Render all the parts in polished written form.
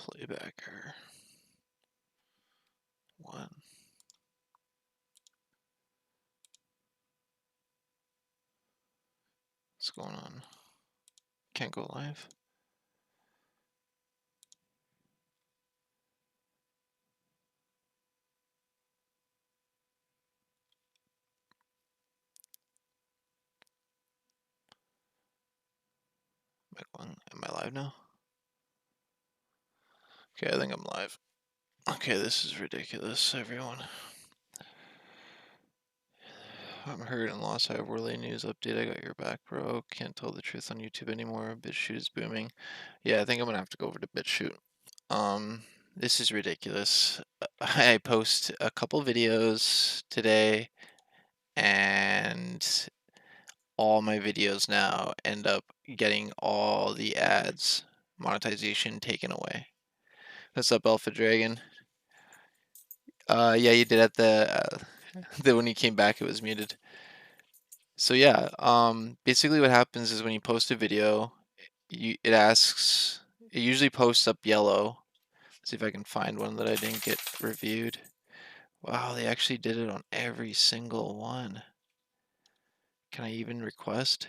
Playback error. 1. What's going on? Can't go live. Am I live now? Okay, I think I'm live. Okay, this is ridiculous, everyone. I'm hurt and lost. I have Worley News update. I got your back, bro. Can't tell the truth on YouTube anymore. BitChute is booming. Yeah, I think I'm gonna have to go over to BitChute. This is ridiculous. I post a couple videos today, and all my videos now end up getting all the ads, monetization taken away. What's up, Alpha Dragon? Yeah, you did at the when you came back, it was muted. So yeah, basically what happens is when you post a video, it usually posts up yellow. Let's see if I can find one that I didn't get reviewed. Wow, they actually did it on every single one. Can I even request?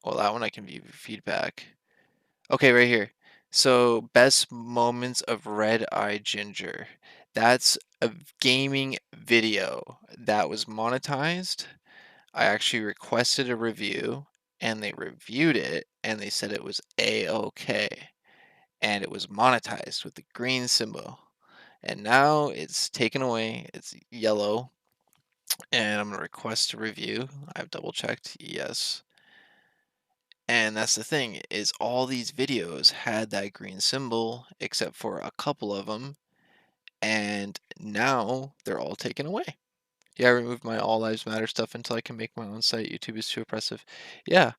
Well, that one I can view feedback. Okay, right here. So, best moments of Red Eye Ginger. That's a gaming video that was monetized. I actually requested a review and they reviewed it and they said it was A-OK. And it was monetized with the green symbol. And now it's taken away. It's yellow. And I'm going to request a review. I've double checked. Yes. And that's the thing, is all these videos had that green symbol except for a couple of them, and now they're all taken away. Yeah, I removed my All Lives Matter stuff until I can make my own site. YouTube is too oppressive. Yeah,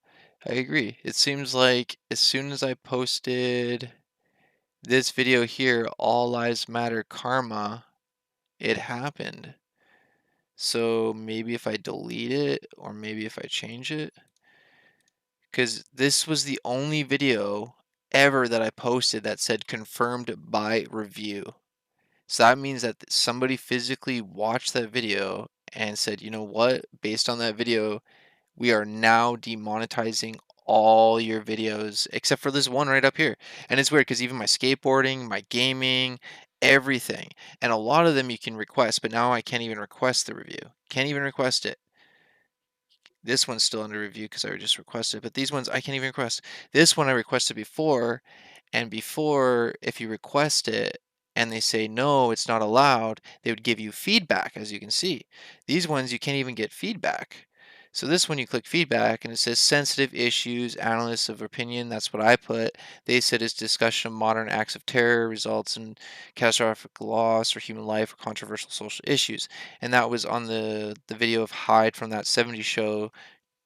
I agree. It seems like as soon as I posted this video here, All Lives Matter Karma, it happened. So maybe if I delete it, or maybe if I change it, because this was the only video ever that I posted that said confirmed by review. So that means that somebody physically watched that video and said, you know what, based on that video, we are now demonetizing all your videos except for this one right up here. And it's weird because even my skateboarding, my gaming, everything, and a lot of them you can request, but now I can't even request the review. Can't even request it. This one's still under review because I just requested, but these ones I can't even request. This one I requested before, and before, if you request it and they say no, it's not allowed, they would give you feedback, as you can see. These ones you can't even get feedback. So this one you click feedback and it says sensitive issues, analysts of opinion, that's what I put. They said it's discussion of modern acts of terror results in catastrophic loss or human life or controversial social issues. And that was on the video of Hyde from that 70s show,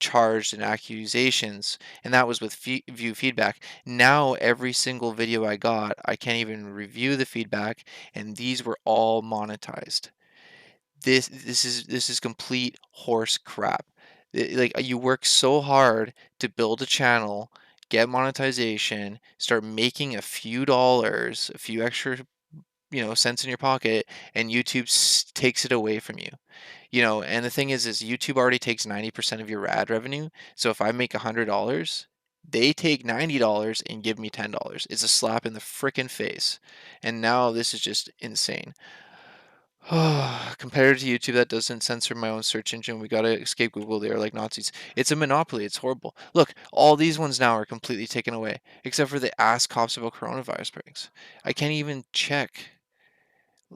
charged in accusations, and that was with view feedback. Now every single video I got, I can't even review the feedback, and these were all monetized. This is complete horse crap. Like, you work so hard to build a channel, get monetization, start making a few dollars, a few extra, cents in your pocket, and YouTube takes it away from you. And the thing is YouTube already takes 90% of your ad revenue. So if I make $100, they take $90 and give me $10. It's a slap in the frickin' face. And now this is just insane. Compared to YouTube that doesn't censor my own search engine, we gotta escape Google. They are like Nazis. It's a monopoly. It's horrible. Look, all these ones now are completely taken away, except for the Ask Cops About Coronavirus breaks. I can't even check.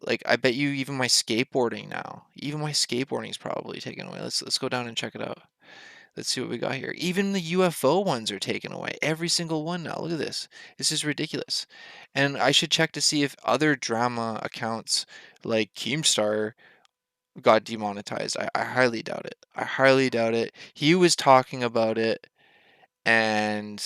Like, I bet you even my skateboarding now. Even my skateboarding is probably taken away. Let's go down and check it out. Let's see what we got here. Even the UFO ones are taken away. Every single one now. Look at this. This is ridiculous. And I should check to see if other drama accounts like Keemstar got demonetized. I highly doubt it. I highly doubt it. He was talking about it and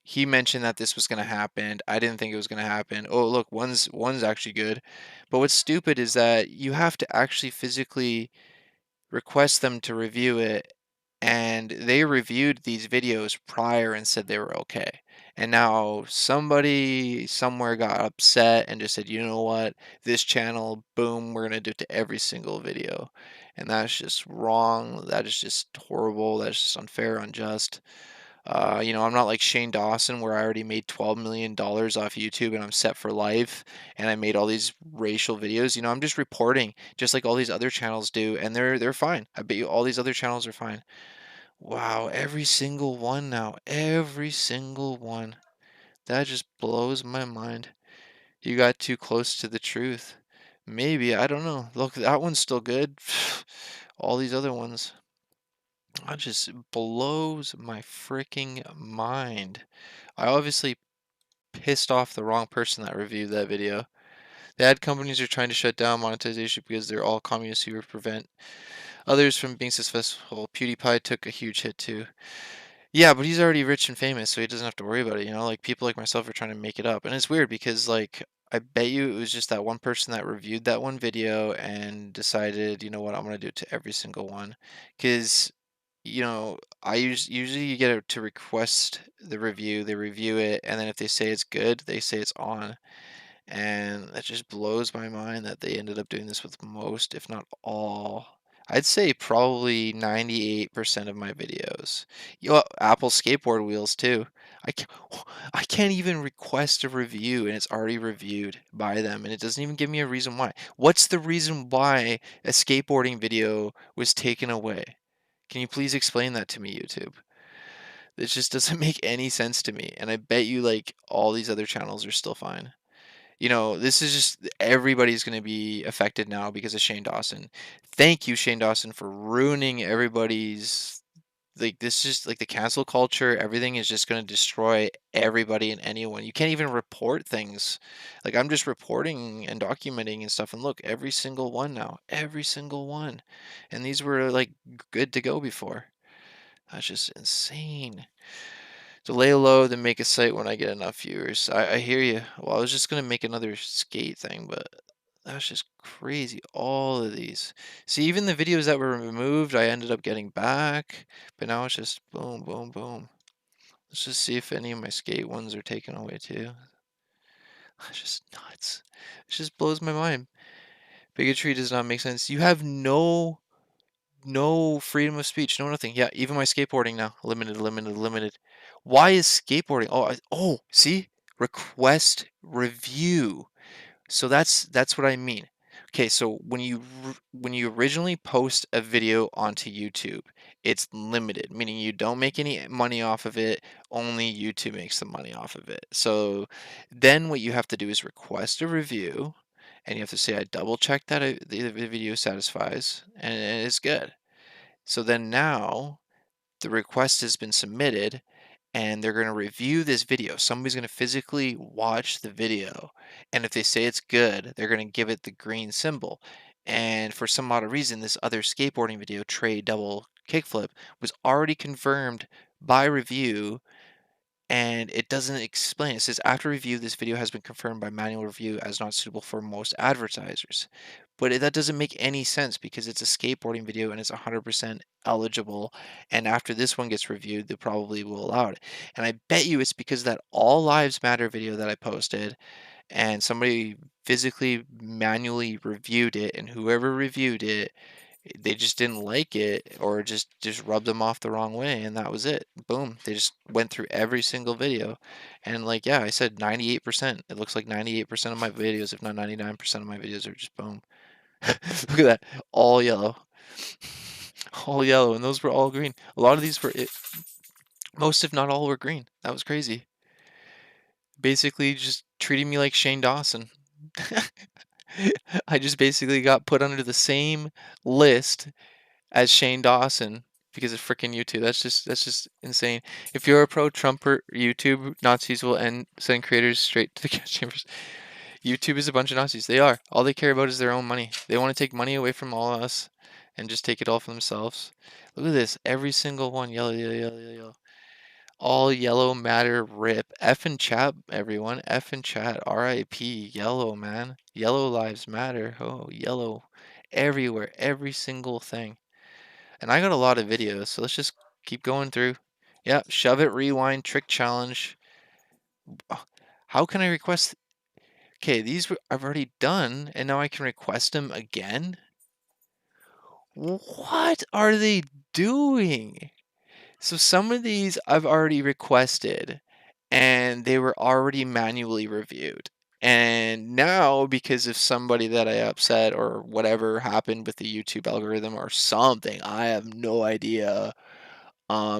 he mentioned that this was going to happen. I didn't think it was going to happen. Oh, look, one's actually good. But what's stupid is that you have to actually physically request them to review it and they reviewed these videos prior and said they were okay. And now somebody somewhere got upset and just said, you know what, this channel, boom, we're gonna do it to every single video. And that's just wrong. That is just horrible. That's just unfair, unjust. I'm not like Shane Dawson where I already made $12 million off YouTube and I'm set for life and I made all these racial videos. I'm just reporting just like all these other channels do, and they're fine. I bet you all these other channels are fine. Wow, every single one now. Every single one. That just blows my mind. You got too close to the truth. Maybe, I don't know. Look, that one's still good. All these other ones. That just blows my freaking mind. I obviously pissed off the wrong person that reviewed that video. The ad companies are trying to shut down monetization because they're all communists who prevent others from being successful. PewDiePie took a huge hit too. Yeah, but he's already rich and famous, so he doesn't have to worry about it. Like people like myself are trying to make it up. And it's weird because like I bet you it was just that one person that reviewed that one video and decided, you know what, I'm gonna do it to every single one. Because, usually you get it to request the review, they review it, and then if they say it's good, they say it's on. And that just blows my mind that they ended up doing this with most, if not all. I'd say probably 98% of my videos. Apple skateboard wheels too. I can't, I can't even request a review and it's already reviewed by them and it doesn't even give me a reason why. What's the reason why a skateboarding video was taken away? Can you please explain that to me, YouTube? This just doesn't make any sense to me. And I bet you like all these other channels are still fine. This is just everybody's going to be affected now because of Shane Dawson. Thank you, Shane Dawson, for ruining everybody's like this is just like the cancel culture. Everything is just going to destroy everybody and anyone. You can't even report things. Like I'm just reporting and documenting and stuff. And look, every single one now, every single one. And these were like good to go before. That's just insane. To lay low, then make a site when I get enough viewers. I hear you. Well, I was just gonna make another skate thing, but that's just crazy. All of these. See, even the videos that were removed, I ended up getting back, but now it's just boom, boom, boom. Let's just see if any of my skate ones are taken away too. That's just nuts. It just blows my mind. Bigotry does not make sense. You have no freedom of speech, no nothing. Yeah, even my skateboarding now, limited, limited, limited. Why is skateboarding? See, request review. So that's what I mean. Okay, so when you originally post a video onto YouTube, it's limited, meaning you don't make any money off of it. Only YouTube makes the money off of it. So then what you have to do is request a review, and you have to say I double check that the video satisfies and it's good. So then now the request has been submitted and they're going to review this video. Somebody's going to physically watch the video. And if they say it's good, they're going to give it the green symbol. And for some odd reason, this other skateboarding video, Trey Double Kickflip, was already confirmed by review and it doesn't explain. It says after review, this video has been confirmed by manual review as not suitable for most advertisers. But that doesn't make any sense because it's a skateboarding video and it's 100% eligible. And after this one gets reviewed, they probably will allow it. And I bet you it's because that All Lives Matter video that I posted and somebody physically manually reviewed it, and whoever reviewed it, they just didn't like it or just rubbed them off the wrong way and that was it. Boom. They just went through every single video. And like yeah, I said 98%. It looks like 98% of my videos, if not 99% of my videos are just boom. Look at that. All yellow. All yellow and those were all green. A lot of these were most if not all were green. That was crazy. Basically just treating me like Shane Dawson. I just basically got put under the same list as Shane Dawson because of freaking YouTube. That's just insane. If you're a pro-Trumper YouTube, Nazis will send creators straight to the gas chambers. YouTube is a bunch of Nazis. They are. All they care about is their own money. They want to take money away from all of us and just take it all for themselves. Look at this. Every single one. Yellow, yellow, yellow, yellow. All yellow matter rip. F and chat, everyone. F and chat. R.I.P. Yellow, man. Yellow lives matter. Oh, yellow. Everywhere. Every single thing. And I got a lot of videos, so let's just keep going through. Yeah, shove it, rewind, trick challenge. How can I request? Okay, I've already done, and now I can request them again? What are they doing? So some of these I've already requested, and they were already manually reviewed. And now, because of somebody that I upset or whatever happened with the YouTube algorithm or something, I have no idea.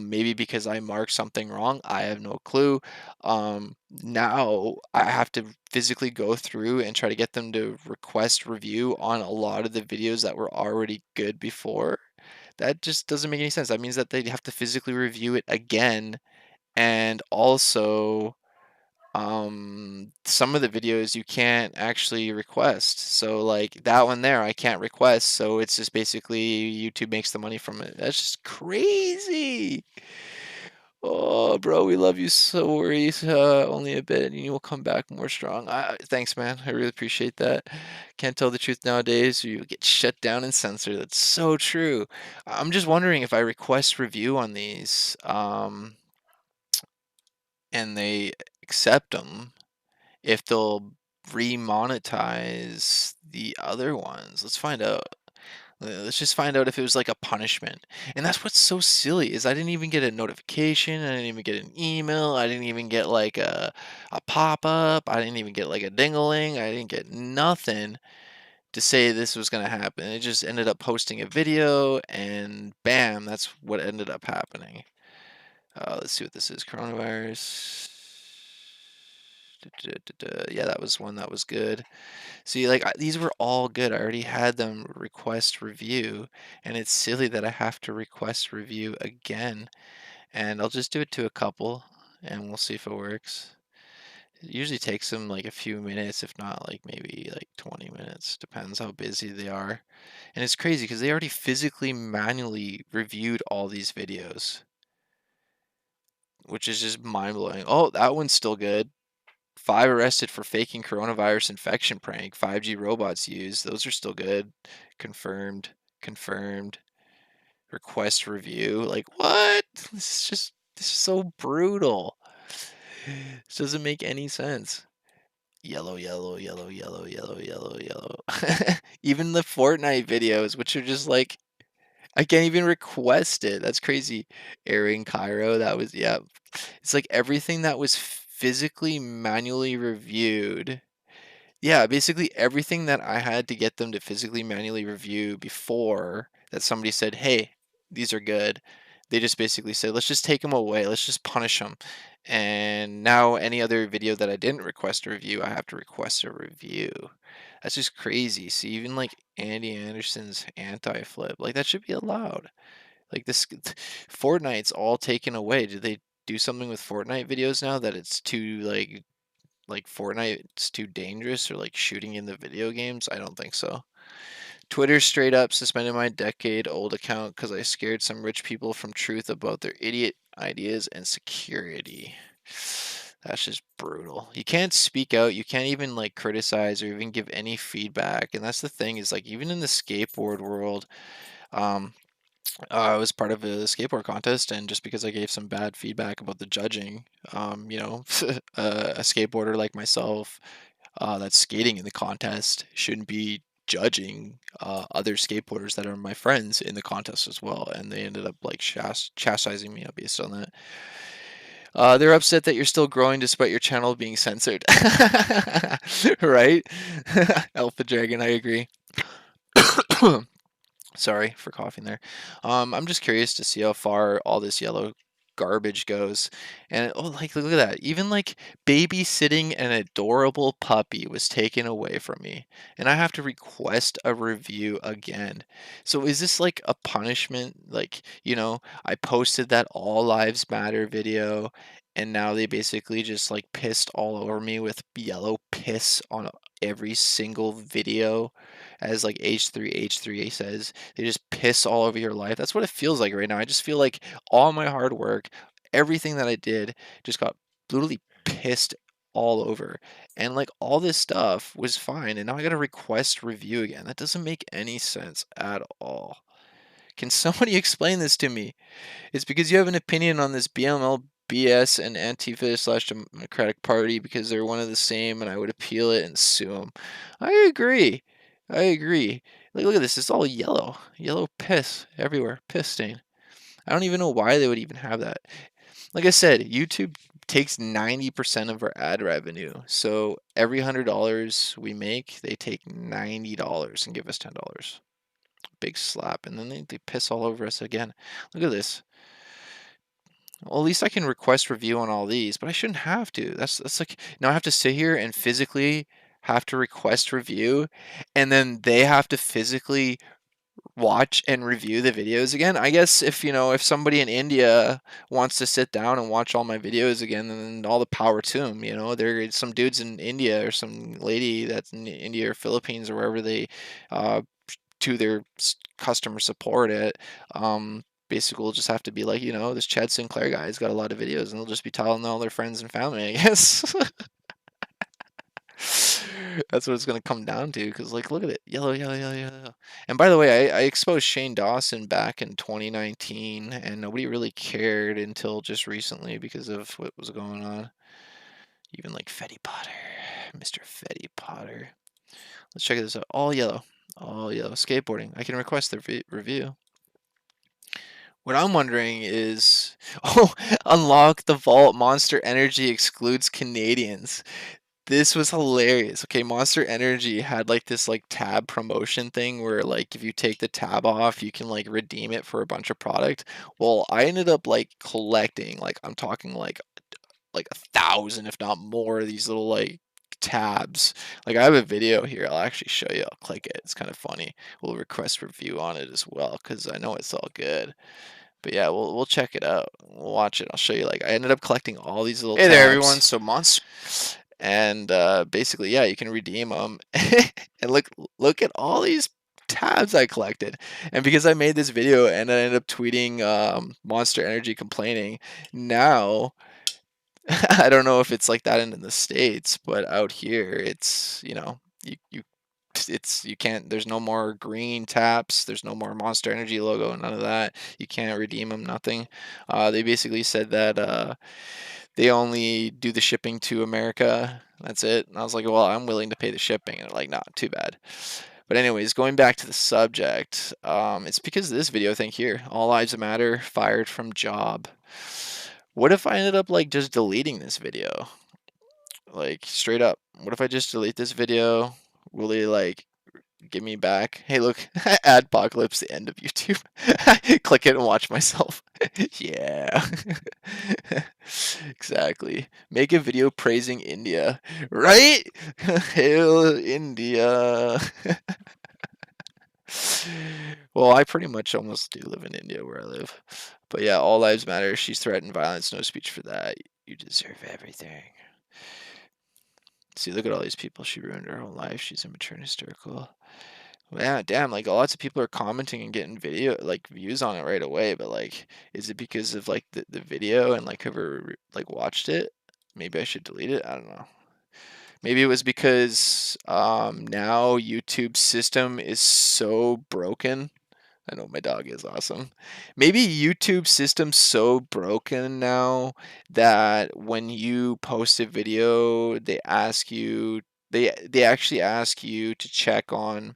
Maybe because I marked something wrong, I have no clue. Now I have to physically go through and try to get them to request review on a lot of the videos that were already good before. That just doesn't make any sense. That means that they have to physically review it again, and also some of the videos you can't actually request. So like that one there, I can't request, so it's just basically YouTube makes the money from it. That's just crazy. Oh, bro, we love you so worry only a bit, and you will come back more strong. Thanks, man. I really appreciate that. Can't tell the truth nowadays, or you get shut down and censored. That's so true. I'm just wondering if I request review on these, and they accept them, if they'll remonetize the other ones. Let's find out. Let's just find out if it was like a punishment. And that's what's so silly is I didn't even get a notification. I didn't even get an email. I didn't even get like a pop-up. I didn't even get like a ding-a-ling. I didn't get nothing to say this was going to happen. It just ended up posting a video and bam, that's what ended up happening. Let's see what this is. Coronavirus. Yeah, that was one that was good. See, like these were all good. I already had them request review, and it's silly that I have to request review again. And I'll just do it to a couple, and we'll see if it works. It usually takes them like a few minutes, if not like maybe like 20 minutes. Depends how busy they are. And it's crazy because they already physically manually reviewed all these videos, which is just mind blowing. Oh, that one's still good. 5 arrested for faking coronavirus infection prank. 5G robots used. Those are still good. Confirmed. Confirmed. Request review. Like, what? This is so brutal. This doesn't make any sense. Yellow, yellow, yellow, yellow, yellow, yellow, yellow. Even the Fortnite videos, which are just like, I can't even request it. That's crazy. Airing Cairo, that was, yeah. It's like everything that was physically manually reviewed. Yeah, basically everything that I had to get them to physically manually review before that somebody said, "Hey, these are good." They just basically said, "Let's just take them away. Let's just punish them." And now any other video that I didn't request a review, I have to request a review. That's just crazy. See, even like Andy Anderson's anti-flip, like that should be allowed. Like this Fortnite's all taken away. Did they do something with Fortnite videos now that it's too like Fortnite's too dangerous or like shooting in the video games? I don't think so. Twitter straight up suspended my decade-old account because I scared some rich people from truth about their idiot ideas and security. That's just brutal. You can't speak out. You can't even like criticize or even give any feedback. And that's the thing is like even in the skateboard world, um, I was part of a skateboard contest, and just because I gave some bad feedback about the judging, a skateboarder like myself that's skating in the contest shouldn't be judging other skateboarders that are my friends in the contest as well, and they ended up like chastising me based on that. They're upset that you're still growing despite your channel being censored. Right? Alpha Dragon, I agree. Sorry for coughing there. I'm just curious to see how far all this yellow garbage goes. And oh, like look at that. Even like babysitting an adorable puppy was taken away from me, and I have to request a review again. So is this like a punishment? Like, I posted that All Lives Matter video, and now they basically just like pissed all over me with yellow piss on every single video, as like H3 says. They just piss all over your life. That's what it feels like right now. I just feel like all my hard work, everything that I did, just got literally pissed all over. And like all this stuff was fine, and now I gotta request review again. That doesn't make any sense at all. Can somebody explain this to me? It's because you have an opinion on this BML BS and Antifa slash Democratic Party because they're one of the same, and I would appeal it and sue them. I agree. I agree. Like, look at this. It's all yellow. Yellow piss everywhere. Piss stain. I don't even know why they would even have that. Like I said, YouTube takes 90% of our ad revenue. So every $100 we make, they take $90 and give us $10. Big slap. And then they piss all over us again. Look at this. Well, at least I can request review on all these, but I shouldn't have to. That's like now I have to sit here and physically have to request review, and then they have to physically watch and review the videos again. I guess if if somebody in India wants to sit down and watch all my videos again, then all the power to them. There's some dudes in India or some lady that's in India or Philippines or wherever they uh, to their customer support at. Basically, we'll just have to be like, this Chad Sinclair guy's got a lot of videos, and they'll just be telling all their friends and family, I guess. That's what it's gonna come down to, because like, look at it, yellow, yellow, yellow, yellow. And by the way, I exposed Shane Dawson back in 2019, and nobody really cared until just recently because of what was going on. Even like Fetty Potter, Mr. Fetty Potter. Let's check this out. All yellow, all yellow. Skateboarding. I can request the review. What I'm wondering is, oh, unlock the vault. Monster Energy excludes Canadians. This was hilarious. Okay, Monster Energy had like this like tab promotion thing where like if you take the tab off, you can like redeem it for a bunch of product. Well, I ended up like collecting, like I'm talking like 1,000, if not more, of these little like tabs. Like I have a video here. I'll actually show you. I'll click it. It's kind of funny. We'll request review on it as well because I know it's all good. But yeah, we'll check it out. We'll watch it. I'll show you. Like I ended up collecting all these little Hey there, everyone. tabs, So, Monster. and basically, yeah, you can redeem them. And look at all these tabs I collected. And because I made this video and I ended up tweeting Monster Energy complaining, now I don't know if it's like that in the States, but out here it's you can't, there's no more green taps, there's no more Monster Energy logo, none of that. You can't redeem them, nothing. They basically said that they only do the shipping to America. That's it. And I was like, well, I'm willing to pay the shipping. And they're like, nah, too bad. But anyways, going back to the subject, it's because of this video thing here. All Lives Matter, fired from job. What if I ended up like just deleting this video? Like straight up. What if I just delete this video? Will they like give me back? Hey, look, ADPOCALYPSE, the end of YouTube. Click it and watch myself. Yeah. Exactly. Make a video praising India. Right? Hail India. Well, I pretty much almost do live in India where I live. But yeah, all lives matter. She's threatened violence. No speech for that. You deserve everything. See, look at all these people. She ruined her whole life. She's immature and hysterical. Yeah, damn, like lots of people are commenting and getting video like views on it right away, but like is it because of like the video and like whoever like watched it? Maybe I should delete it. I don't know. Maybe it was because now YouTube's system is so broken. I know my dog is awesome. Maybe YouTube's system's so broken now that when you post a video, they actually ask you to check on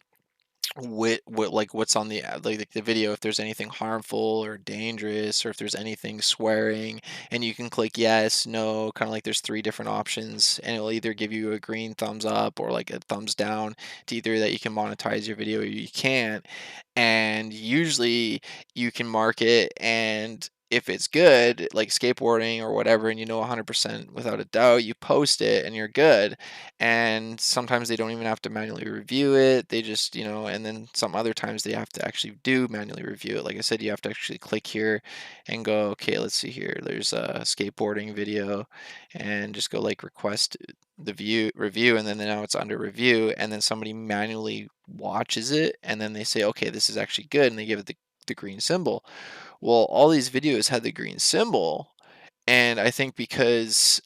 what like what's on the like the video, if there's anything harmful or dangerous or if there's anything swearing, and you can click yes, no, kind of like there's three different options, and it'll either give you a green thumbs up or like a thumbs down to either that you can monetize your video or you can't. And usually you can mark it, and if it's good, like skateboarding or whatever, and 100% without a doubt, you post it and you're good. And sometimes they don't even have to manually review it. They just, and then some other times they have to actually do manually review it. Like I said, you have to actually click here and go, okay, let's see here. There's a skateboarding video, and just go like request the review, and then now it's under review, and then somebody manually watches it, and then they say, okay, this is actually good, and they give it the green symbol. Well, all these videos had the green symbol, and I think because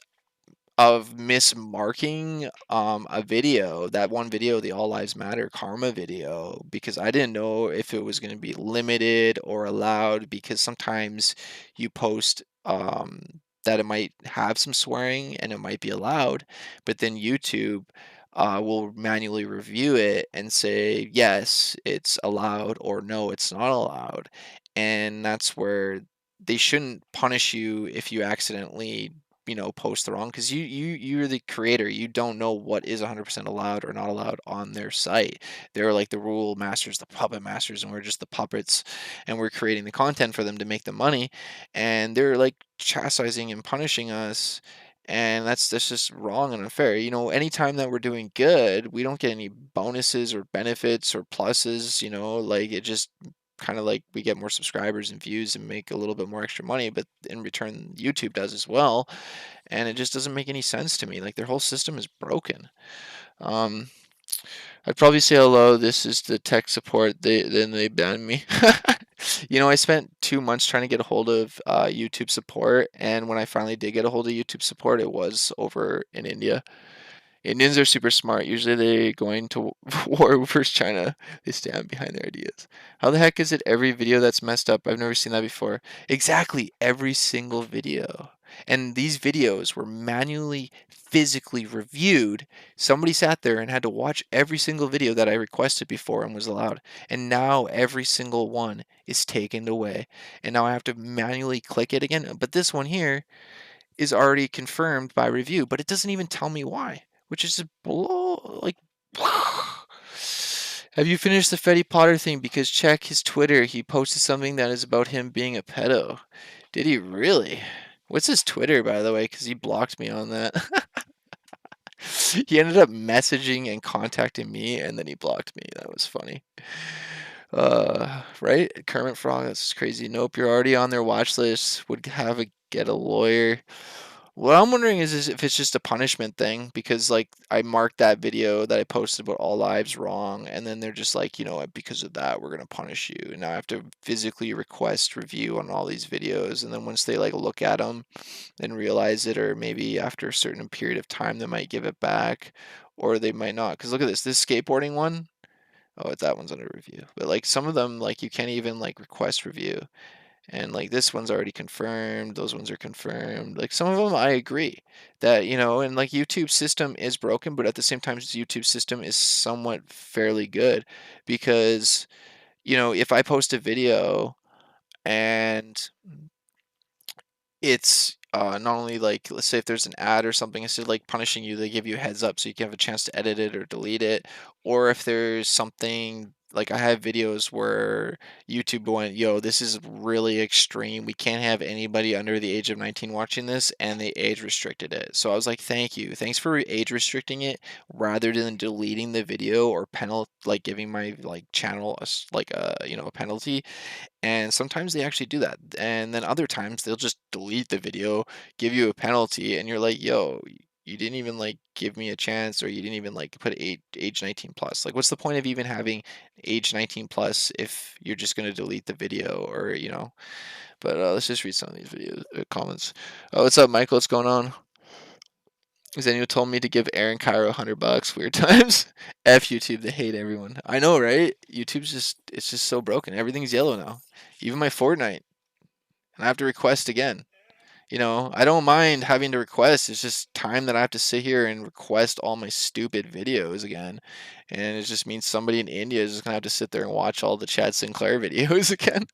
of mismarking a video, that one video, the All Lives Matter karma video, because I didn't know if it was going to be limited or allowed, because sometimes you post that it might have some swearing and it might be allowed, but then YouTube will manually review it and say yes, it's allowed, or no, it's not allowed. And that's where they shouldn't punish you if you accidentally, post the wrong, because you're the creator. You don't know what is 100% allowed or not allowed on their site. They're like the rule masters, the puppet masters, and we're just the puppets, and we're creating the content for them to make the money, and they're like chastising and punishing us, and that's just wrong and unfair. Anytime that we're doing good, we don't get any bonuses or benefits or pluses. Like, it just kind of like we get more subscribers and views and make a little bit more extra money, but in return YouTube does as well, and it just doesn't make any sense to me. Like, their whole system is broken. um I'd probably say hello, this is the tech support, then they banned me. I spent 2 months trying to get a hold of YouTube support, and when I finally did get a hold of YouTube support, it was over in India. Indians are super smart. Usually they going to war versus China. They stand behind their ideas. How the heck is it every video that's messed up? I've never seen that before. Exactly, every single video. And these videos were manually, physically reviewed. Somebody sat there and had to watch every single video that I requested before and was allowed. And now every single one is taken away. And now I have to manually click it again. But this one here is already confirmed by review, but it doesn't even tell me why, which is like. Have you finished the Fetty Potter thing? Because check his Twitter. He posted something that is about him being a pedo. Did he really? What's his Twitter, by the way? Because he blocked me on that. He ended up messaging and contacting me, and then he blocked me. That was funny. Right? Kermit Frog, that's crazy. Nope, you're already on their watch list. Would have a get a lawyer. What I'm wondering is if it's just a punishment thing, because like I marked that video that I posted about all lives wrong, and then they're just like, because of that, we're gonna punish you. And now I have to physically request review on all these videos, and then once they like look at them and realize it, or maybe after a certain period of time, they might give it back, or they might not. Because look at this skateboarding one. Oh, that one's under review. But like some of them, like you can't even like request review. And like this one's already confirmed, those ones are confirmed. Like some of them I agree that, and like YouTube's system is broken, but at the same time YouTube's system is somewhat fairly good, because, if I post a video and it's not only like, let's say if there's an ad or something, instead of like punishing you, they give you a heads up so you can have a chance to edit it or delete it. Or if there's something like, I have videos where YouTube went, yo, this is really extreme, we can't have anybody under the age of 19 watching this, and they age restricted it. So I was like, thanks for age restricting it, rather than deleting the video or like giving my like channel like a penalty. And sometimes they actually do that. And then other times they'll just delete the video, give you a penalty, and you're like, yo, you didn't even like give me a chance, or you didn't even like put age 19 plus. Like, what's the point of even having age 19 plus if you're just going to delete the video, or, but let's just read some of these videos comments. Oh, what's up, Michael? What's going on? Zenio told me to give Aaron Cairo $100. Weird times. F YouTube, they hate everyone. I know, right? It's just so broken. Everything's yellow now. Even my Fortnite. And I have to request again. I don't mind having to request. It's just time that I have to sit here and request all my stupid videos again. And it just means somebody in India is just going to have to sit there and watch all the Chad Sinclair videos again.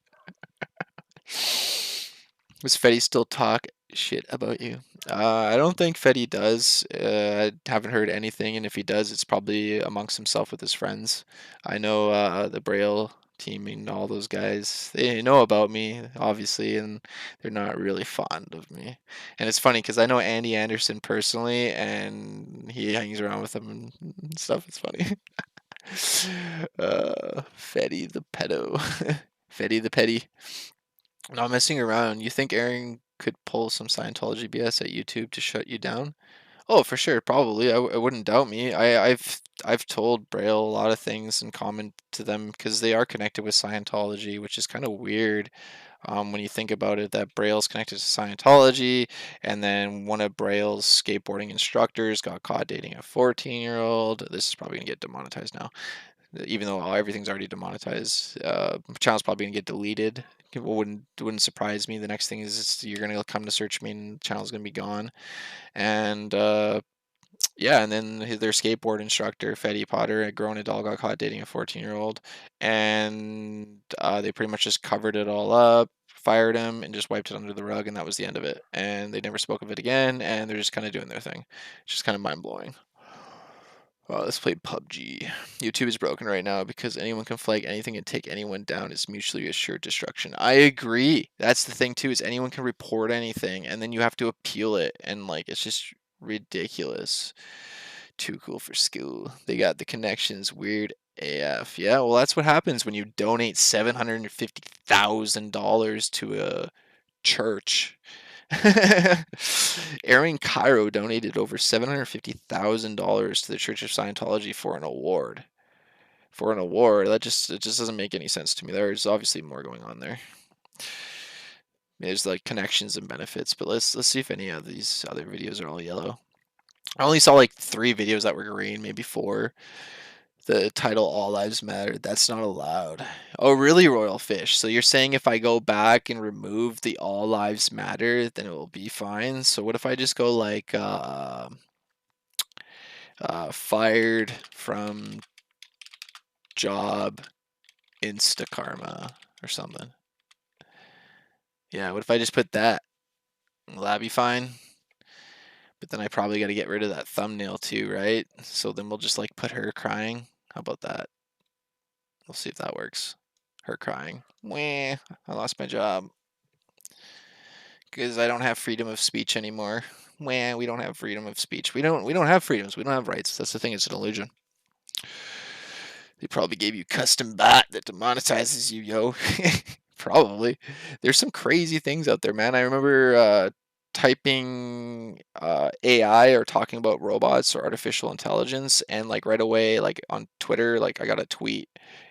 Does Fetty still talk shit about you? I don't think Fetty does. I haven't heard anything, and if he does, it's probably amongst himself with his friends. I know the Braille team and all those guys. They know about me, obviously, and they're not really fond of me. And it's funny because I know Andy Anderson personally, and he hangs around with them and stuff. It's funny. Fetty the pedo. Fetty the petty. Not messing around. You think Aaron could pull some Scientology BS at YouTube to shut you down? Oh, for sure, probably. I wouldn't doubt me. I've told Braille a lot of things and comment to them because they are connected with Scientology, which is kind of weird. When you think about it, that Braille's connected to Scientology, and then one of Braille's skateboarding instructors got caught dating a 14-year-old. This is probably gonna get demonetized now, even though everything's already demonetized. Channel's probably gonna get deleted. It wouldn't surprise me. The next thing is you're gonna come to search me and the channel's gonna be gone. And yeah, and then their skateboard instructor, Fetty Potter, a grown adult, got caught dating a 14-year-old, and they pretty much just covered it all up, fired him, and just wiped it under the rug, and that was the end of it. And they never spoke of it again, and they're just kind of doing their thing. It's just kind of mind blowing. Let's play PUBG. YouTube is broken right now because anyone can flag anything and take anyone down. It's mutually assured destruction. I agree. That's the thing too, is anyone can report anything and then you have to appeal it, and like it's just ridiculous. Too cool for school. They got the connections. Weird AF. Yeah, well that's what happens when you donate $750,000 to a church. Aaron Cairo donated over $750,000 to the Church of Scientology for an award. For an award, it just doesn't make any sense to me. There's obviously more going on there. There's like connections and benefits, but let's see if any of these other videos are all yellow. I only saw like 3 videos that were green, maybe 4. The title All Lives Matter, that's not allowed. Oh, really, Royal Fish? So you're saying if I go back and remove the All Lives Matter, then it will be fine? So what if I just go like fired from job Instakarma or something? Yeah, what if I just put that? Will that be fine? But then I probably got to get rid of that thumbnail too, right? So then we'll just like put her crying. How about that? We'll see if that works. Her crying. Wah, I lost my job. Because I don't have freedom of speech anymore. Wah, we don't have freedom of speech. We don't have freedoms. We don't have rights. That's the thing. It's an illusion. They probably gave you custom bot that demonetizes you, yo. Probably. There's some crazy things out there, man. I remember typing AI or talking about robots or artificial intelligence, and like right away, like on Twitter, like I got a tweet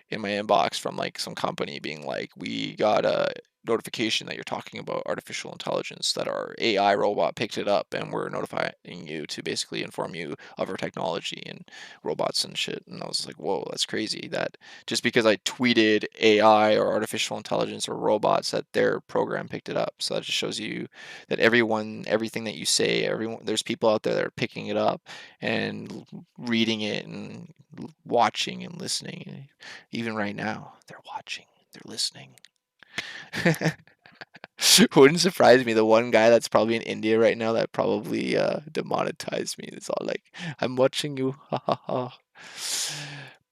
in my inbox from like some company being like, we got a notification that you're talking about artificial intelligence, that our AI robot picked it up, and we're notifying you to basically inform you of our technology and robots and shit. And I was like, whoa, that's crazy that just because I tweeted AI or artificial intelligence or robots, that their program picked it up. So that just shows you that everything that you say, there's people out there that are picking it up and reading it and watching and listening. Even right now, they're watching, they're listening. Wouldn't surprise me. The one guy that's probably in India right now that probably demonetized me. It's all like, I'm watching you, ha ha ha.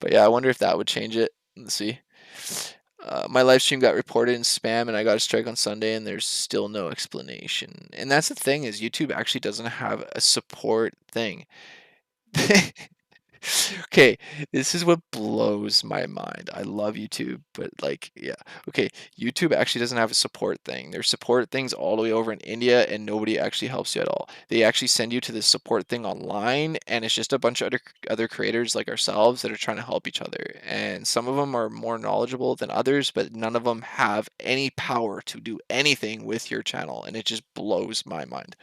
But yeah, I wonder if that would change it. Let's see. My live stream got reported in spam, and I got a strike on Sunday, and there's still no explanation. And that's the thing, is YouTube actually doesn't have a support thing. Okay, this is what blows my mind. I love YouTube, but like, yeah. Okay, YouTube actually doesn't have a support thing. There's support things all the way over in India, and nobody actually helps you at all. They actually send you to this support thing online, and it's just a bunch of other creators like ourselves that are trying to help each other. And some of them are more knowledgeable than others, but none of them have any power to do anything with your channel, and it just blows my mind.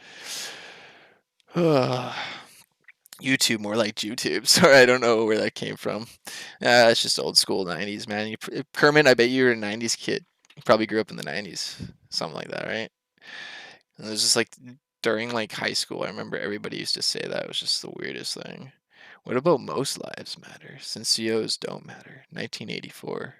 YouTube, more like YouTube. Sorry, I don't know where that came from. It's just old school 90s, man. Kermit, I bet you were a 90s kid. You probably grew up in the 90s. Something like that, right? And it was just like during like high school, I remember everybody used to say that. It was just the weirdest thing. What about most lives matter? Since CEOs don't matter. 1984.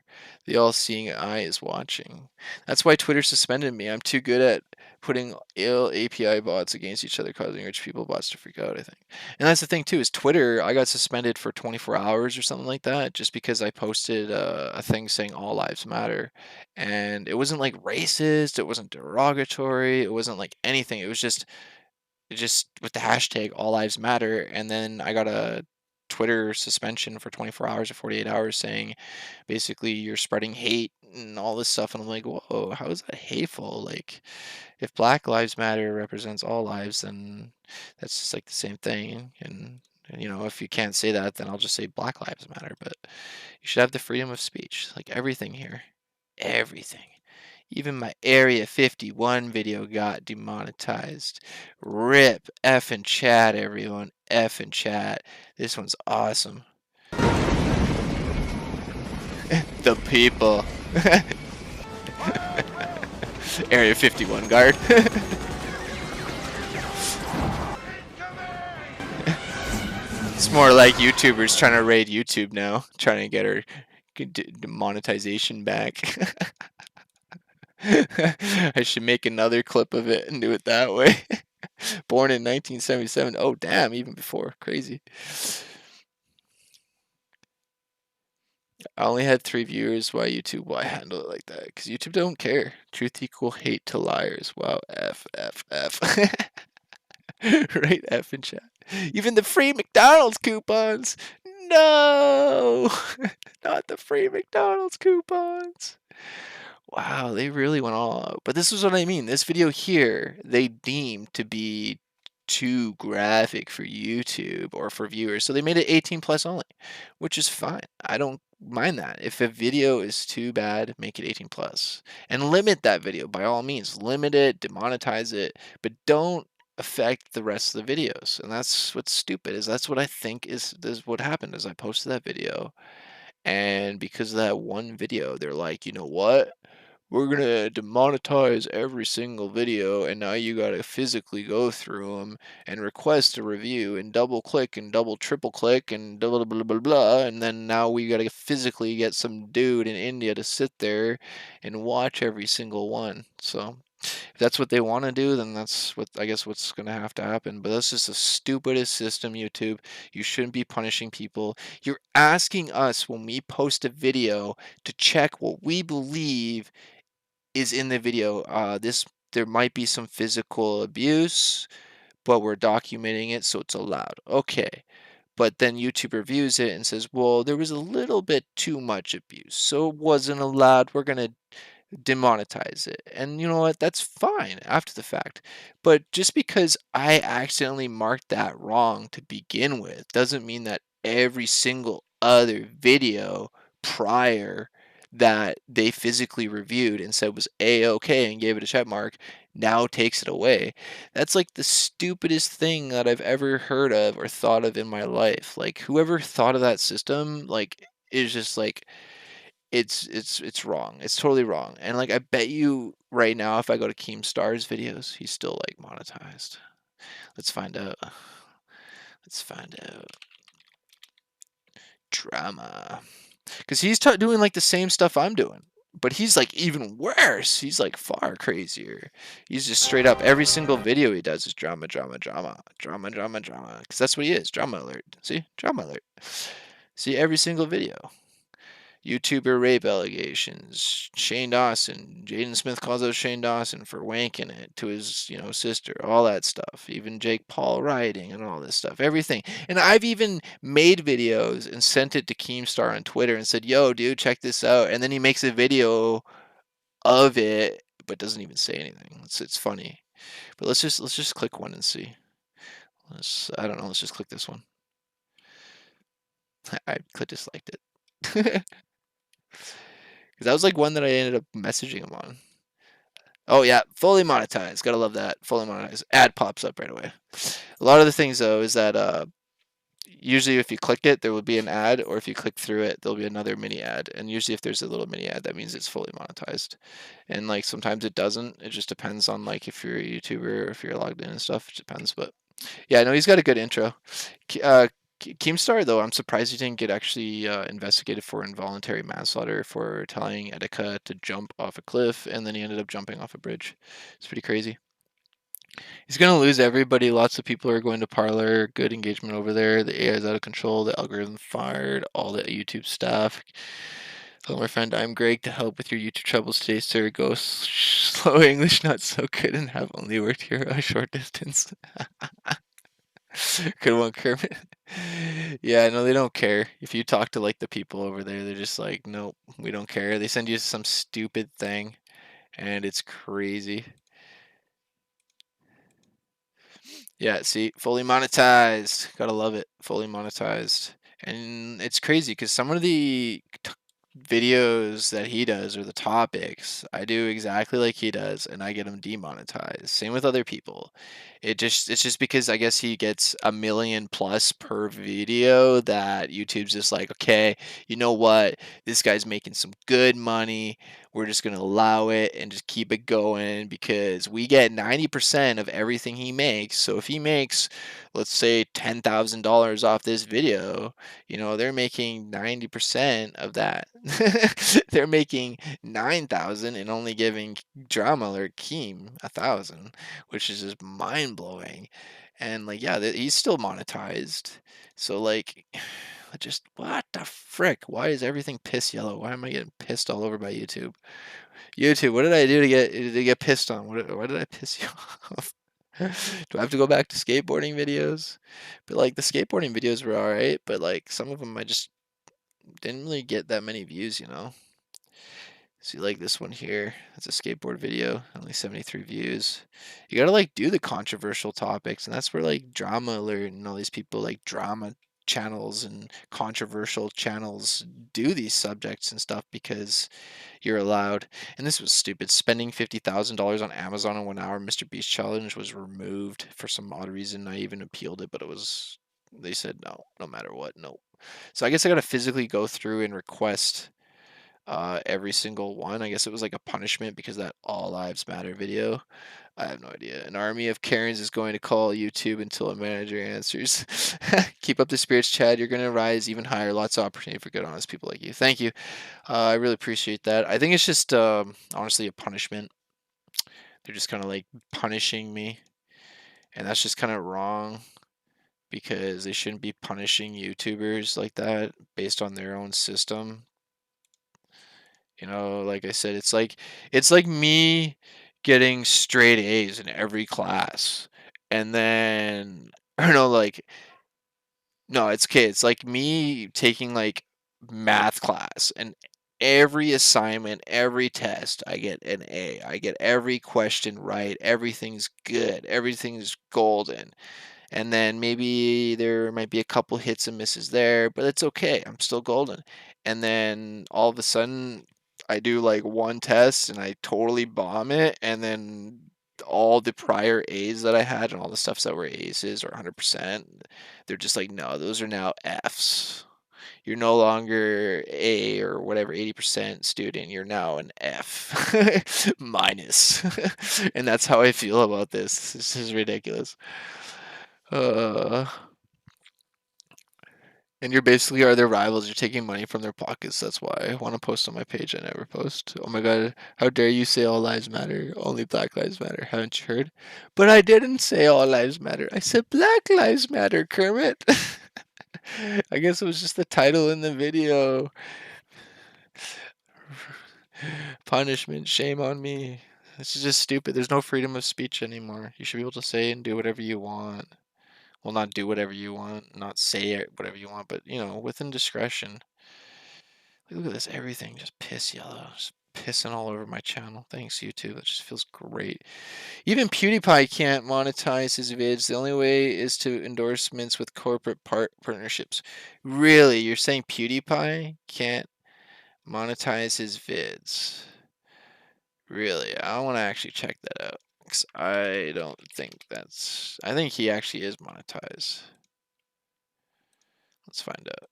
The all-seeing eye is watching. That's why Twitter suspended me. I'm too good at putting ill API bots against each other, causing rich people bots to freak out, I think. And that's the thing too, is Twitter, I got suspended for 24 hours or something like that, just because I posted a thing saying all lives matter. And it wasn't like racist, it wasn't derogatory, it wasn't like anything. It was just with the hashtag all lives matter. And then I got a Twitter suspension for 24 hours or 48 hours saying basically you're spreading hate and all this stuff. And I'm like, whoa, how is that hateful? Like, if Black Lives Matter represents all lives, then that's just like the same thing. And you know, if you can't say that, then I'll just say Black Lives Matter. But you should have the freedom of speech, like everything here, everything. Even my Area 51 video got demonetized. Rip. Effing chat, everyone. Effing chat. This one's awesome. The people. Area 51 guard. It's more like YouTubers trying to raid YouTube now, trying to get her monetization back. I should make another clip of it and do it that way. Born in 1977. Oh, damn, even before. Crazy. I only had 3 viewers. Why YouTube? Why handle it like that? Because YouTube don't care. Truth equal hate to liars. Wow, F, F, F. Right, F in chat. Even the free McDonald's coupons. No, not the free McDonald's coupons. Wow, they really went all out. But this is what I mean. This video here, they deemed to be too graphic for YouTube or for viewers. So they made it 18 plus only, which is fine. I don't mind that. If a video is too bad, make it 18 plus and limit that video by all means. Limit it, demonetize it, but don't affect the rest of the videos. And that's what's stupid is that's what I think is what happened is I posted that video and because of that one video, they're like, you know what? We're gonna demonetize every single video, and now you gotta physically go through them and request a review and double click and double triple click and blah blah blah blah blah, and then now we gotta physically get some dude in India to sit there and watch every single one. So if that's what they want to do, then that's what I guess what's gonna have to happen. But that's just the stupidest system, YouTube. You shouldn't be punishing people. You're asking us when we post a video to check what we believe is in the video. There might be some physical abuse, but we're documenting it, so it's allowed. Okay. But then YouTube reviews it and says, well, there was a little bit too much abuse, so it wasn't allowed. We're gonna demonetize it. And you know what? That's fine after the fact. But just because I accidentally marked that wrong to begin with doesn't mean that every single other video prior that they physically reviewed and said was A-okay and gave it a check mark now takes it away. That's like the stupidest thing that I've ever heard of or thought of in my life. Like whoever thought of that system like is just like it's wrong. It's totally wrong. And like I bet you right now if I go to Keemstar's videos, he's still like monetized. Let's find out. Let's find out. Drama. Cuz he's doing like the same stuff I'm doing. But he's like even worse. He's like far crazier. He's just straight up every single video he does is drama, drama, drama, drama, drama, drama. Because that's what he is. Drama alert. See? Drama alert. See every single video. YouTuber rape allegations. Shane Dawson. Jaden Smith calls out Shane Dawson for wanking it to his, sister. All that stuff. Even Jake Paul rioting and all this stuff. Everything. And I've even made videos and sent it to Keemstar on Twitter and said, yo, dude, check this out. And then he makes a video of it, but doesn't even say anything. It's funny. But let's just click one and see. I don't know. Let's just click this one. I disliked it. Because that was like one that I ended up messaging him on. Oh yeah, fully monetized. Gotta love that. Fully monetized. Ad pops up right away. A lot of the things though is that usually if you click it, there will be an ad, or if you click through it, there'll be another mini ad. And usually if there's a little mini ad, that means it's fully monetized. And like sometimes it doesn't. It just depends on like if you're a YouTuber or if you're logged in and stuff. It depends. But yeah, no, he's got a good intro. Keemstar, though, I'm surprised he didn't get actually investigated for involuntary manslaughter for telling Etika to jump off a cliff, and then he ended up jumping off a bridge. It's pretty crazy. He's going to lose everybody. Lots of people are going to Parlor. Good engagement over there. The AI is out of control. The algorithm fired all the YouTube staff. Hello, my friend. I'm Greg to help with your YouTube troubles today, sir. Go slow English, not so good, and have only worked here a short distance. Good one, Kermit. Yeah, no, they don't care. If you talk to like the people over there, they're just like, nope, we don't care. They send you some stupid thing, and it's crazy. Yeah, see, fully monetized. Gotta love it. Fully monetized. And it's crazy because some of the videos that he does or the topics, I do exactly like he does and I get him demonetized. Same with other people. It's just because I guess he gets a million plus per video that YouTube's just like, okay, you know what? This guy's making some good money. We're just gonna allow it and just keep it going because we get 90% of everything he makes. So if he makes, let's say, $10,000 off this video, they're making 90% of that. They're making 9,000 and only giving Drama Alert Keem 1,000, which is just mind blowing. And like, yeah, he's still monetized. So like, just what the frick? Why is everything piss yellow? Why am I getting pissed all over by YouTube? YouTube, what did I do to get pissed on? Why did I piss you off? Do I have to go back to skateboarding videos? But like the skateboarding videos were alright, but like some of them I just didn't really get that many views. See, like this one here, it's a skateboard video, only 73 views. You gotta like do the controversial topics, and that's where like Drama Alert and all these people like drama channels and controversial channels do these subjects and stuff because you're allowed. And this was stupid. Spending $50,000 on Amazon in 1 hour Mr. Beast challenge was removed for some odd reason. I even appealed it, but they said no, no matter what, no. So I guess I gotta physically go through and request every single one. I guess it was like a punishment because that All Lives Matter video. I have no idea. An army of Karens is going to call YouTube until a manager answers. Keep up the spirits, Chad. You're going to rise even higher. Lots of opportunity for good, honest people like you. Thank you. I really appreciate that. I think it's just honestly a punishment. They're just kind of like punishing me, and that's just kind of wrong because they shouldn't be punishing YouTubers like that based on their own system. Like I said, it's like me getting straight A's in every class. And then or no, like no, it's okay. It's like me taking like math class and every assignment, every test, I get an A. I get every question right. Everything's good. Everything's golden. And then maybe there might be a couple hits and misses there, but it's okay. I'm still golden. And then all of a sudden, I do like one test and I totally bomb it. And then all the prior A's that I had and all the stuffs that were aces or 100%, they're just like, no, those are now F's. You're no longer A or whatever 80% student. You're now an F minus. And that's how I feel about this. This is ridiculous. Uh, and you're basically are their rivals. You're taking money from their pockets. That's why I want to post on my page. I never post. Oh my god, how dare you say all lives matter? Only Black Lives Matter. Haven't you heard? But I didn't say all lives matter. I said Black Lives Matter, Kermit. I guess it was just the title in the video. Punishment, shame on me. This is just stupid. There's no freedom of speech anymore. You should be able to say and do whatever you want. Well, not do whatever you want, not say whatever you want, but within discretion. Look at this, everything just piss yellow, just pissing all over my channel. Thanks, YouTube. That just feels great. Even PewDiePie can't monetize his vids. The only way is to endorsements with corporate partnerships. Really, you're saying PewDiePie can't monetize his vids? Really, I want to actually check that out. 'Cause I don't think I think he actually is monetized. Let's find out.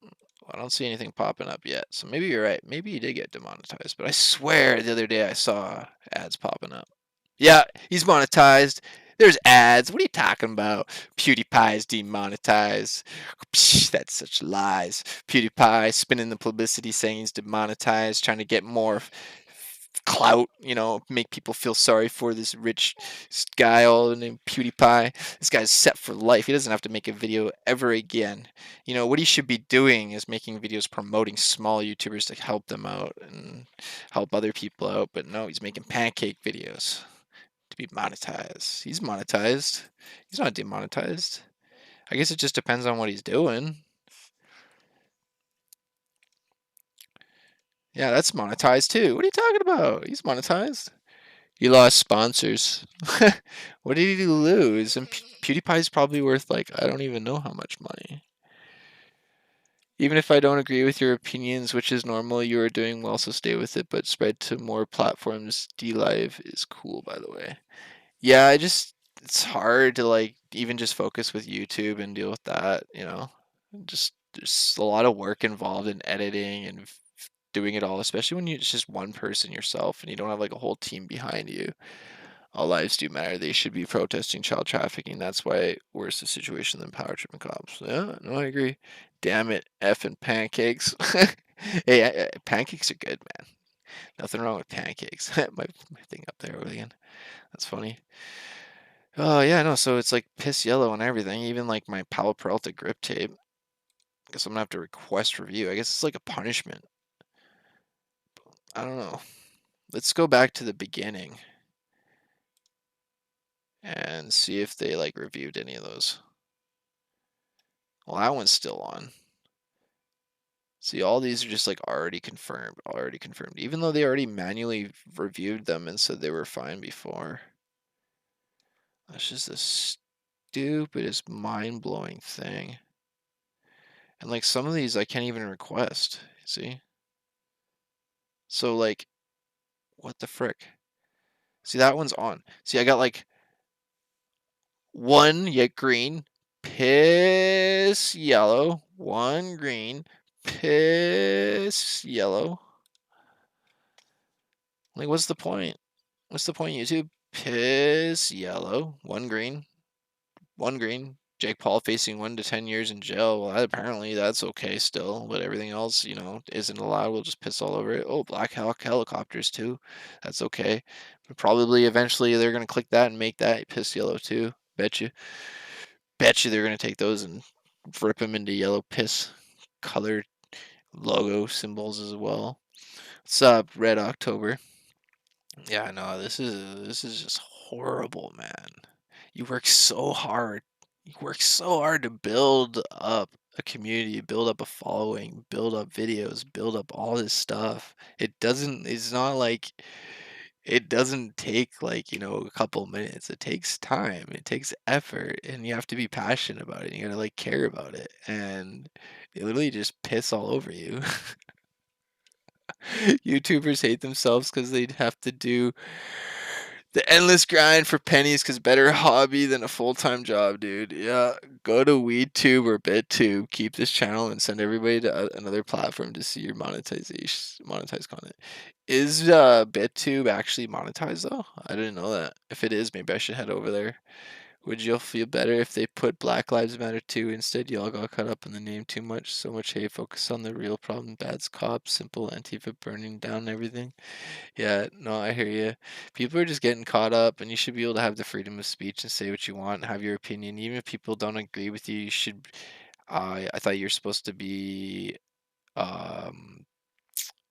Well, I don't see anything popping up yet, so maybe you're right. Maybe he did get demonetized, but I swear the other day I saw ads popping up. Yeah, he's monetized. There's ads. What are you talking about? PewDiePie is demonetized. Psh, that's such lies. PewDiePie spinning the publicity saying he's demonetized, trying to get more clout, make people feel sorry for this rich guy all named PewDiePie. This guy's set for life. He doesn't have to make a video ever again. What he should be doing is making videos promoting small YouTubers to help them out and help other people out. But no, he's making pancake videos to be monetized. He's monetized. He's not demonetized. I guess it just depends on what he's doing. Yeah, that's monetized too. What are you talking about? He's monetized. He lost sponsors. What did he lose? And PewDiePie's probably worth like I don't even know how much money. Even if I don't agree with your opinions, which is normal, you are doing well, so stay with it, but spread to more platforms. D Live is cool, by the way. Yeah, it's hard to like even just focus with YouTube and deal with that, you know. Just there's a lot of work involved in editing and doing it all, especially when it's just one person yourself and you don't have like a whole team behind you. All lives do matter. They should be protesting child trafficking. That's why worse the situation than power tripping cops. Yeah, no, I agree. Damn it, effing pancakes. Hey, pancakes are good, man. Nothing wrong with pancakes. My thing up there again. That's funny. Oh yeah, no. So it's like piss yellow and everything. Even like my Palo Peralta grip tape. I guess I'm gonna have to request review. I guess it's like a punishment. I don't know. Let's go back to the beginning and see if they like reviewed any of those. Well, that one's still on. See, all these are just like already confirmed, even though they already manually reviewed them and said they were fine before. That's just the stupidest, mind-blowing thing. And like some of these I can't even request, see? So like, what the frick? See, that one's on. See, I got like one yet green, piss yellow, one green, piss yellow. Like, what's the point? What's the point, YouTube? Piss yellow, one green, one green. Jake Paul facing 1 to 10 years in jail. Well, apparently that's okay still, but everything else, you know, isn't allowed. We'll just piss all over it. Oh, Black Hawk helicopters too. That's okay. But probably eventually they're gonna click that and make that piss yellow too. Bet you. Bet you they're gonna take those and rip them into yellow piss colored logo symbols as well. What's up, Red October? Yeah, no, this is just horrible, man. You work so hard. You work so hard to build up a community, build up a following, build up videos, build up all this stuff. It's not like it doesn't take like, you know, a couple minutes. It takes time, it takes effort, and you have to be passionate about it. You gotta like care about it. And they literally just piss all over you. YouTubers hate themselves because they'd have to do the endless grind for pennies because better hobby than a full-time job, dude. Yeah, go to WeedTube or BitTube, keep this channel, and send everybody to another platform to see your monetized content. Is BitTube actually monetized though? I didn't know that. If it is, maybe I should head over there. Would you all feel better if they put Black Lives Matter too? Instead, y'all got caught up in the name too much. So much hate. Focus on the real problem. Bad's cops. Simple Antifa burning down everything. Yeah, no, I hear you. People are just getting caught up, and you should be able to have the freedom of speech and say what you want, and have your opinion. Even if people don't agree with you, you should. I thought you're supposed to be um,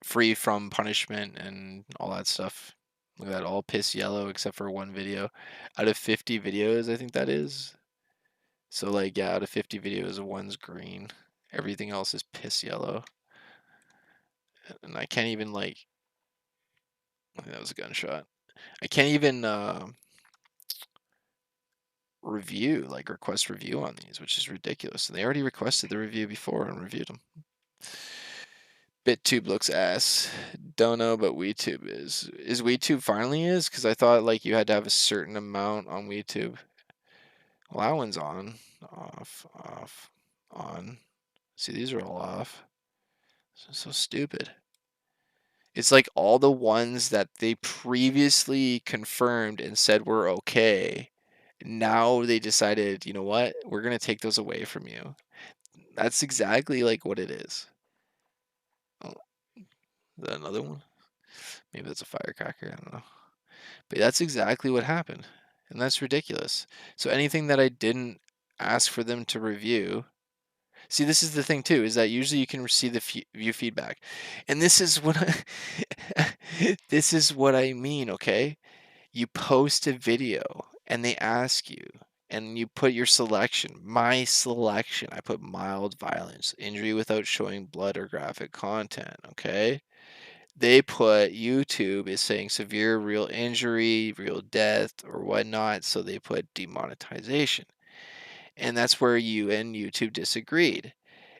free from punishment and all that stuff. Look at that, all piss yellow except for one video. Out of 50 videos, I think that is. So like, yeah, out of 50 videos, one's green. Everything else is piss yellow. And I can't even like. I think that was a gunshot. I can't even request review on these, which is ridiculous. And they already requested the review before and reviewed them. BitTube looks ass. Don't know, but WeTube is. Is WeTube finally is? Because I thought like you had to have a certain amount on WeTube. Well, that one's on. Off, off, on. See, these are all off. So stupid. It's like all the ones that they previously confirmed and said were okay. Now they decided, you know what? We're going to take those away from you. That's exactly like what it is. Oh, is that another one? Maybe that's a firecracker. I don't know. But that's exactly what happened. And that's ridiculous. So anything that I didn't ask for them to review. See, this is the thing too, is that usually you can see the view feedback. And this is what this is what I mean, okay? You post a video and they ask you and you put your selection, my selection. I put mild violence, injury without showing blood or graphic content, okay? They put YouTube is saying severe real injury, real death, or whatnot, so they put demonetization. And that's where you and YouTube disagreed.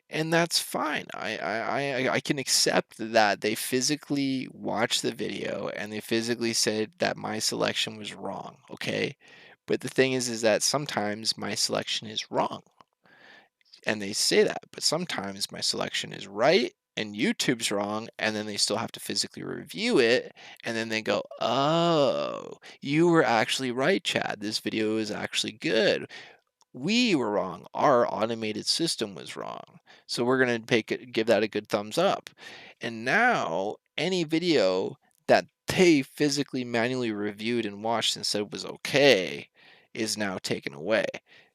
And that's fine. I can accept that they physically watched the video and they physically said that my selection was wrong, okay? But the thing is that sometimes my selection is wrong, and they say that, but sometimes my selection is right and YouTube's wrong, and then they still have to physically review it, and then they go, "Oh, you were actually right, Chad. This video is actually good. We were wrong. Our automated system was wrong. So we're going to give that a good thumbs up." And now any video that they physically manually reviewed and watched and said was okay is now taken away.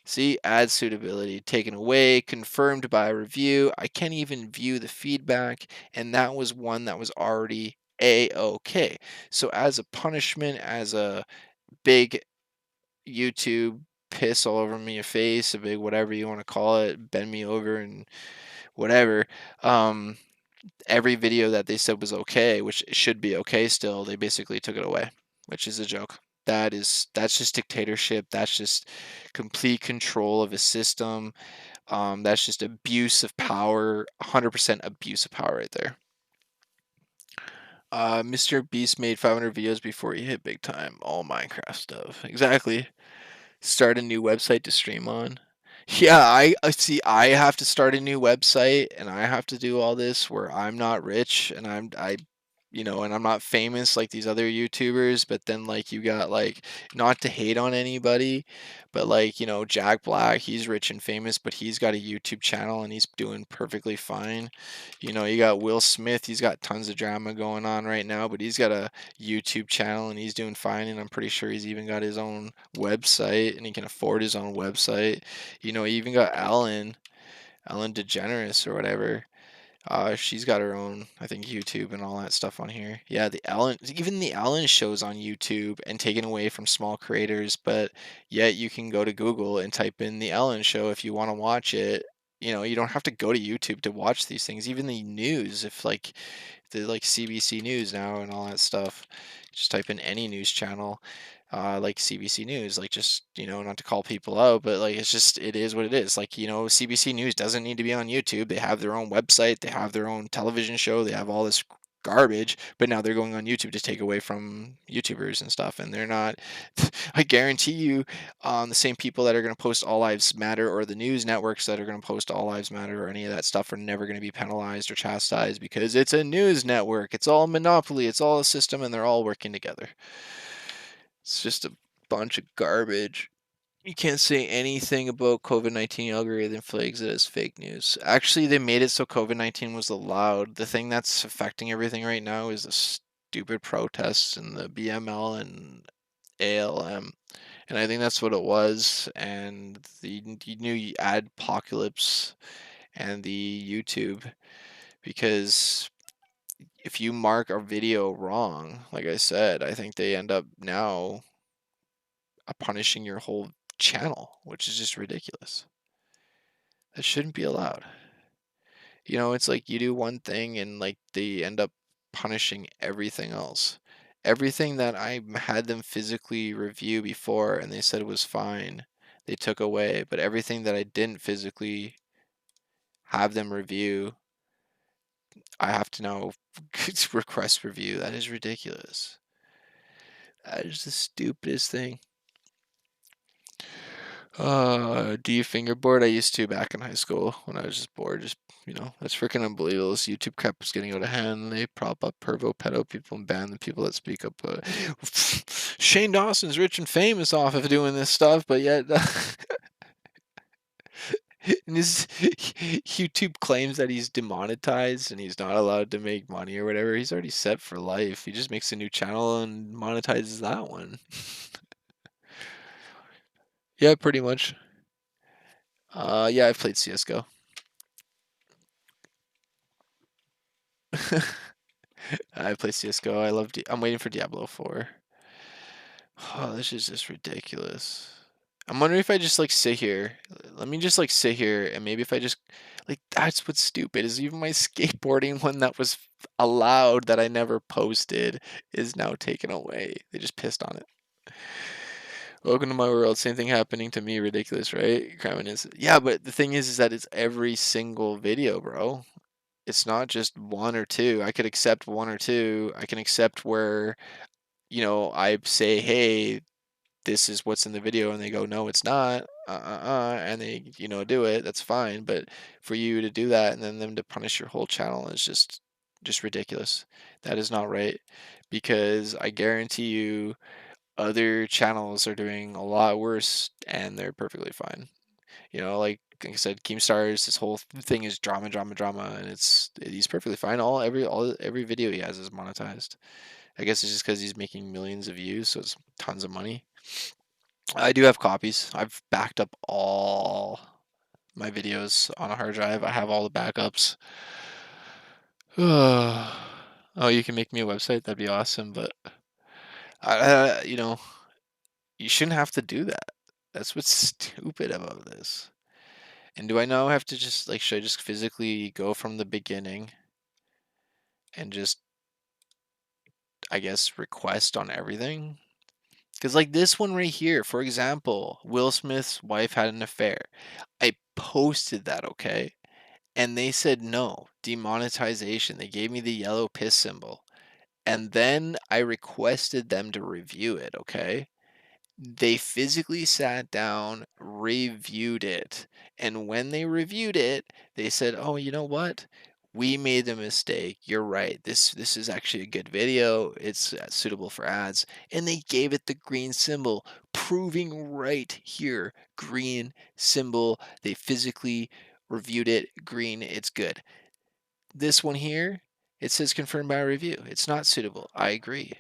See, ad suitability taken away, confirmed by review. I can't even view the feedback, and that was one that was already a-okay. So as a punishment, as a big YouTube piss all over me your face, a big whatever you want to call it, bend me over and whatever. Um, every video that they said was okay, which should be okay still, they basically took it away, which is a joke. That's just dictatorship. That's just complete control of a system. That's just abuse of power, 100% abuse of power right there. Mr. Beast made 500 videos before he hit big time. All Minecraft stuff. Exactly. Start a new website to stream on. Yeah, I see. I have to start a new website, and I have to do all this where I'm not rich, and and I'm not famous like these other YouTubers. But then, like, you got, like, not to hate on anybody, but, like, Jack Black, he's rich and famous, but he's got a YouTube channel and he's doing perfectly fine. You got Will Smith, he's got tons of drama going on right now, but he's got a YouTube channel and he's doing fine. And I'm pretty sure he's even got his own website and he can afford his own website. You even got Ellen DeGeneres or whatever. She's got her own, I think, YouTube and all that stuff on here. Yeah, even the Ellen show's on YouTube and taken away from small creators, but yet you can go to Google and type in the Ellen show if you want to watch it. You don't have to go to YouTube to watch these things. Even the news, if like the like CBC News now and all that stuff, just type in any news channel, like CBC News, like, just, not to call people out, but like it is what it is. Like, CBC News doesn't need to be on YouTube. They have their own website, they have their own television show, they have all this garbage, but now they're going on YouTube to take away from YouTubers and stuff, and they're not. I guarantee you, the same people that are going to post All Lives Matter, or the news networks that are going to post All Lives Matter, or any of that stuff, are never going to be penalized or chastised because it's a news network. It's all a monopoly. It's all a system, and they're all working together. It's just a bunch of garbage. You can't say anything about COVID-19 algorithm flags it as fake news. Actually, they made it so COVID-19 was allowed. The thing that's affecting everything right now is the stupid protests and the BML and ALM. And I think that's what it was. And the new ADPOCALYPSE and the YouTube. Because if you mark a video wrong, like I said, I think they end up now punishing your whole channel, which is just ridiculous. That shouldn't be allowed. It's like you do one thing and like they end up punishing everything else. Everything that I had them physically review before and they said was fine, they took away. But everything that I didn't physically have them review, I have to now request review. That is ridiculous. That is the stupidest thing. Do you fingerboard? I used to back in high school when I was just bored. That's freaking unbelievable. This YouTube crap is getting out of hand. They prop up pervo pedo people and ban the people that speak up. Shane Dawson's rich and famous off of doing this stuff, but yet and his YouTube claims that he's demonetized and he's not allowed to make money or whatever. He's already set for life. He just makes a new channel and monetizes that one. Yeah, pretty much. Yeah, I've played CS:GO. I play CS:GO. I'm waiting for Diablo 4. Oh, this is just ridiculous. I'm wondering if I just like sit here. Let me just like sit here and maybe if I just like that's what's stupid is even my skateboarding one that was allowed that I never posted is now taken away. They just pissed on it. Welcome to my world. Same thing happening to me. Ridiculous, right? Crime is. Yeah, but the thing is that it's every single video, bro. It's not just one or two. I could accept one or two. I can accept where, I say, hey, this is what's in the video, and they go, no, it's not, and they, do it. That's fine. But for you to do that and then them to punish your whole channel is just ridiculous. That is not right, because I guarantee you other channels are doing a lot worse and they're perfectly fine. Like I said, Keemstar's this whole thing is drama, drama, drama, and he's perfectly fine. Every video he has is monetized. I guess it's just because he's making millions of views, so it's tons of money. I do have copies. I've backed up all my videos on a hard drive. I have all the backups. Oh, you can make me a website. That'd be awesome, but you shouldn't have to do that. That's what's stupid about this. And do I now have to just like, should I just physically go from the beginning and just, I guess, request on everything? Because, like, this one right here, for example, Will Smith's wife had an affair. I posted that, okay? And they said no, demonetization. They gave me the yellow piss symbol. And then I requested them to review it, okay? They physically sat down, reviewed it, and when they reviewed it, they said, "Oh, you know what? We made a mistake. You're right. This is actually a good video. It's suitable for ads." And they gave it the green symbol, proving right here, green symbol. They physically reviewed it, green, it's good. This one here, it says confirmed by review. It's not suitable. I agree.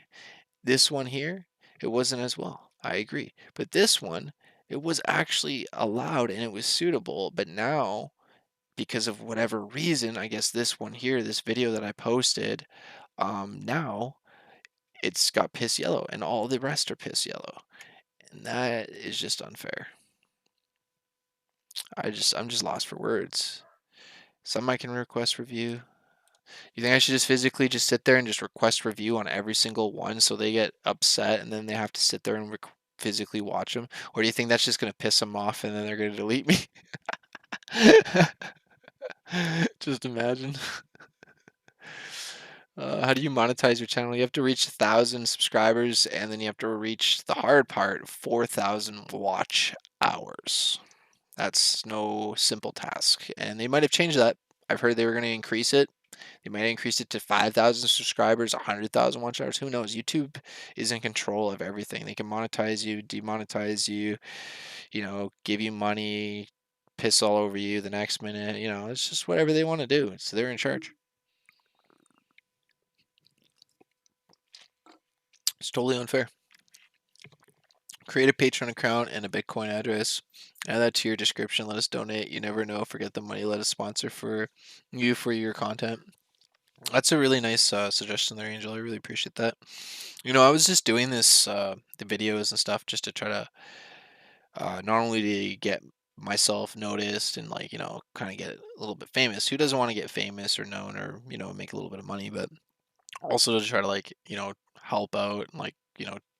This one here, it wasn't as well. I agree. But this one, it was actually allowed and it was suitable. But now, because of whatever reason, I guess this one here, this video that I posted, now it's got piss yellow and all the rest are piss yellow. And that is just unfair. I'm just lost for words. Some I can request review. You think I should just physically just sit there and just request review on every single one so they get upset and then they have to sit there and physically watch them? Or do you think that's just going to piss them off and then they're going to delete me? Just imagine. How do you monetize your channel? You have to reach 1,000 subscribers and then you have to reach the hard part, 4,000 watch hours. That's no simple task. And they might have changed that. I've heard they were going to increase it. They might increase it to 5,000 subscribers, 100,000 watch hours. Who knows? YouTube is in control of everything. They can monetize you, demonetize you, give you money, piss all over you the next minute. It's just whatever they want to do. So they're in charge. It's totally unfair. Create a Patreon account and a Bitcoin address. Add that to your description. Let us donate. You never know. Forget the money. Let us sponsor for your content. That's a really nice suggestion there, Angel. I really appreciate that. I was just doing this, the videos and stuff, just to try to not only to get myself noticed and like, kind of get a little bit famous. Who doesn't want to get famous or known or, make a little bit of money, but also to try to like, help out and like,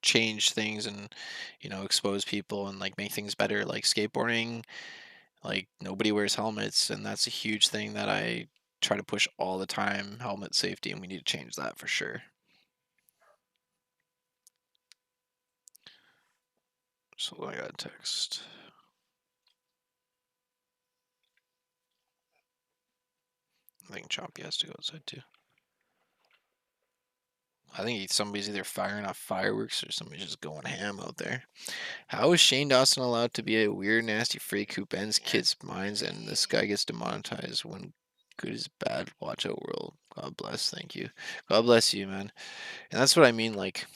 change things and, expose people and like make things better. Like skateboarding, like nobody wears helmets, and that's a huge thing that I try to push all the time, helmet safety, and we need to change that for sure. So I got a text. I think Chompy has to go outside too. I think somebody's either firing off fireworks or somebody's just going ham out there. How is Shane Dawson allowed to be a weird, nasty freak who bends kids' minds and this guy gets demonetized when good is bad? Watch out, world. God bless. Thank you. God bless you, man. And that's what I mean. Like,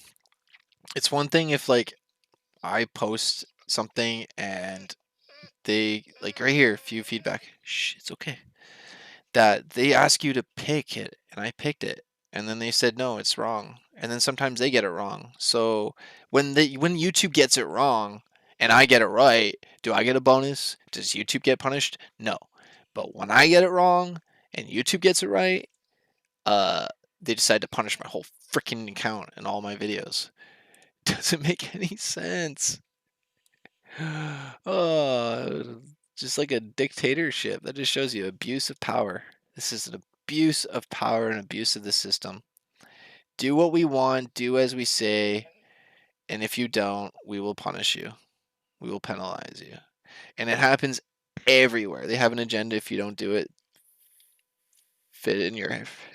it's one thing if, like, I post something and they, like, right here, view feedback. Shh, it's okay. That they ask you to pick it, and I picked it, and then they said no, it's wrong, and then sometimes they get it wrong. So when YouTube gets it wrong and I get it right, do I get a bonus? Does YouTube get punished? No. But when I get it wrong and YouTube gets it right, they decide to punish my whole freaking account and all my videos. Doesn't make any sense. Oh, just like a dictatorship. That just shows you abuse of power. This is an abuse of power and abuse of the system. Do what we want, do as we say, and if you don't, we will punish you. We will penalize you. And it happens everywhere. They have an agenda. If you don't do it, fit in your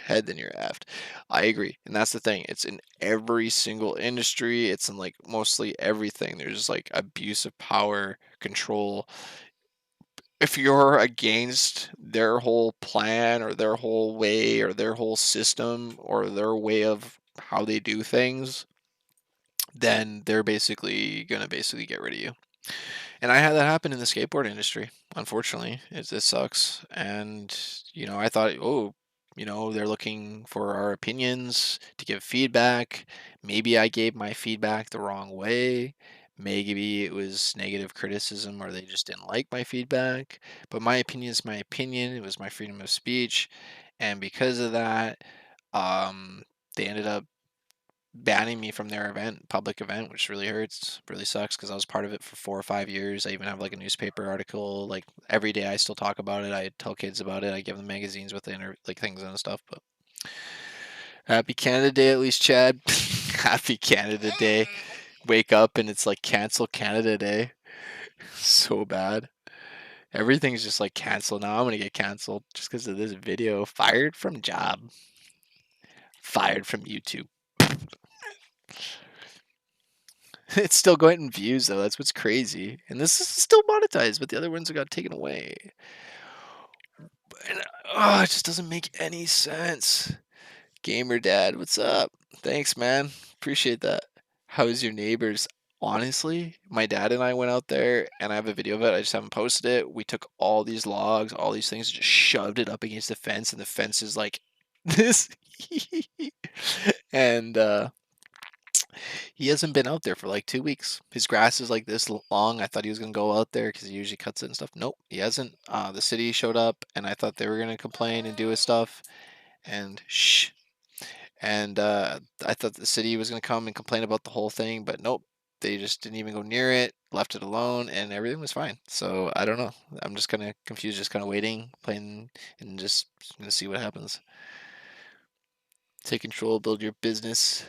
head, then you're effed. I agree. And that's the thing. It's in every single industry. It's in like mostly everything. There's like abuse of power, control. If you're against their whole plan or their whole way or their whole system or their way of how they do things, then they're basically gonna basically get rid of you. And I had that happen in the skateboard industry. Unfortunately, it sucks. And I thought, oh, they're looking for our opinions to give feedback. Maybe I gave my feedback the wrong way. Maybe it was negative criticism or they just didn't like my feedback. But my opinion is my opinion. It was my freedom of speech. And because of that, they ended up banning me from their public event, which really hurts, really sucks because I was part of it for 4 or 5 years. I even have like a newspaper article. Like every day, I still talk about it. I tell kids about it. I give them magazines with like things and stuff. But happy Canada Day, at least, Chad. Happy Canada Day. Wake up and it's like cancel Canada Day. So bad. Everything's just like canceled now. I'm gonna get canceled just because of this video. Fired from job. Fired from YouTube. It's still getting views though. That's what's crazy. And this is still monetized, but the other ones got taken away. And, it just doesn't make any sense. Gamer Dad, what's up? Thanks, man. Appreciate that. How's your neighbors? Honestly, my dad and I went out there, and I have a video of it. I just haven't posted it. We took all these logs, all these things, just shoved it up against the fence, and the fence is like this. And he hasn't been out there for like 2 weeks. His grass is like this long. I thought he was gonna go out there because he usually cuts it and stuff. Nope, he hasn't. The city showed up, and I thought they were gonna complain and do his stuff. And shh. And I thought the city was gonna come and complain about the whole thing, but nope. They just didn't even go near it, left it alone, and everything was fine. So I don't know. I'm just kind of confused, just kind of waiting, playing, and just gonna see what happens. Take control, build your business.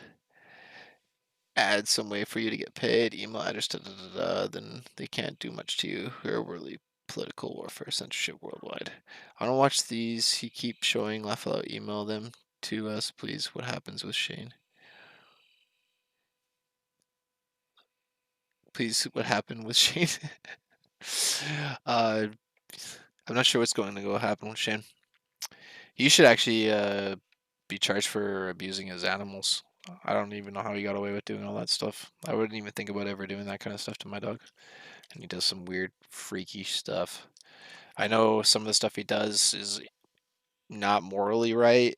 Add some way for you to get paid, email address, then they can't do much to you. We're really political warfare, censorship worldwide. I don't watch these. He keeps showing laugh out. Email them to us, please. What happens with Shane? Please, what happened with Shane? uh, I'm not sure what's going to go happen with Shane. He should actually be charged for abusing his animals. I don't even know how he got away with doing all that stuff. I wouldn't even think about ever doing that kind of stuff to my dog. And he does some weird, freaky stuff. I know some of the stuff he does is not morally right,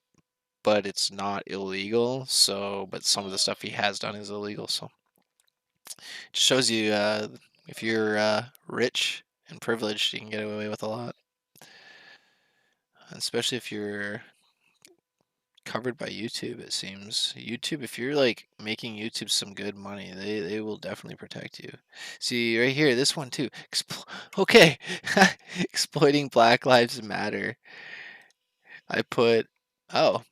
but it's not illegal. So, but some of the stuff he has done is illegal. So, it shows you if you're rich and privileged, you can get away with a lot. Especially if you're covered by YouTube, it seems. YouTube, if you're like making YouTube some good money, they will definitely protect you. See right here, this one too. Okay, exploiting Black Lives Matter. I put, oh,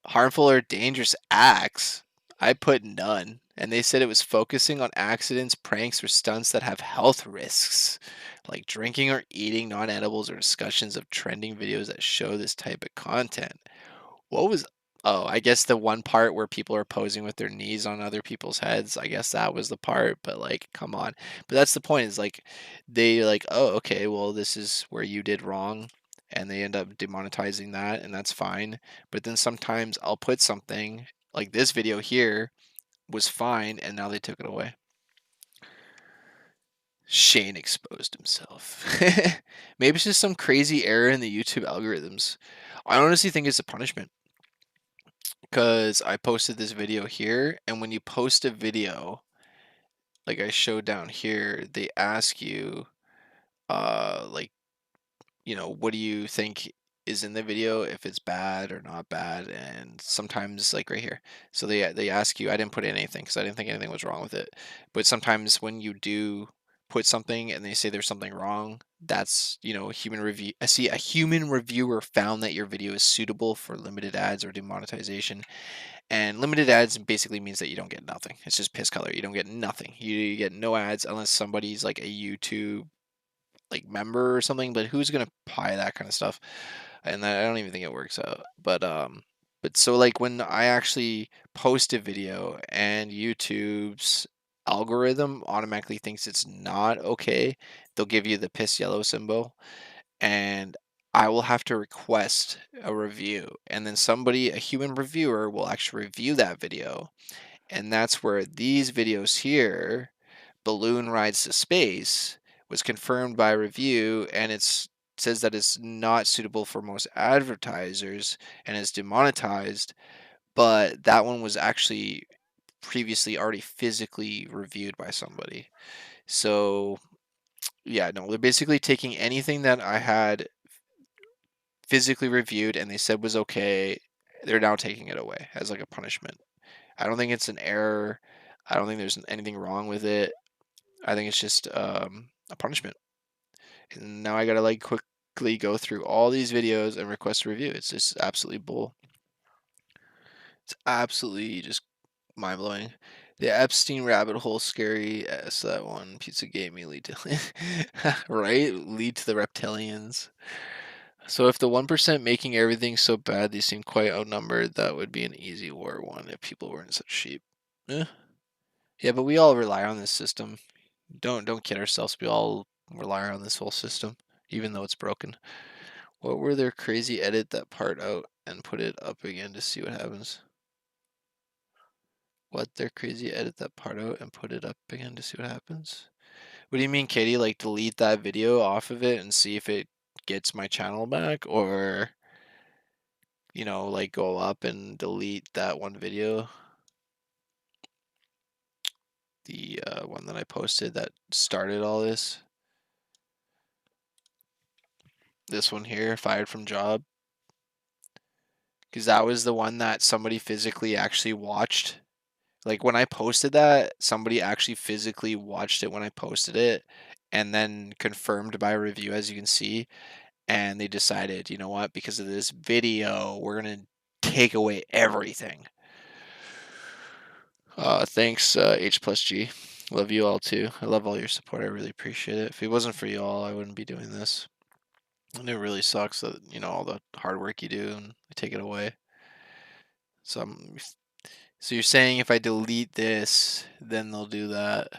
harmful or dangerous acts. I put none. And they said it was focusing on accidents, pranks, or stunts that have health risks, like drinking or eating non edibles or discussions of trending videos that show this type of content. What was Oh, I guess the one part where people are posing with their knees on other people's heads, I guess that was the part, but like, come on. But that's the point, is like they like, oh, okay, well, this is where you did wrong, and they end up demonetizing that, and that's fine. But then sometimes I'll put something like this video here was fine, and now they took it away. Shane exposed himself. Maybe it's just some crazy error in the YouTube algorithms. I honestly think it's a punishment. Because I posted this video here, and when you post a video, like I showed down here, they ask you, like, what do you think is in the video, if it's bad or not bad, and sometimes, like right here, so they ask you. I didn't put anything because I didn't think anything was wrong with it, but sometimes when you do put something and they say there's something wrong, that's, a human review. I see a human reviewer found that your video is suitable for limited ads or demonetization. And limited ads basically means that you don't get nothing. It's just piss color. You don't get nothing. You get no ads unless somebody's like a YouTube like member or something, but who's gonna buy that kind of stuff? And I don't even think it works out. But so like when I actually post a video and YouTube's algorithm automatically thinks it's not okay, they'll give you the piss yellow symbol, and I will have to request a review, and then somebody, a human reviewer, will actually review that video, and that's where these videos here, Balloon Rides to Space, was confirmed by review, and it says that it's not suitable for most advertisers and is demonetized, but that one was actually previously already physically reviewed by somebody. So yeah, no, they're basically taking anything that I had physically reviewed and they said was okay, they're now taking it away as like a punishment. I don't think it's an error. I don't think there's anything wrong with it. I think it's just a punishment. And now I gotta like quickly go through all these videos and request a review. It's just absolutely bull. It's absolutely just mind blowing. The Epstein rabbit hole scary. Yes, that one. Pizzagate me lead to right? Lead to the reptilians. So if the 1% making everything so bad they seem quite outnumbered, that would be an easy war one if people weren't such sheep. Eh. Yeah, but we all rely on this system. Don't kid ourselves. We all rely on this whole system, even though it's broken. What were their crazy edit that part out and put it up again to see what happens? What their crazy edit that part out and put it up again to see what happens? What do you mean, Katie? Like delete that video off of it and see if it gets my channel back, or like go up and delete that one video, the one that I posted that started all this. This one here, fired from job, because that was the one that somebody physically actually watched. Like when I posted that, somebody actually physically watched it when I posted it, and then confirmed by review, as you can see, and they decided, you know what, because of this video, we're gonna take away everything. Thanks, H plus G. Love you all too. I love all your support. I really appreciate it. If it wasn't for you all, I wouldn't be doing this. And it really sucks that, all the hard work you do and they take it away. So so you're saying if I delete this, then they'll do that?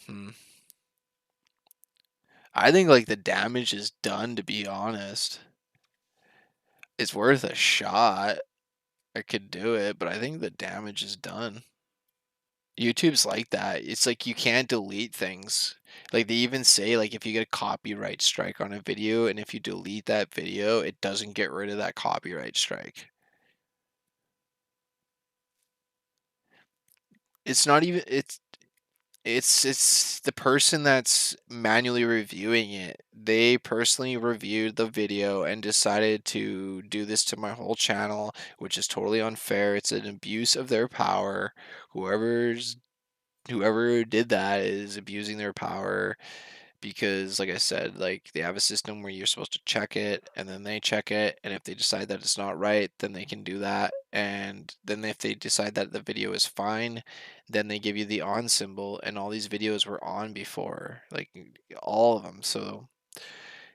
Hmm. I think like the damage is done, to be honest. It's worth a shot. I could do it, but I think the damage is done. YouTube's like that. It's like you can't delete things. Like they even say like if you get a copyright strike on a video and if you delete that video, it doesn't get rid of that copyright strike. It's not even it's the person that's manually reviewing it. They personally reviewed the video and decided to do this to my whole channel, which is totally unfair. It's an abuse of their power. Whoever did that is abusing their power, because like I said, like they have a system where you're supposed to check it and then they check it, and if they decide that it's not right, then they can do that, and then if they decide that the video is fine, then they give you the on symbol, and all these videos were on before, like all of them. So it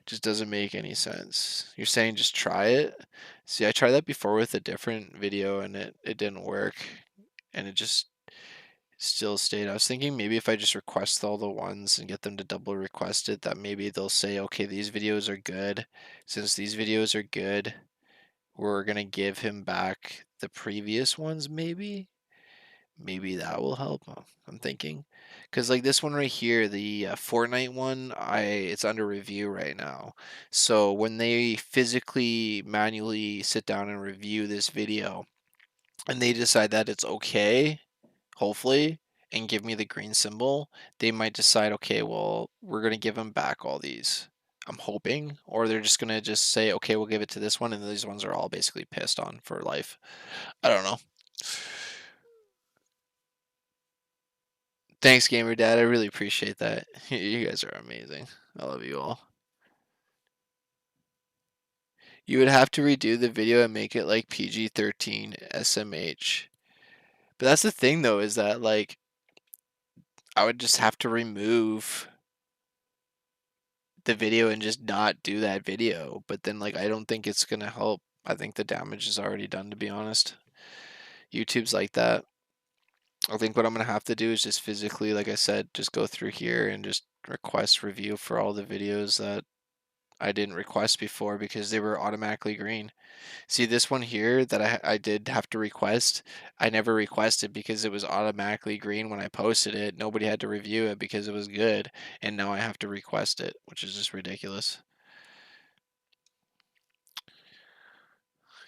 just doesn't make any sense. You're saying just try it? See, I tried that before with a different video and it didn't work, and it just still stayed. I was thinking maybe if I just request all the ones and get them to double request it, that maybe they'll say, okay, these videos are good. Since these videos are good, we're gonna give him back the previous ones, maybe. Maybe that will help. I'm thinking, because like this one right here, the Fortnite one, it's under review right now. So when they physically manually sit down and review this video, and they decide that it's okay, hopefully, and give me the green symbol, they might decide, okay, well, we're going to give them back all these. I'm hoping. Or they're just going to just say, okay, we'll give it to this one, and these ones are all basically pissed on for life. I don't know. Thanks, Gamer Dad. I really appreciate that. You guys are amazing. I love you all. You would have to redo the video and make it like PG-13 SMH. But that's the thing though, is that like I would just have to remove the video and just not do that video. But then like I don't think it's gonna help. I think the damage is already done, to be honest. YouTube's like that. I think what I'm gonna have to do is just physically, like I said, just go through here and just request review for all the videos that I didn't request before because they were automatically green. See this one here that I did have to request, I never requested because it was automatically green when I posted it. Nobody had to review it because it was good, and now I have to request it, which is just ridiculous.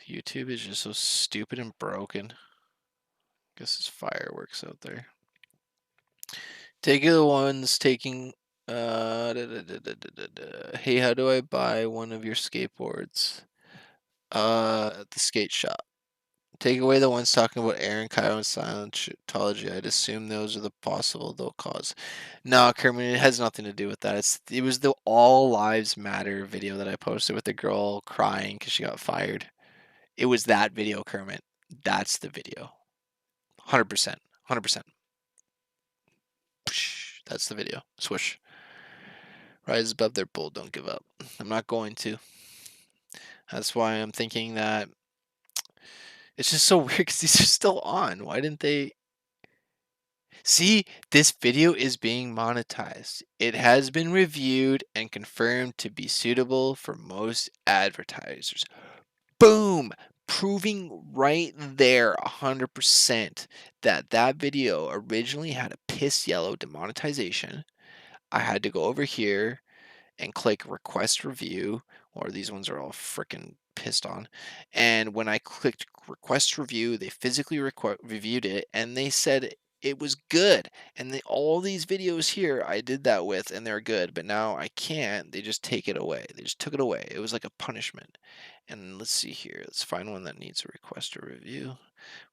YouTube is just so stupid and broken. Guess it's fireworks out there. Take the ones taking hey, how do I buy one of your skateboards? At the skate shop. Take away the ones talking about Aaron, Kyle, and Scientology. I'd assume those are the possible though cause. No, Kermit, it has nothing to do with that. It was the All Lives Matter video that I posted with the girl crying because she got fired. It was that video, Kermit. That's the video. 100%. 100%. That's the video. Swoosh. Rise above their bull, don't give up. I'm not going to. That's why I'm thinking that it's just so weird because these are still on. Why didn't they? See, this video is being monetized. It has been reviewed and confirmed to be suitable for most advertisers. Boom! Proving right there 100% that that video originally had a piss yellow demonetization. I had to go over here and click request review, or these ones are all freaking pissed on. And when I clicked request review, they physically reviewed it and they said it was good. And all these videos here I did that with and they're good, but now I can't. They just take it away. They just took it away. It was like a punishment. And let's see here. Let's find one that needs a request or review.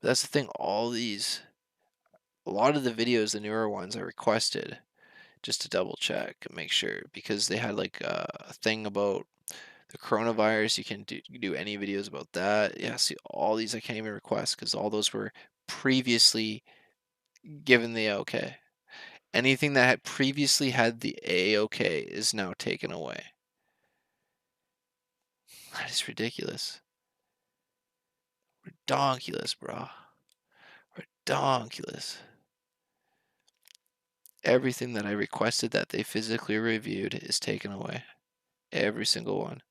But that's the thing. A lot of the videos, the newer ones I requested just to double check and make sure because they had like a thing about the coronavirus. You can do any videos about that. Yeah, see all these I can't even request because all those were previously given the okay. Anything that had previously had the A-OK is now taken away. That is ridiculous. Redonkulous, bro. Redonkulous. Everything that I requested that they physically reviewed is taken away. Every single one.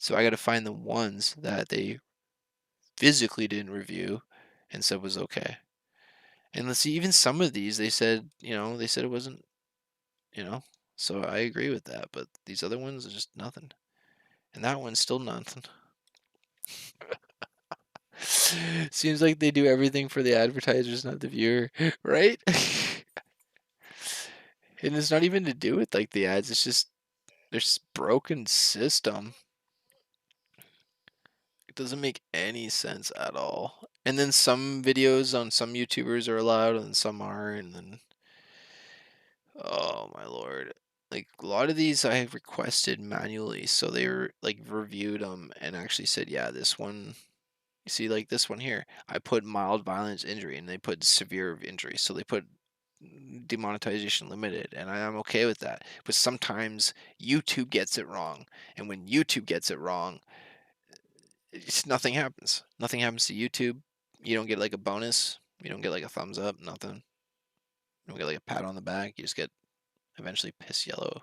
So I got to find the ones that they physically didn't review and said was okay. And let's see, even some of these they said, they said it wasn't, you know. So I agree with that, but these other ones are just nothing. And that one's still nothing. Seems like they do everything for the advertisers, not the viewer, right? And it's not even to do with like the ads, it's just there's broken system. It doesn't make any sense at all. And then some videos on some YouTubers are allowed and some aren't, and then oh my lord. Like a lot of these I have requested manually, so they were like reviewed them and actually said, yeah, this one, you see, like this one here, I put mild violence injury and they put severe injury, so they put demonetization limited, and I'm okay with that. But sometimes YouTube gets it wrong, and when YouTube gets it wrong, nothing happens. Nothing happens to YouTube. You don't get like a bonus. You don't get like a thumbs up. Nothing. You don't get like a pat on the back. You just get eventually piss yellow.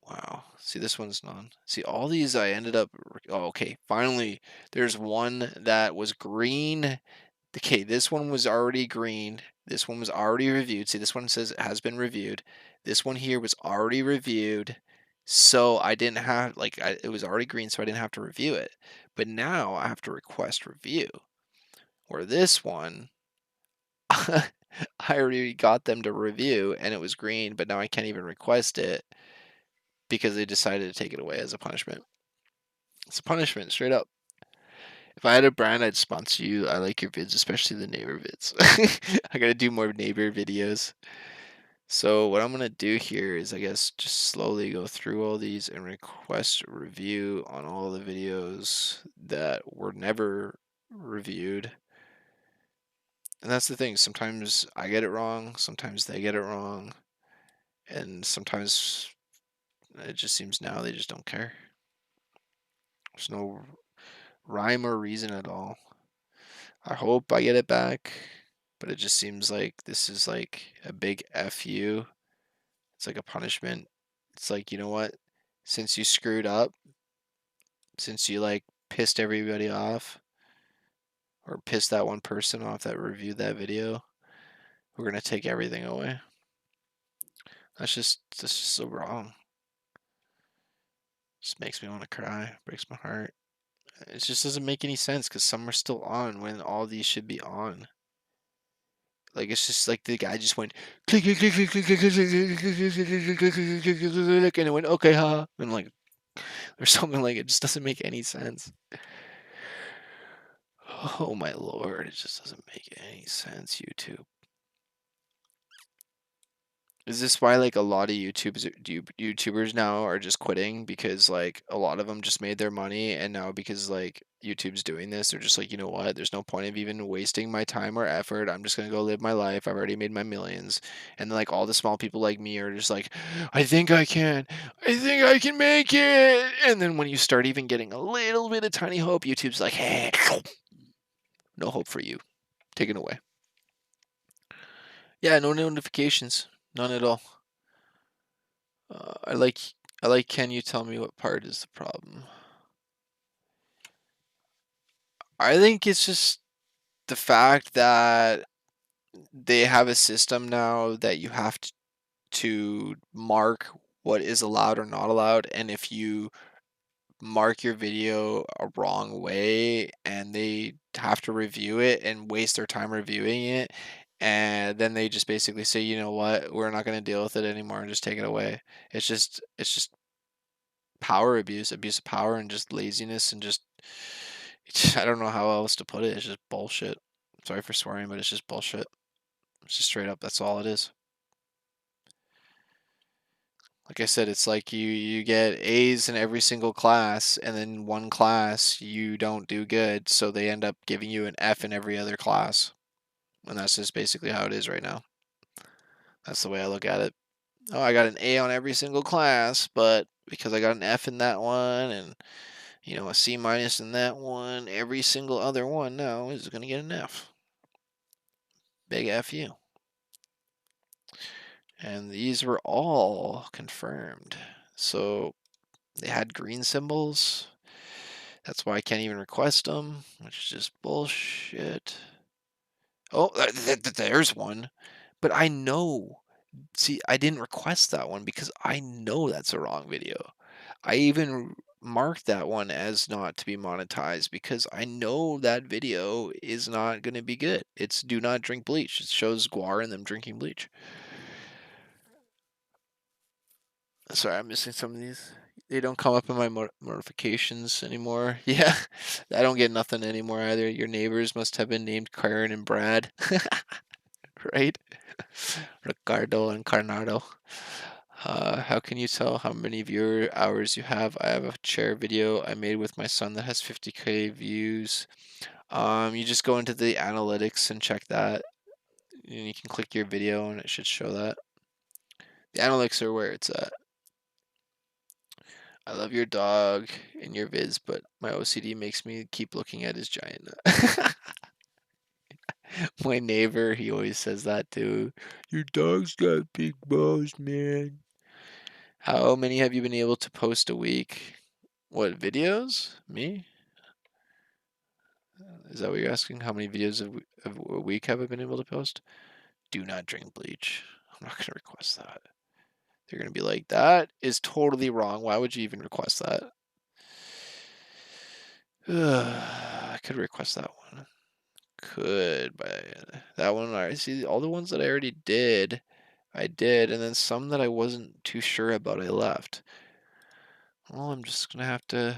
Wow. See, this one's none. See, all these I ended up. Oh, okay. Finally, there's one that was green. Okay, this one was already green. This one was already reviewed. See, this one says it has been reviewed. This one here was already reviewed. So I didn't have, like, it was already green, so I didn't have to review it. But now I have to request review. Where this one, I already got them to review and it was green, but now I can't even request it because they decided to take it away as a punishment. It's a punishment, straight up. If I had a brand, I'd sponsor you. I like your vids, especially the neighbor vids. I gotta do more neighbor videos. So what I'm gonna do here is, I guess, just slowly go through all these and request a review on all the videos that were never reviewed. And that's the thing, sometimes I get it wrong, sometimes they get it wrong, and sometimes it just seems now they just don't care. There's no rhyme or reason at all. I hope I get it back, but it just seems like this is like a big F you. It's like a punishment. It's like, you know what? Since you screwed up, since you like pissed everybody off or pissed that one person off that reviewed that video, we're gonna take everything away. That's just so wrong. Just makes me want to cry, breaks my heart. It just doesn't make any sense because some are still on when all these should be on. Like it's just like the guy just went click click click click click click click click click click, and it went okay, huh? And like or something, like it just doesn't make any sense. Oh my lord, it just doesn't make any sense, YouTube. Is this why like a lot of YouTubers now are just quitting because like a lot of them just made their money and now because like YouTube's doing this, they're just like, you know what? There's no point of even wasting my time or effort. I'm just gonna go live my life. I've already made my millions. And then like all the small people like me are just like, I think I can. I think I can make it. And then when you start even getting a little bit of tiny hope, YouTube's like, hey, no hope for you. Taken away. Yeah, no notifications. None at all. Uh, I like I like can you tell me what part is the problem? I think it's just the fact that they have a system now that you have to mark what is allowed or not allowed, and if you mark your video a wrong way and they have to review it and waste their time reviewing it, and then they just basically say, you know what, we're not going to deal with it anymore and just take it away. It's just power abuse, abuse of power, and just laziness, and just I don't know how else to put it. It's just bullshit. Sorry for swearing, but it's just bullshit. It's just straight up. That's all it is. Like I said, it's like you get A's in every single class, and then one class you don't do good, so they end up giving you an F in every other class, and that's just basically how it is right now. That's the way I look at it. Oh, I got an A on every single class, but because I got an F in that one and a C minus in that one, every single other one now is going to get an F. Big F you. And these were all confirmed. So they had green symbols. That's why I can't even request them, which is just bullshit. Oh, there's one. But I know. See, I didn't request that one because I know that's a wrong video. I even marked that one as not to be monetized because I know that video is not going to be good. It's do not drink bleach. It shows Guar and them drinking bleach. Sorry, I'm missing some of these. They don't come up in my notifications anymore. Yeah, I don't get nothing anymore either. Your neighbors must have been named Karen and Brad, right? Ricardo and Carnardo. How can you tell how many viewer hours you have? I have a chair video I made with my son that has 50K views. You just go into the analytics and check that. And you can click your video and it should show that. The analytics are where it's at. I love your dog and your vids, but my OCD makes me keep looking at his giant nut. My neighbor, he always says that too. Your dog's got big balls, man. How many have you been able to post a week? What, videos? Me? Is that what you're asking? How many videos of a week have I been able to post? Do not drink bleach. I'm not going to request that. They're going to be like, that is totally wrong. Why would you even request that? I could request that one. Could, but that one, I see all the ones that I already did, I did, and then some that I wasn't too sure about, I left. Well, I'm just going to have to,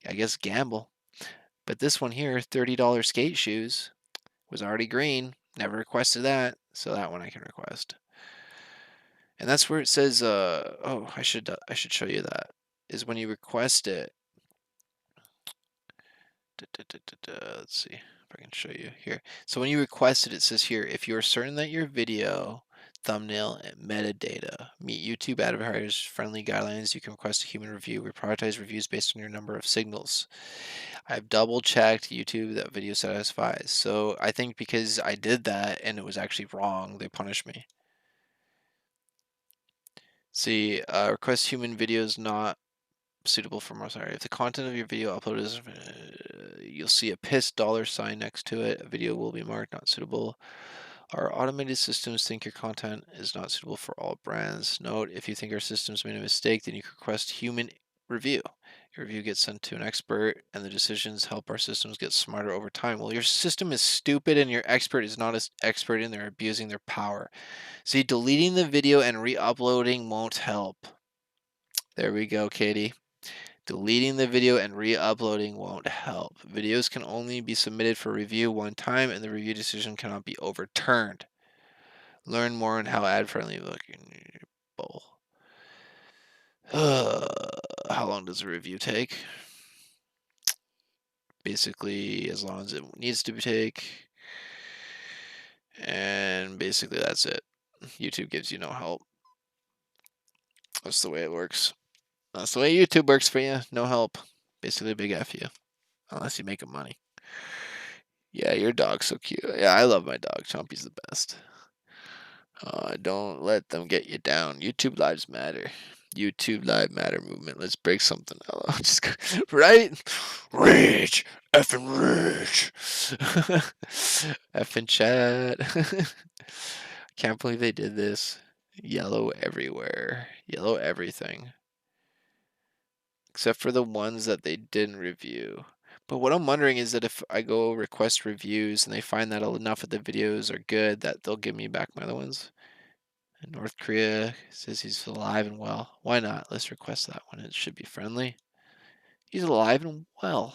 I guess, gamble. But this one here, $30 skate shoes, was already green. Never requested that. So that one I can request. And that's where it says, oh, I should show you that, is when you request it. Let's see if I can show you here. So when you request it, it says here, if you are certain that your video, thumbnail, and metadata meet YouTube advertisers friendly guidelines, you can request a human review. We prioritize reviews based on your number of signals. I've double checked YouTube that video satisfies. So I think because I did that and it was actually wrong, they punished me. See, request human videos not suitable for most. Sorry, if the content of your video upload is, you'll see a pissed $sign next to it. A video will be marked not suitable. Our automated systems think your content is not suitable for all brands. Note, if you think our systems made a mistake, then you can request human review. Your review gets sent to an expert, and the decisions help our systems get smarter over time. Well, your system is stupid, and your expert is not as expert, and they're abusing their power. See, deleting the video and re-uploading won't help. There we go, Katie. Deleting the video and re-uploading won't help. Videos can only be submitted for review one time, and the review decision cannot be overturned. Learn more on how ad-friendly looking bowl. How long does a review take? Basically, as long as it needs to take. And basically, that's it. YouTube gives you no help. That's the way it works. That's the way YouTube works for you. No help. Basically, a big F you. Unless you make them money. Yeah, your dog's so cute. Yeah, I love my dog. Chompy's the best. Don't let them get you down. YouTube lives matter. YouTube live matter movement. Let's break something. Oh, just right? Rage. Effing rage. Effing chat. Can't believe they did this. Yellow everywhere. Yellow everything. Except for the ones that they didn't review. But what I'm wondering is that if I go request reviews and they find that enough of the videos are good, that they'll give me back my other ones. And North Korea says he's alive and well. Why not? Let's request that one. It should be friendly. He's alive and well.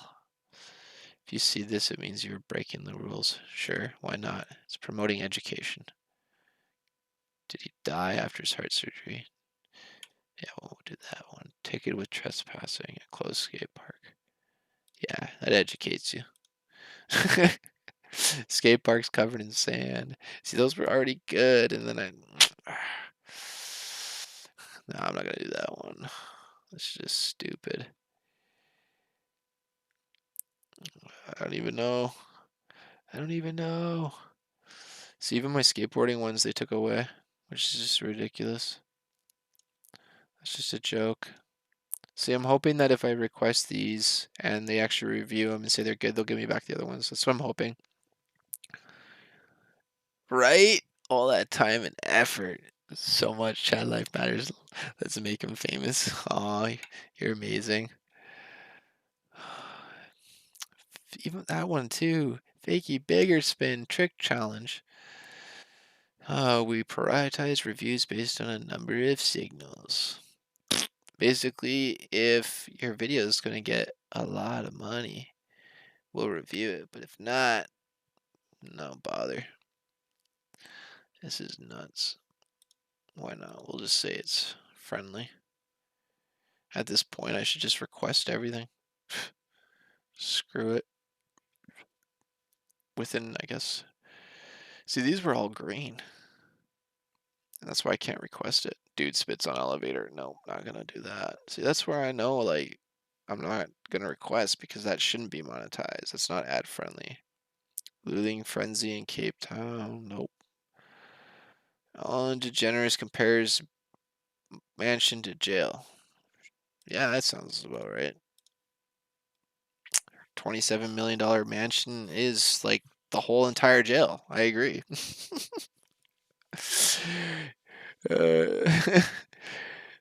If you see this, it means you're breaking the rules. Sure, why not? It's promoting education. Did he die after his heart surgery? Yeah, we'll do that one. Ticket with trespassing at closed skate park. Yeah, that educates you. Skate parks covered in sand. See, those were already good, and then no, I'm not gonna do that one. That's just stupid. I don't even know. I don't even know. See, even my skateboarding ones they took away, which is just ridiculous. That's just a joke. See, I'm hoping that if I request these and they actually review them and say they're good, they'll give me back the other ones. That's what I'm hoping. Right? All that time and effort. So much Chad Life Matters. Let's make him famous. Aw, you're amazing. Even that one too. Fakey Bigger Spin Trick Challenge. We prioritize reviews based on a number of signals. Basically, if your video is going to get a lot of money, we'll review it. But if not, no bother. This is nuts. Why not? We'll just say it's friendly. At this point, I should just request everything. Screw it. Within, I guess. See, these were all green. And that's why I can't request it. Dude spits on elevator. Nope, not gonna do that. See, that's where I know, like, I'm not gonna request because that shouldn't be monetized. That's not ad friendly. Looting Frenzy in Cape Town. Nope. Ellen DeGeneres compares mansion to jail. Yeah, that sounds about right. $27 million mansion is like the whole entire jail. I agree.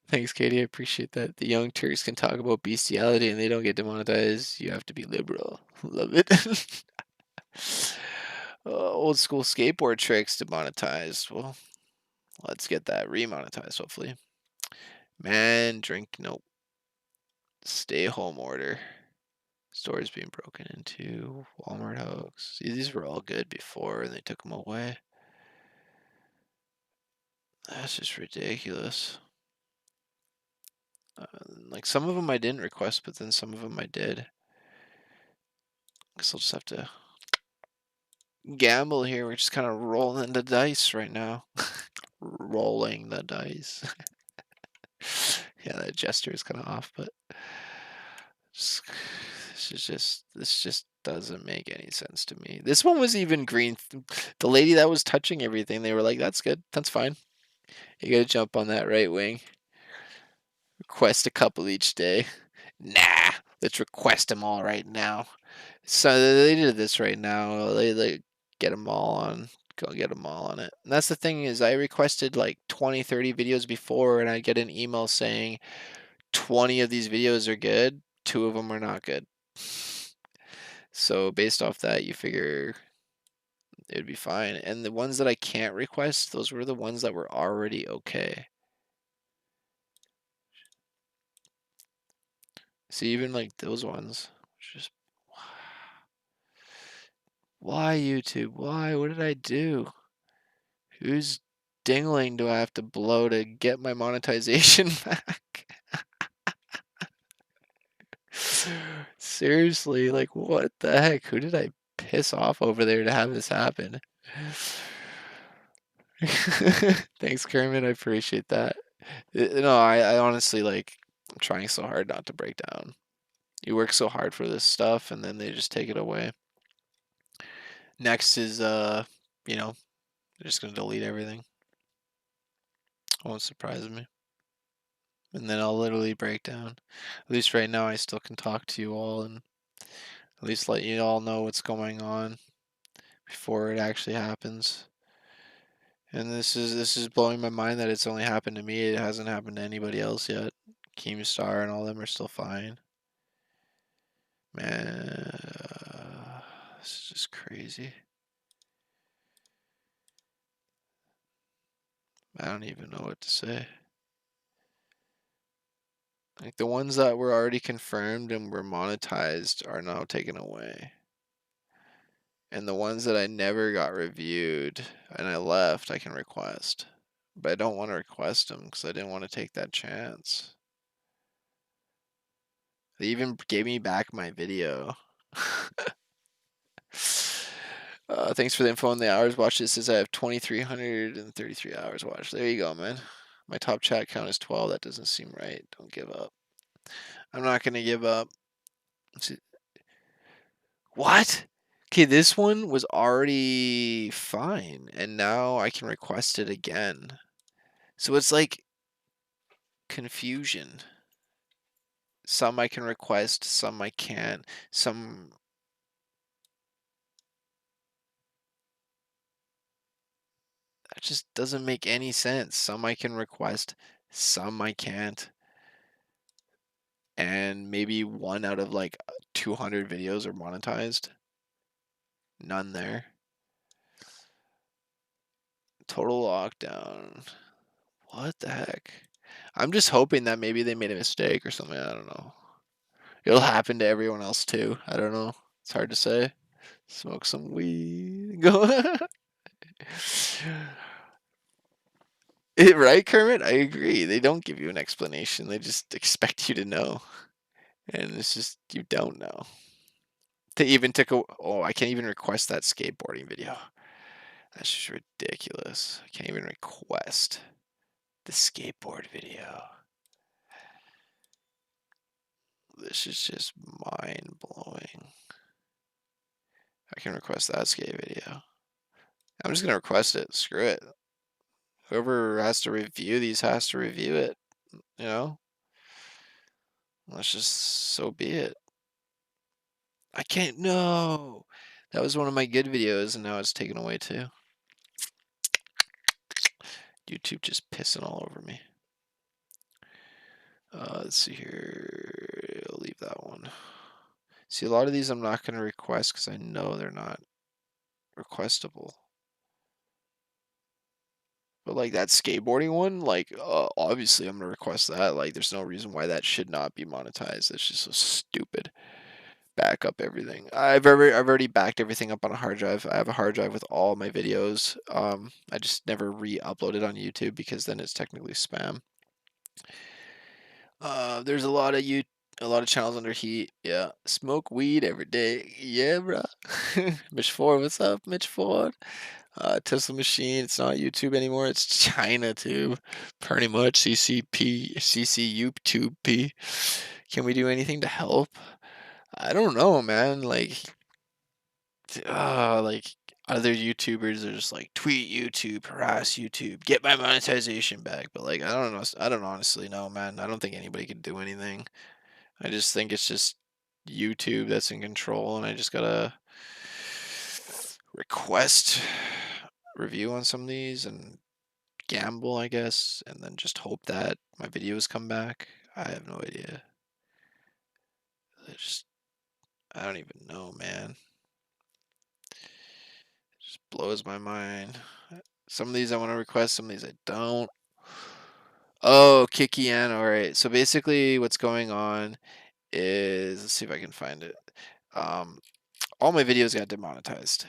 Thanks, Katie. I appreciate that. The Young Turks can talk about bestiality and they don't get demonetized. You have to be liberal. Love it. Old school skateboard tricks demonetized. Well, let's get that remonetized, hopefully. Man, drink, nope. Stay home order. Stores being broken into. Walmart hoax. See, these were all good before and they took them away. That's just ridiculous. Like some of them I didn't request, but then some of them I did. Guess I'll just have to gamble here. We're just kind of rolling the dice right now. Rolling the dice. Yeah, that gesture is kind of off, but just, this just doesn't make any sense to me. This one was even green. The lady that was touching everything, they were like, "That's good. That's fine. You gotta jump on that right wing. Request a couple each day." Nah, let's request them all right now. So they did this right now. They get them all on. Go get them all on it. And that's the thing is I requested like 20, 30 videos before, and I get an email saying 20 of these videos are good. 2 of them are not good. So based off that, you figure it'd be fine. And the ones that I can't request, those were the ones that were already okay. See, even like those ones, just why YouTube? Why? What did I do? Whose dingling do I have to blow to get my monetization back? Seriously, like what the heck? Who did I piss off over there to have this happen? Thanks, Kermit. I appreciate that. No, I honestly like, I'm trying so hard not to break down. You work so hard for this stuff and then they just take it away. Next is you know, they're just gonna delete everything. Won't surprise me. And then I'll literally break down. At least right now I still can talk to you all and at least let you all know what's going on before it actually happens. And this is blowing my mind that it's only happened to me. It hasn't happened to anybody else yet. Keemstar and all them are still fine. Man, this is just crazy. I don't even know what to say. Like the ones that were already confirmed and were monetized are now taken away. And the ones that I never got reviewed and I left, I can request. But I don't want to request them because I didn't want to take that chance. They even gave me back my video. Thanks for the info on the hours watched. It says I have 2,333 hours watched. There you go, man. My top chat count is 12. That doesn't seem right. Don't give up. I'm not going to give up. What? Okay, this one was already fine, and now I can request it again. So it's like confusion. Some I can request, some I can't. Some that just doesn't make any sense. Some I can request, some I can't. And maybe one out of like 200 videos are monetized. None there. Total lockdown. What the heck? I'm just hoping that maybe they made a mistake or something. I don't know. It'll happen to everyone else too. I don't know. It's hard to say. Smoke some weed. Go. Right, Kermit? I agree. They don't give you an explanation. They just expect you to know. And it's just, you don't know. They even took a, oh, I can't even request that skateboarding video. That's just ridiculous. I can't even request the skateboard video. This is just mind blowing. I can request that skate video. I'm just gonna request it. Screw it. Whoever has to review these has to review it. You know? Let's just, so be it. I can't, no. That was one of my good videos and now it's taken away too. YouTube just pissing all over me. Let's see here. I'll leave that one. See, a lot of these I'm not going to request because I know they're not requestable. But like that skateboarding one, like obviously I'm going to request that. Like there's no reason why that should not be monetized. That's just so stupid. back up everything. I've already backed everything up on a hard drive. I have a hard drive with all my videos. I just never re-upload it on YouTube because then it's technically spam. There's a lot of channels under heat. Yeah, smoke weed every day. Yeah, bro. Mitch Ford, what's up, Mitch Ford? Tesla Machine. It's not YouTube anymore. It's China Tube. Pretty much CCP, CCUTube P. Can we do anything to help? I don't know, man. Like other YouTubers are just like tweet YouTube, harass YouTube, get my monetization back. But like, I don't know. I don't honestly know, man. I don't think anybody can do anything. I just think it's just YouTube that's in control, and I just gotta request review on some of these and gamble, I guess, and then just hope that my videos come back. I have no idea. I don't even know, man. It just blows my mind. Some of these I want to request, some of these I don't. Oh, Kikian. All right. So basically, what's going on is, let's see if I can find it. Um, all my videos got demonetized.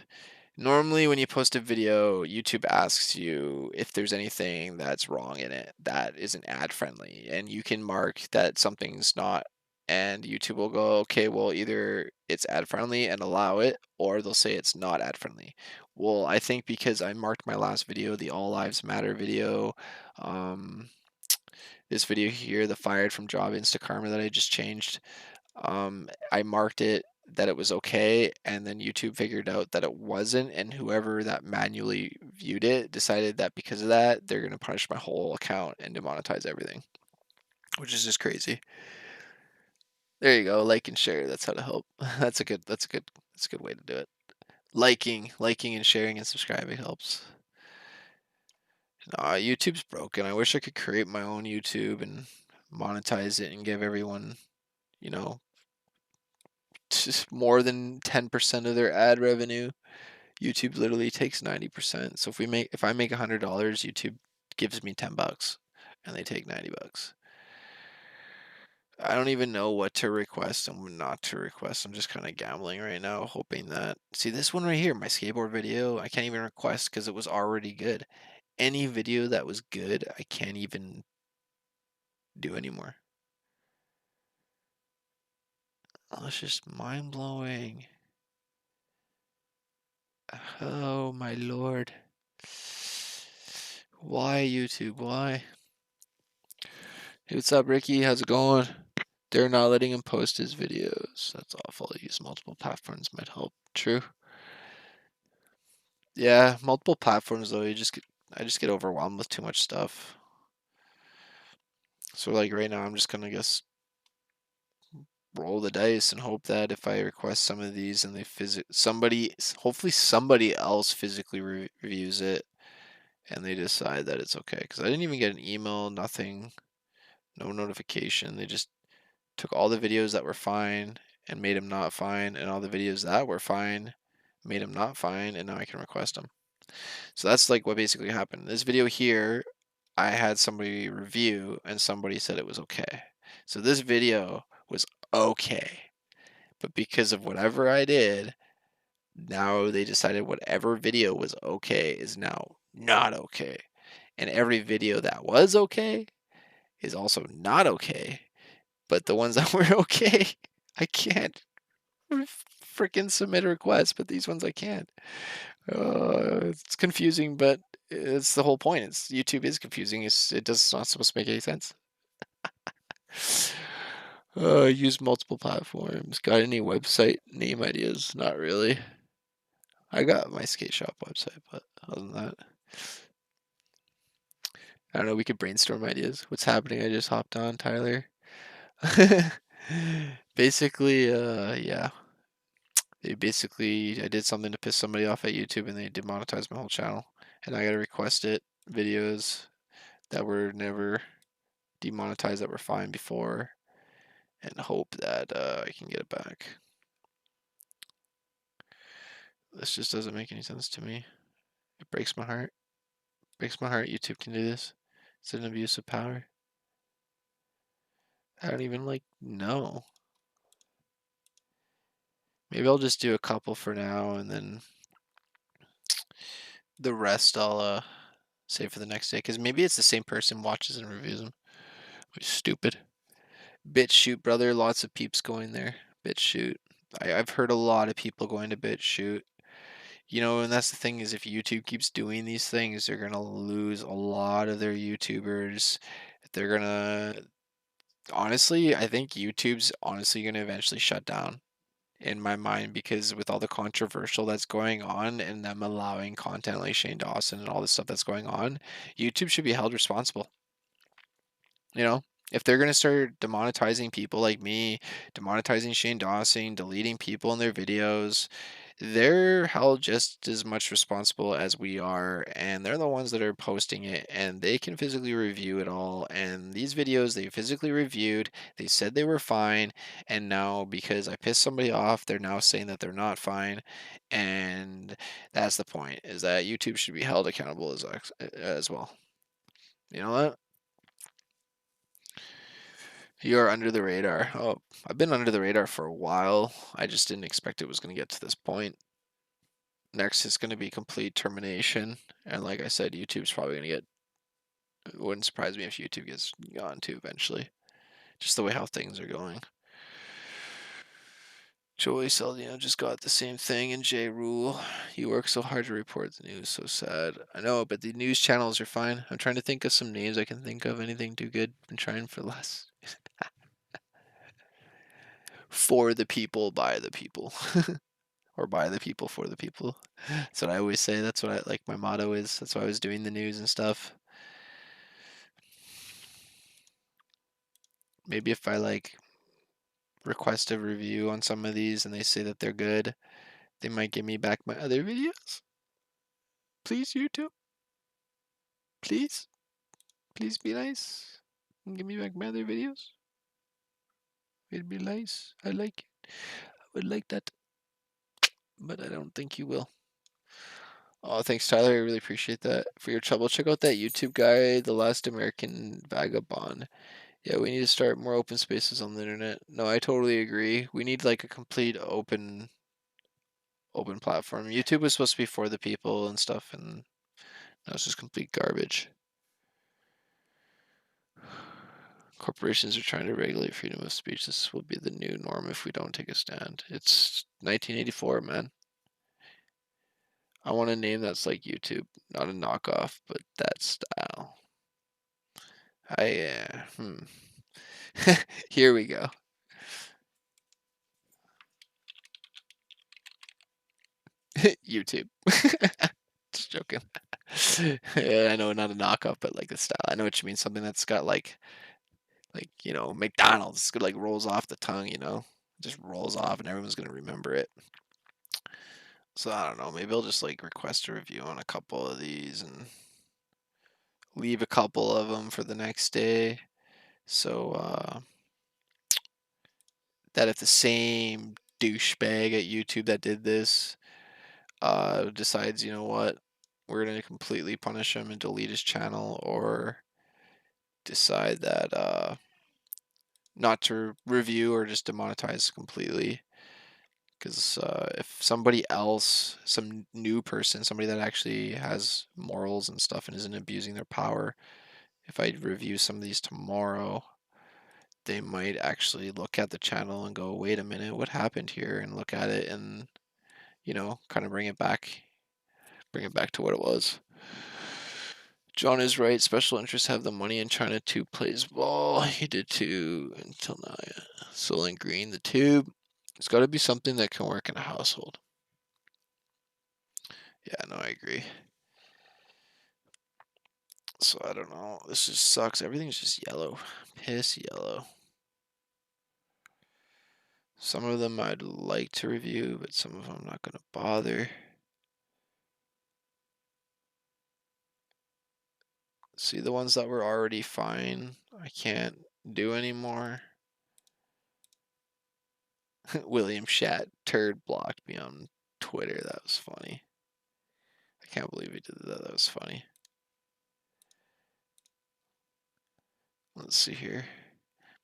Normally, when you post a video, YouTube asks you if there's anything that's wrong in it that isn't ad friendly, and you can mark that something's not, and YouTube will go, okay, well, either it's ad friendly and allow it, or they'll say it's not ad friendly. Well, I think because I marked my last video, the All Lives Matter video, um, this video here, the fired from job Insta Karma that I just changed, I marked it that it was okay, and then YouTube figured out that it wasn't, and whoever that manually viewed it decided that because of that, they're gonna punish my whole account and demonetize everything, which is just crazy. There you go, like and share. That's how to help. That's a good way to do it. Liking and sharing and subscribing helps. Nah, YouTube's broken. I wish I could create my own YouTube and monetize it and give everyone, you know, more than 10% of their ad revenue. YouTube literally takes 90%. So if I make $100, YouTube gives me $10 and they take $90. I don't even know what to request and what not to request. I'm just kind of gambling right now, hoping that. See this one right here, my skateboard video, I can't even request because it was already good. Any video that was good, I can't even do anymore. Oh, it's just mind blowing. Oh my lord. Why YouTube? Why? Hey, what's up, Ricky? How's it going? They're not letting him post his videos. That's awful. Use multiple platforms might help. True. Yeah, multiple platforms though. I just get overwhelmed with too much stuff. So like right now, I'm just gonna guess roll the dice and hope that if I request some of these and hopefully somebody else physically reviews it and they decide that it's okay. Because I didn't even get an email, nothing, no notification. They just took all the videos that were fine and made them not fine, and all the videos that were fine made them not fine, and now I can request them. So that's like what basically happened. This video here, I had somebody review and somebody said it was okay. So this video was okay. But because of whatever I did, now they decided whatever video was okay is now not okay. And every video that was okay is also not okay. But the ones that were okay, I can't freaking submit a request, but these ones I can't. It's confusing, but it's the whole point. YouTube is confusing. It does not supposed to make any sense. Use multiple platforms. Got any website name ideas? Not really. I got my skate shop website, but other than that, I don't know. We could brainstorm ideas. What's happening? I just hopped on, Tyler. Basically, yeah. I did something to piss somebody off at YouTube and they demonetized my whole channel. And I gotta request it. Videos that were never demonetized that were fine before and hope that I can get it back. This just doesn't make any sense to me. It breaks my heart. It breaks my heart YouTube can do this. It's an abuse of power. I don't even know. Maybe I'll just do a couple for now, and then the rest I'll save for the next day. Because maybe it's the same person watches and reviews them. Which is stupid. BitChute, brother. Lots of peeps going there. BitChute. I've heard a lot of people going to BitChute. You know, and that's the thing is if YouTube keeps doing these things, they're gonna lose a lot of their YouTubers. They're gonna honestly, I think YouTube's honestly gonna eventually shut down in my mind because with all the controversial that's going on and them allowing content like Shane Dawson and all this stuff that's going on, YouTube should be held responsible. You know, if they're gonna start demonetizing people like me, demonetizing Shane Dawson, deleting people in their videos, they're held just as much responsible as we are, and they're the ones that are posting it, and they can physically review it all. And these videos they physically reviewed, they said they were fine, and now because I pissed somebody off, they're now saying that they're not fine, and that's the point, is that YouTube should be held accountable as well. You know what? You're under the radar. Oh, I've been under the radar for a while. I just didn't expect it was going to get to this point. Next is going to be complete termination. And like I said, YouTube's probably going to get. It wouldn't surprise me if YouTube gets gone too eventually. Just the way how things are going. Joey Saldino just got the same thing, and J Rule. You work so hard to report the news, so sad. I know, but the news channels are fine. I'm trying to think of some names I can think of. Anything too good? I'm trying for less. For the people, by the people. Or by the people, for the people. That's what I always say. That's what I like. My motto is. That's why I was doing the news and stuff. Maybe if I like request a review on some of these and they say that they're good, they might give me back my other videos. Please, YouTube. Please. Please be nice. And give me back my other videos. It'd be nice. I like it. I would like that. But I don't think you will. Oh, thanks, Tyler. I really appreciate that. For your trouble, check out that YouTube guy, The Last American Vagabond. Yeah, we need to start more open spaces on the internet. No, I totally agree. We need like a complete open platform. YouTube was supposed to be for the people and stuff, and now it's just complete garbage. Corporations are trying to regulate freedom of speech. This will be the new norm if we don't take a stand. It's 1984, man. I want a name that's like YouTube, not a knockoff, but that style. Here we go. YouTube. Just joking. Yeah, I know, not a knockoff, but like a style. I know what you mean. Something that's got like McDonald's. It like rolls off the tongue. Just rolls off, and everyone's gonna remember it. So I don't know. Maybe I'll just like request a review on a couple of these and leave a couple of them for the next day. So that if the same douchebag at YouTube that did this decides, you know what, we're gonna completely punish him and delete his channel, or decide that not to review or just demonetize completely. Because if somebody else, some new person, somebody that actually has morals and stuff and isn't abusing their power, if I review some of these tomorrow, they might actually look at the channel and go, wait a minute, what happened here? And look at it and, kind of bring it back to what it was. John is right. Special interests have the money in China too. Plays ball. He did too until now. Yeah. Soylent Green, the tube. It's got to be something that can work in a household. Yeah, no, I agree. So I don't know. This just sucks. Everything's just yellow. Piss yellow. Some of them I'd like to review, but some of them I'm not going to bother. See, the ones that were already fine, I can't do anymore. William Shat turd blocked me on Twitter. That was funny. I can't believe he did that. That was funny. Let's see here.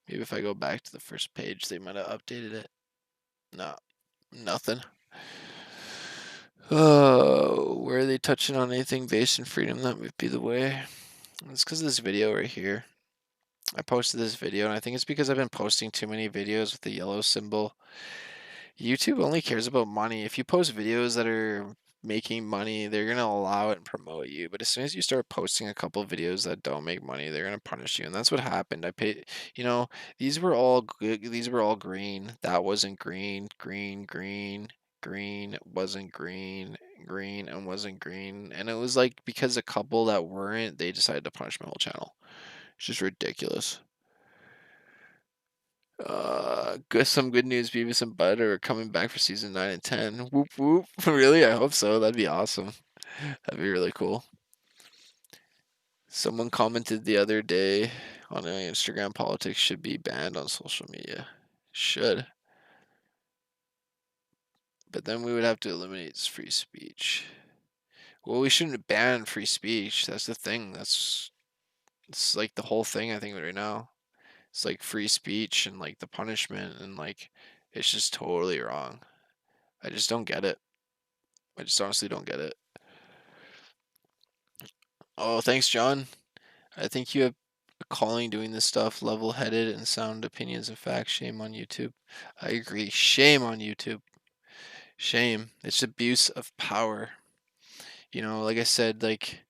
Maybe if I go back to the first page, they might have updated it. No, Nothing. Oh, where are they touching on anything based in freedom? That might be the way. It's because of this video right here. I posted this video, and I think it's because I've been posting too many videos with the yellow symbol. YouTube only cares about money. If you post videos that are making money, they're gonna allow it and promote you. But as soon as you start posting a couple videos that don't make money, they're gonna punish you. And that's what happened. I paid, these were all good. These were all green. That wasn't green. Green, green, green wasn't green. Green and wasn't green. And it was like because a couple that weren't, they decided to punish my whole channel. It's just ridiculous. Some good news. Beavis and Bud are coming back for season 9 and 10. Whoop whoop. Really? I hope so. That'd be awesome. That'd be really cool. Someone commented the other day on Instagram, politics should be banned on social media. Should. But then we would have to eliminate free speech. Well, we shouldn't ban free speech. That's the thing. It's like the whole thing, I think, right now. It's like free speech and like the punishment, and like it's just totally wrong. I just don't get it. I just honestly don't get it. Oh, thanks, John. I think you have a calling doing this stuff, level-headed and sound opinions and facts. Shame on YouTube. I agree. Shame on YouTube. Shame. It's abuse of power. Like I said, like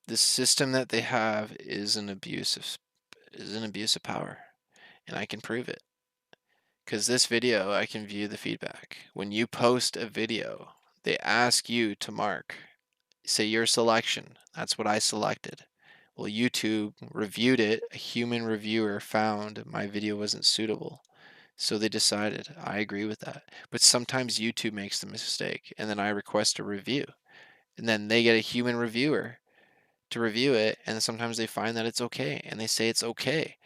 the system that they have is an abuse of power, and I can prove it. Because this video, I can view the feedback. When you post a video, they ask you to mark, say your selection. That's what I selected. Well, YouTube reviewed it. A human reviewer found my video wasn't suitable. So they decided, I agree with that. But sometimes YouTube makes the mistake, and then I request a review. And then they get a human reviewer to review it, and sometimes they find that it's okay, and they say it's okay.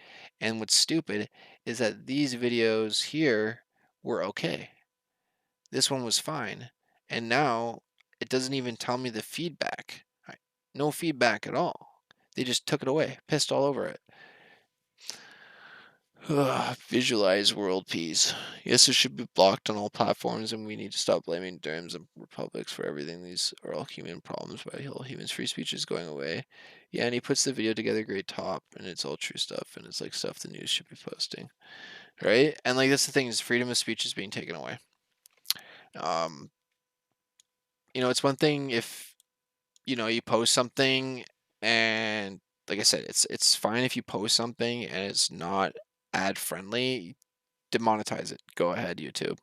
And what's stupid is that these videos here were okay. This one was fine, and now it doesn't even tell me the feedback. No feedback at all. They just took it away, pissed all over it. Visualize world peace. Yes, it should be blocked on all platforms, and we need to stop blaming Durhams and republics for everything. These are all human problems by all humans. Free speech is going away. Yeah, and he puts the video together great top, and it's all true stuff, and it's like stuff the news should be posting, right? And like that's the thing is freedom of speech is being taken away. Um, it's one thing if you post something, and like I said, it's fine if you post something and it's not ad friendly. Demonetize it. Go ahead, YouTube.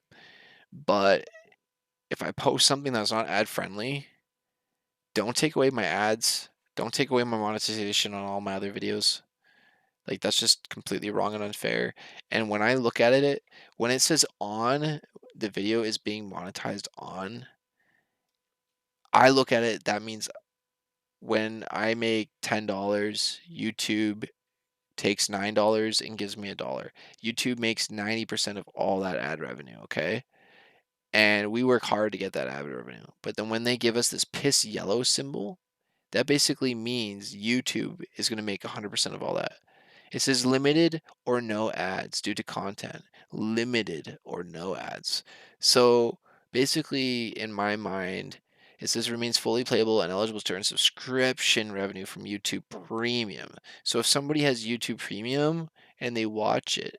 But if I post something that's not ad friendly, don't take away my ads. Don't take away my monetization on all my other videos. Like that's just completely wrong and unfair. And when I look at it, when it says on, the video is being monetized on, I look at it, that means when I make $10, YouTube takes $9 and gives me $1. YouTube makes 90% of all that ad revenue, okay? And we work hard to get that ad revenue. But then when they give us this piss yellow symbol, that basically means YouTube is going to make 100% of all that. It says limited or no ads due to content. Limited or no ads. So basically, in my mind, it says remains fully playable and eligible to earn subscription revenue from YouTube Premium. So if somebody has YouTube Premium and they watch it,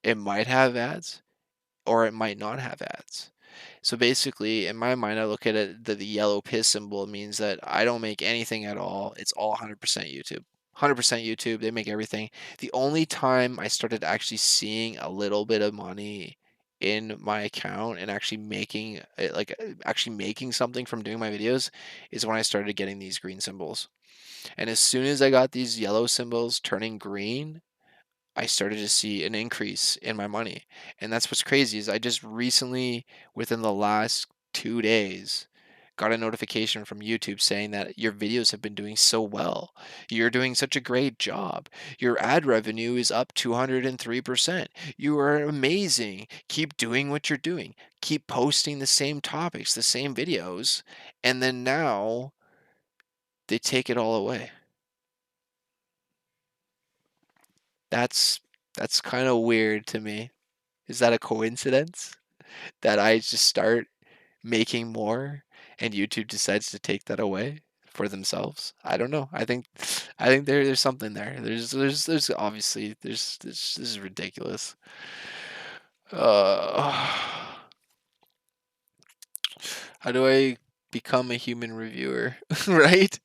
it might have ads or it might not have ads. So basically, in my mind, I look at it that the yellow piss symbol means that I don't make anything at all. It's all 100% YouTube. 100% YouTube. They make everything. The only time I started actually seeing a little bit of money in my account and actually making actually making something from doing my videos is when I started getting these green symbols. And as soon as I got these yellow symbols turning green, I started to see an increase in my money. And that's what's crazy is I just recently, within the last 2 days, got a notification from YouTube saying that your videos have been doing so well. You're doing such a great job. Your ad revenue is up 203%. You are amazing. Keep doing what you're doing. Keep posting the same topics, the same videos. And then now they take it all away. That's kind of weird to me. Is that a coincidence? that I just start making more and YouTube decides to take that away for themselves. I don't know. I think there's something there. There's obviously this is ridiculous. Uh, how do I become a human reviewer? Right?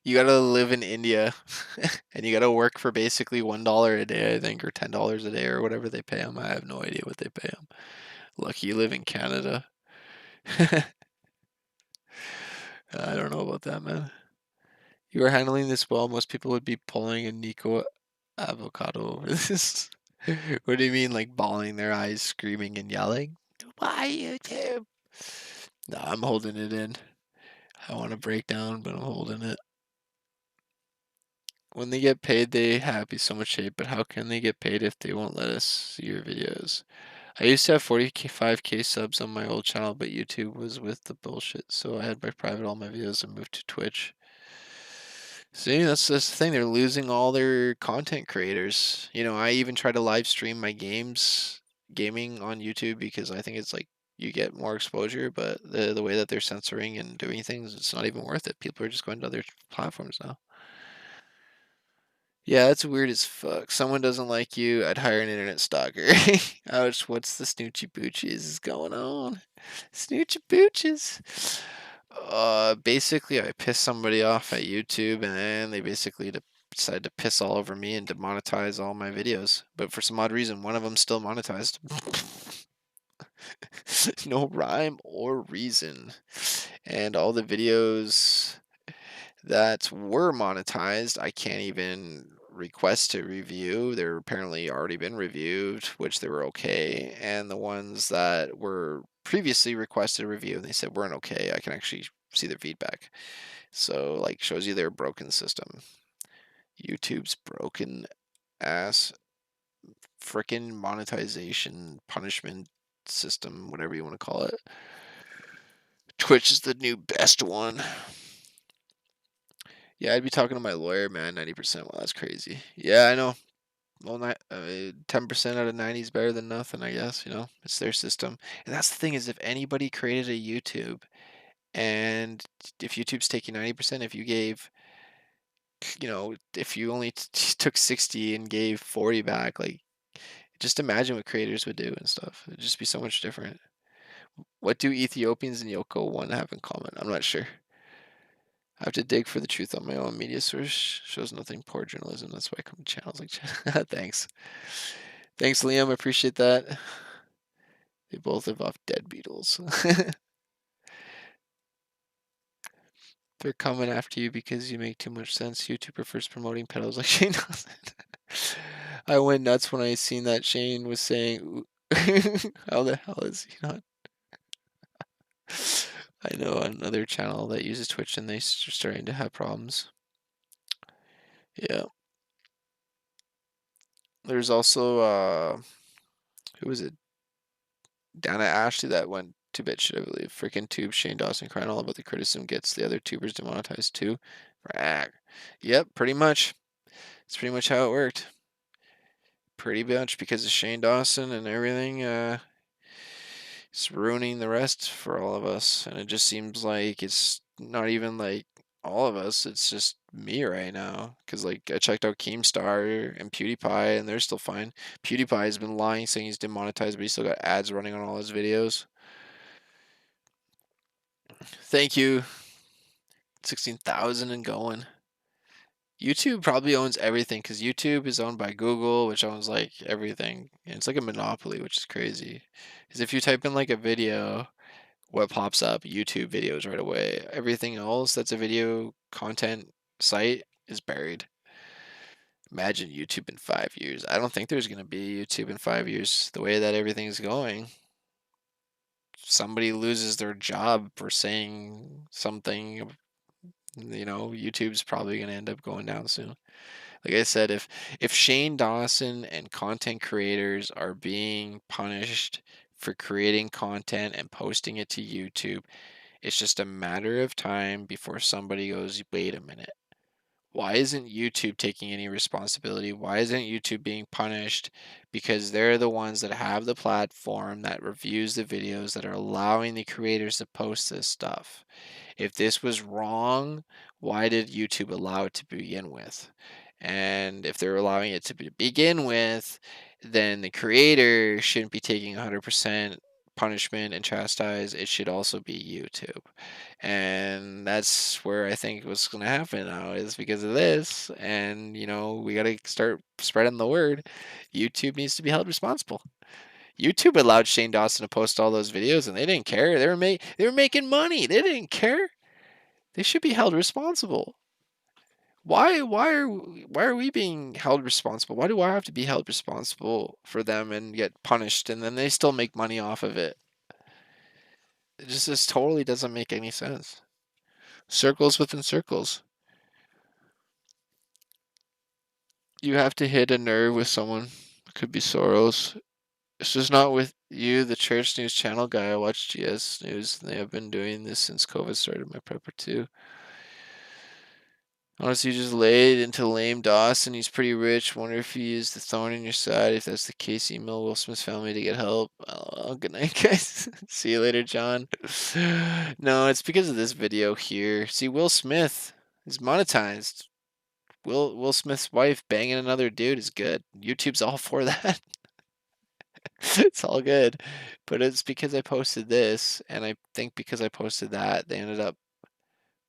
You gotta live in India and you gotta work for basically $1 a day, I think, or $10 a day or whatever they pay them. I have no idea what they pay them. Lucky you live in Canada. I don't know about that, man. You are handling this well. Most people would be pulling a Nico avocado over this. What do you mean, like bawling their eyes, screaming and yelling? Why YouTube? No, I'm holding it in. I want to break down, but I'm holding it. When they get paid, they have be so much hate, but how can they get paid if they won't let us see your videos? I used to have 45K subs on my old channel, but YouTube was with the bullshit, so I had my private all my videos and moved to Twitch. See, that's the thing. They're losing all their content creators. I even try to live stream my gaming on YouTube because I think it's like you get more exposure, but the way that they're censoring and doing things, it's not even worth it. People are just going to other platforms now. Yeah, it's weird as fuck. Someone doesn't like you, I'd hire an internet stalker. Ouch, what's the snoochie boochies is going on? Snoochie booches. Basically, I piss somebody off at YouTube, and then they basically decide to piss all over me and demonetize all my videos. But for some odd reason, one of them's still monetized. No rhyme or reason. And all the videos that were monetized, I can't even request to review. They're apparently already been reviewed, which they were okay. And the ones that were previously requested a review and they said weren't okay, I can actually see their feedback. So, like, shows you their broken system. YouTube's broken ass frickin' monetization punishment system, whatever you want to call it. Twitch is the new best one. Yeah, I'd be talking to my lawyer, man. 90%. Well, that's crazy. Yeah, I know. Well, 10% out of 90 is better than nothing, I guess. It's their system. And that's the thing is, if anybody created a YouTube, and if YouTube's taking 90%, if you only took 60 and gave 40 back, like, just imagine what creators would do and stuff. It'd just be so much different. What do Ethiopians and Yoko One have in common? I'm not sure. I have to dig for the truth on my own. Media source shows nothing. Poor journalism. That's why I come to channels like Thanks. Thanks, Liam. I appreciate that. They both live off dead Beatles. They're coming after you because you make too much sense. YouTube prefers promoting pedals like Shane Dawson. I went nuts when I seen that Shane was saying, how the hell is he not? I know another channel that uses Twitch and they're starting to have problems. Yeah. There's also, who was it? Dana Ashley that went to bitch, I believe. Freaking tube Shane Dawson crying all about the criticism gets the other tubers demonetized too. Rag. Yep, pretty much. It's pretty much how it worked. Pretty much because of Shane Dawson and everything. It's ruining the rest for all of us, and it just seems like it's not even like all of us. It's just me right now. Because like I checked out Keemstar and PewDiePie, and they're still fine. PewDiePie has been lying, saying he's demonetized, but he's still got ads running on all his videos. Thank you. 16,000 and going. YouTube probably owns everything because YouTube is owned by Google, which owns like everything. And it's like a monopoly, which is crazy. Because if you type in like a video, what pops up? YouTube videos right away. Everything else that's a video content site is buried. Imagine YouTube in 5 years. I don't think there's going to be YouTube in 5 years. The way that everything's going, somebody loses their job for saying something. YouTube's probably going to end up going down soon. Like I said, if Shane Dawson and content creators are being punished for creating content and posting it to YouTube, it's just a matter of time before somebody goes, wait a minute, Why isn't YouTube taking any responsibility? Why isn't YouTube being punished? Because they're the ones that have the platform that reviews the videos that are allowing the creators to post this stuff. If this was wrong, why did YouTube allow it to begin with? And if they're allowing it to begin with, then the creator shouldn't be taking 100% punishment and chastise. It should also be YouTube. And that's where I think what's going to happen now is because of this. And, we got to start spreading the word. YouTube needs to be held responsible. YouTube allowed Shane Dawson to post all those videos and they didn't care. They were making money. They didn't care. They should be held responsible. Why are we being held responsible? Why do I have to be held responsible for them and get punished and then they still make money off of it? It just totally doesn't make any sense. Circles within circles. You have to hit a nerve with someone. It could be Soros. It's just not with you, the Church News Channel guy. I watch GS News and they have been doing this since COVID started my prepper too. Honestly, you just laid into lame Dawson. He's pretty rich. Wonder if he is the thorn in your side. If that's the case, email Will Smith's family to get help. Oh, good night, guys. See you later, John. No, it's because of this video here. See, Will Smith is monetized. Will Smith's wife banging another dude is good. YouTube's all for that. It's all good. But it's because I posted this, and I think because I posted that, they ended up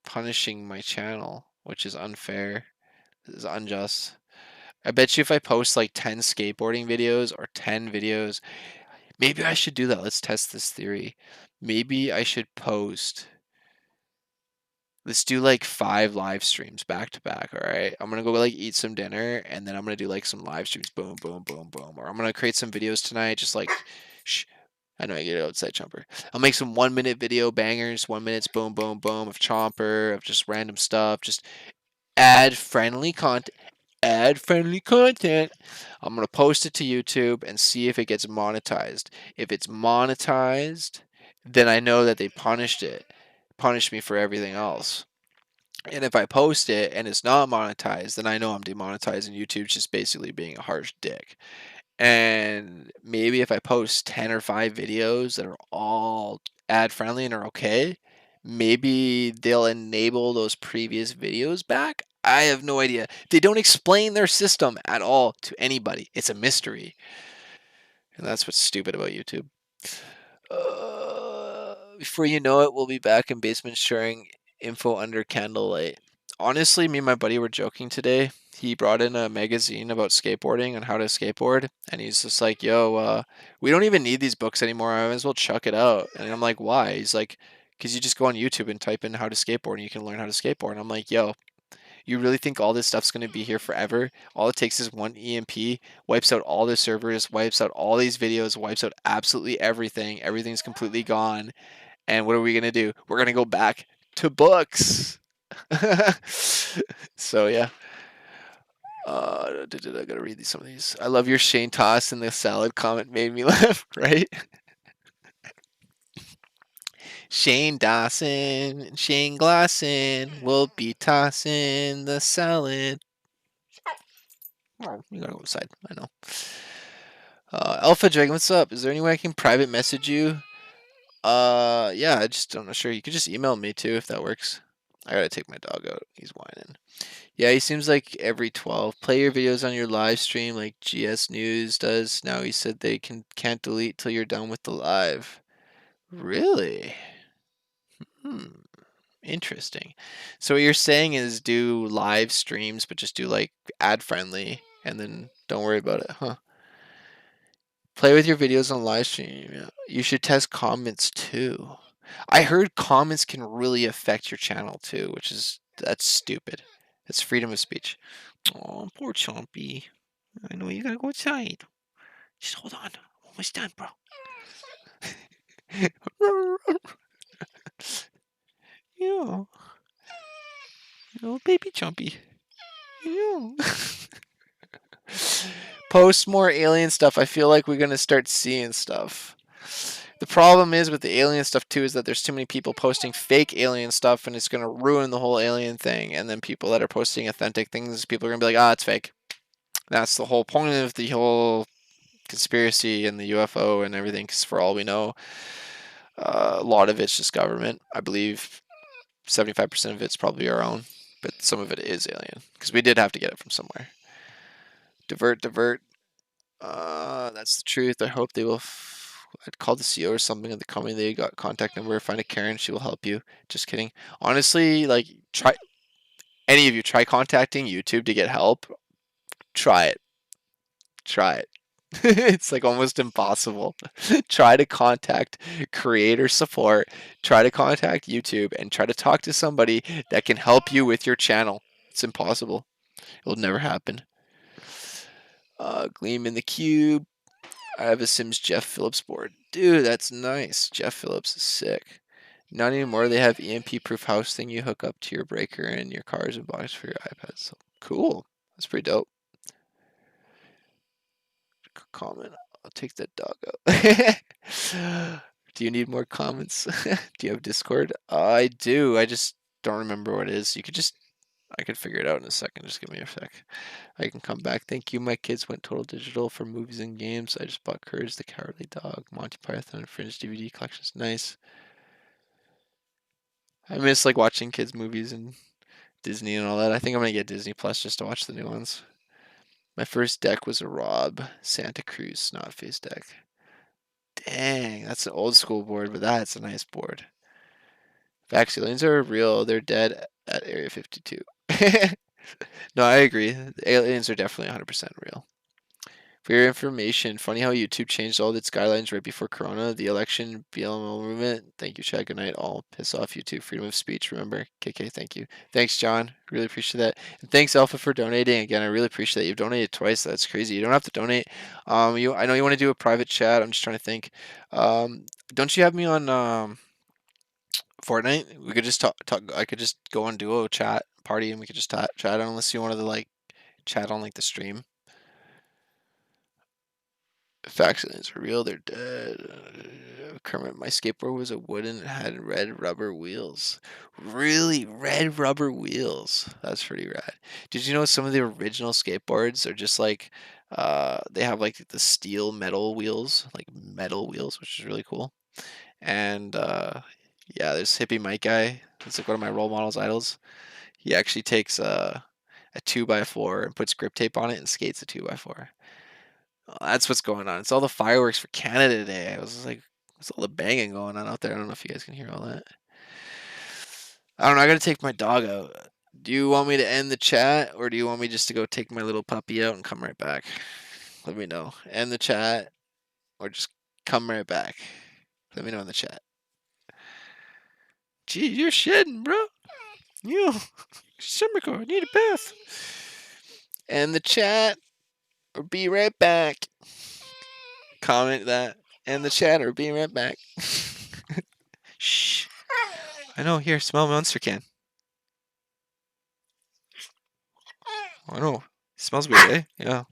punishing my channel, which is unfair. This is unjust. I bet you if I post like 10 skateboarding videos or 10 videos, maybe I should do that. Let's test this theory. Maybe I should post. Let's do like 5 live streams back to back, all right? I'm gonna go like eat some dinner and then I'm gonna do like some live streams, boom, boom, boom, boom. Or I'm gonna create some videos tonight, just like, shh, I know I get outside Chomper. I'll make some 1 minute video bangers, 1 minutes, boom, boom, boom, of Chomper, of just random stuff, just ad friendly content. Ad friendly content. I'm going to post it to YouTube and see if it gets monetized. If it's monetized, then I know that they punished me for everything else. And if I post it and it's not monetized, then I know I'm demonetized and YouTube's just basically being a harsh dick. And maybe if I post 10 or 5 videos that are all ad friendly and are okay, maybe they'll enable those previous videos back. I have no idea. They don't explain their system at all to anybody. It's a mystery. And that's what's stupid about YouTube. Before you know it, we'll be back in basement sharing info under candlelight. Honestly, me and my buddy were joking today. He brought in a magazine about skateboarding and how to skateboard, and he's just like, "Yo, we don't even need these books anymore. I might as well chuck it out." And I'm like, "Why?" He's like, "Because you just go on YouTube and type in how to skateboard, and you can learn how to skateboard." And I'm like, "Yo, you really think all this stuff's going to be here forever? All it takes is one EMP, wipes out all the servers, wipes out all these videos, wipes out absolutely everything. Everything's completely gone. And what are we going to do? We're going to go back to books." So, yeah. I gotta read some of these. I love your Shane Toss and the salad comment made me laugh, right? Shane Dawson, Shane Glosson will be tossing the salad. Oh, you gotta go outside. I know. Alpha Dragon, what's up? Is there any way I can private message you? Yeah, I just don't know. Sure, you could just email me too if that works. I gotta take my dog out. He's whining. Yeah, he seems like every 12. Play your videos on your live stream like GS News does. Now he said they can't delete till you're done with the live. Really? Interesting. So what you're saying is do live streams, but just do like ad friendly and then don't worry about it, huh? Play with your videos on live stream. Yeah. You should test comments too. I heard comments can really affect your channel too, that's stupid. It's freedom of speech. Oh, poor Chompy. I know you gotta go outside. Just hold on. Almost done, bro. Yeah. Oh, baby Chompy. Yeah. Post more alien stuff. I feel like we're gonna start seeing stuff. The problem is with the alien stuff too is that there's too many people posting fake alien stuff, and it's gonna ruin the whole alien thing. And then people that are posting authentic things, people are gonna be like, ah, it's fake. That's the whole point of the whole conspiracy and the UFO and everything. Because for all we know, a lot of it's just government. I believe 75% of it's probably our own, but some of it is alien because we did have to get it from somewhere. Divert, divert. That's the truth. I hope they will. I'd call the CEO or something of the company. They got contact number. Find a Karen. She will help you. Just kidding. Honestly, like try any of you try contacting YouTube to get help. Try it. Try it. It's like almost impossible. Try to contact creator support. Try to contact YouTube and try to talk to somebody that can help you with your channel. It's impossible. It'll never happen. Gleam in the cube. I have a Sims Jeff Phillips board. Dude, that's nice. Jeff Phillips is sick. Not anymore. They have EMP proof house thing you hook up to your breaker and your cars and box for your iPad. So cool. That's pretty dope. Comment. I'll take that dog out. Do you need more comments? Do you have Discord? I do. I just don't remember what it is. You could just I could figure it out in a second. Just give me a sec. I can come back. Thank you. My kids went total digital for movies and games. I just bought Courage the Cowardly Dog, Monty Python, Fringe DVD collections. Nice. I miss like watching kids movies and Disney and all that. I think I'm gonna get Disney Plus just to watch the new ones. My first deck was a Rob Santa Cruz Snot Face deck. Dang, that's an old school board, but that's a nice board. Vaxilians are real. They're dead at Area 52. No, I agree. The aliens are definitely 100% real. For your information, funny how YouTube changed all its guidelines right before Corona, the election, BLM movement. Thank you, Chad. Good night. All piss off YouTube. Freedom of speech. Remember, KK. Thank you. Thanks, John. Really appreciate that. And thanks, Alpha, for donating again. I really appreciate that. You've donated twice. That's crazy. You don't have to donate. I know you want to do a private chat. I'm just trying to think. Don't you have me on Fortnite? We could just talk. I could just go on Duo chat party, and we could just chat unless you wanted to like chat on like the stream. Facts aliens are real, they're dead. Kermit, my skateboard was a wooden, it had red rubber wheels. Really? Red rubber wheels. That's pretty rad. Did you know some of the original skateboards are just like, they have like the steel metal wheels, which is really cool. And yeah, there's Hippie Mike guy. That's like one of my role models, idols. He actually takes a 2x4 and puts grip tape on it and skates a 2x4. That's what's going on. It's all the fireworks for Canada Day. I was just like, what's all the banging going on out there? I don't know if you guys can hear all that. I don't know. I gotta take my dog out. Do you want me to end the chat, or do you want me just to go take my little puppy out and come right back? Let me know. End the chat, or just come right back. Let me know in the chat. Gee, you're shedding, bro. You, Simiko, I need a bath. End the chat, or be right back. Comment that. End the chat, or be right back. Shh. I know. Here, smell monster can. I know. It smells weird, eh? Yeah.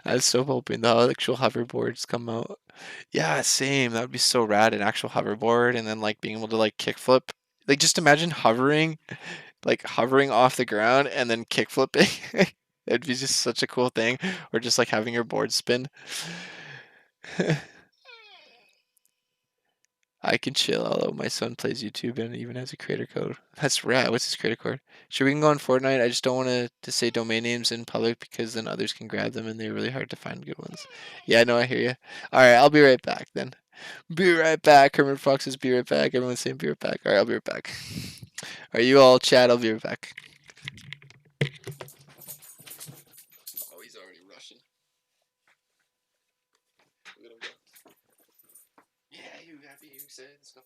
I was so hoping the actual hoverboards come out. Yeah, same. That would be so rad, an actual hoverboard, and then like being able to like kickflip. Like just imagine hovering off the ground and then kickflipping. It'd be just such a cool thing. Or just like having your board spin. I can chill, although my son plays YouTube and even has a creator code. That's rad. What's his creator code? Sure, we can go on Fortnite. I just don't want to say domain names in public because then others can grab them and they're really hard to find good ones. Yeah, no, I hear you. All right, I'll be right back then. Be right back. Herman Fox says be right back. Everyone's saying be right back. All right, I'll be right back. Are you all chat? I'll be right back. Oh, he's already rushing. Look at him go. Yeah, you happy? You excited? Let's go.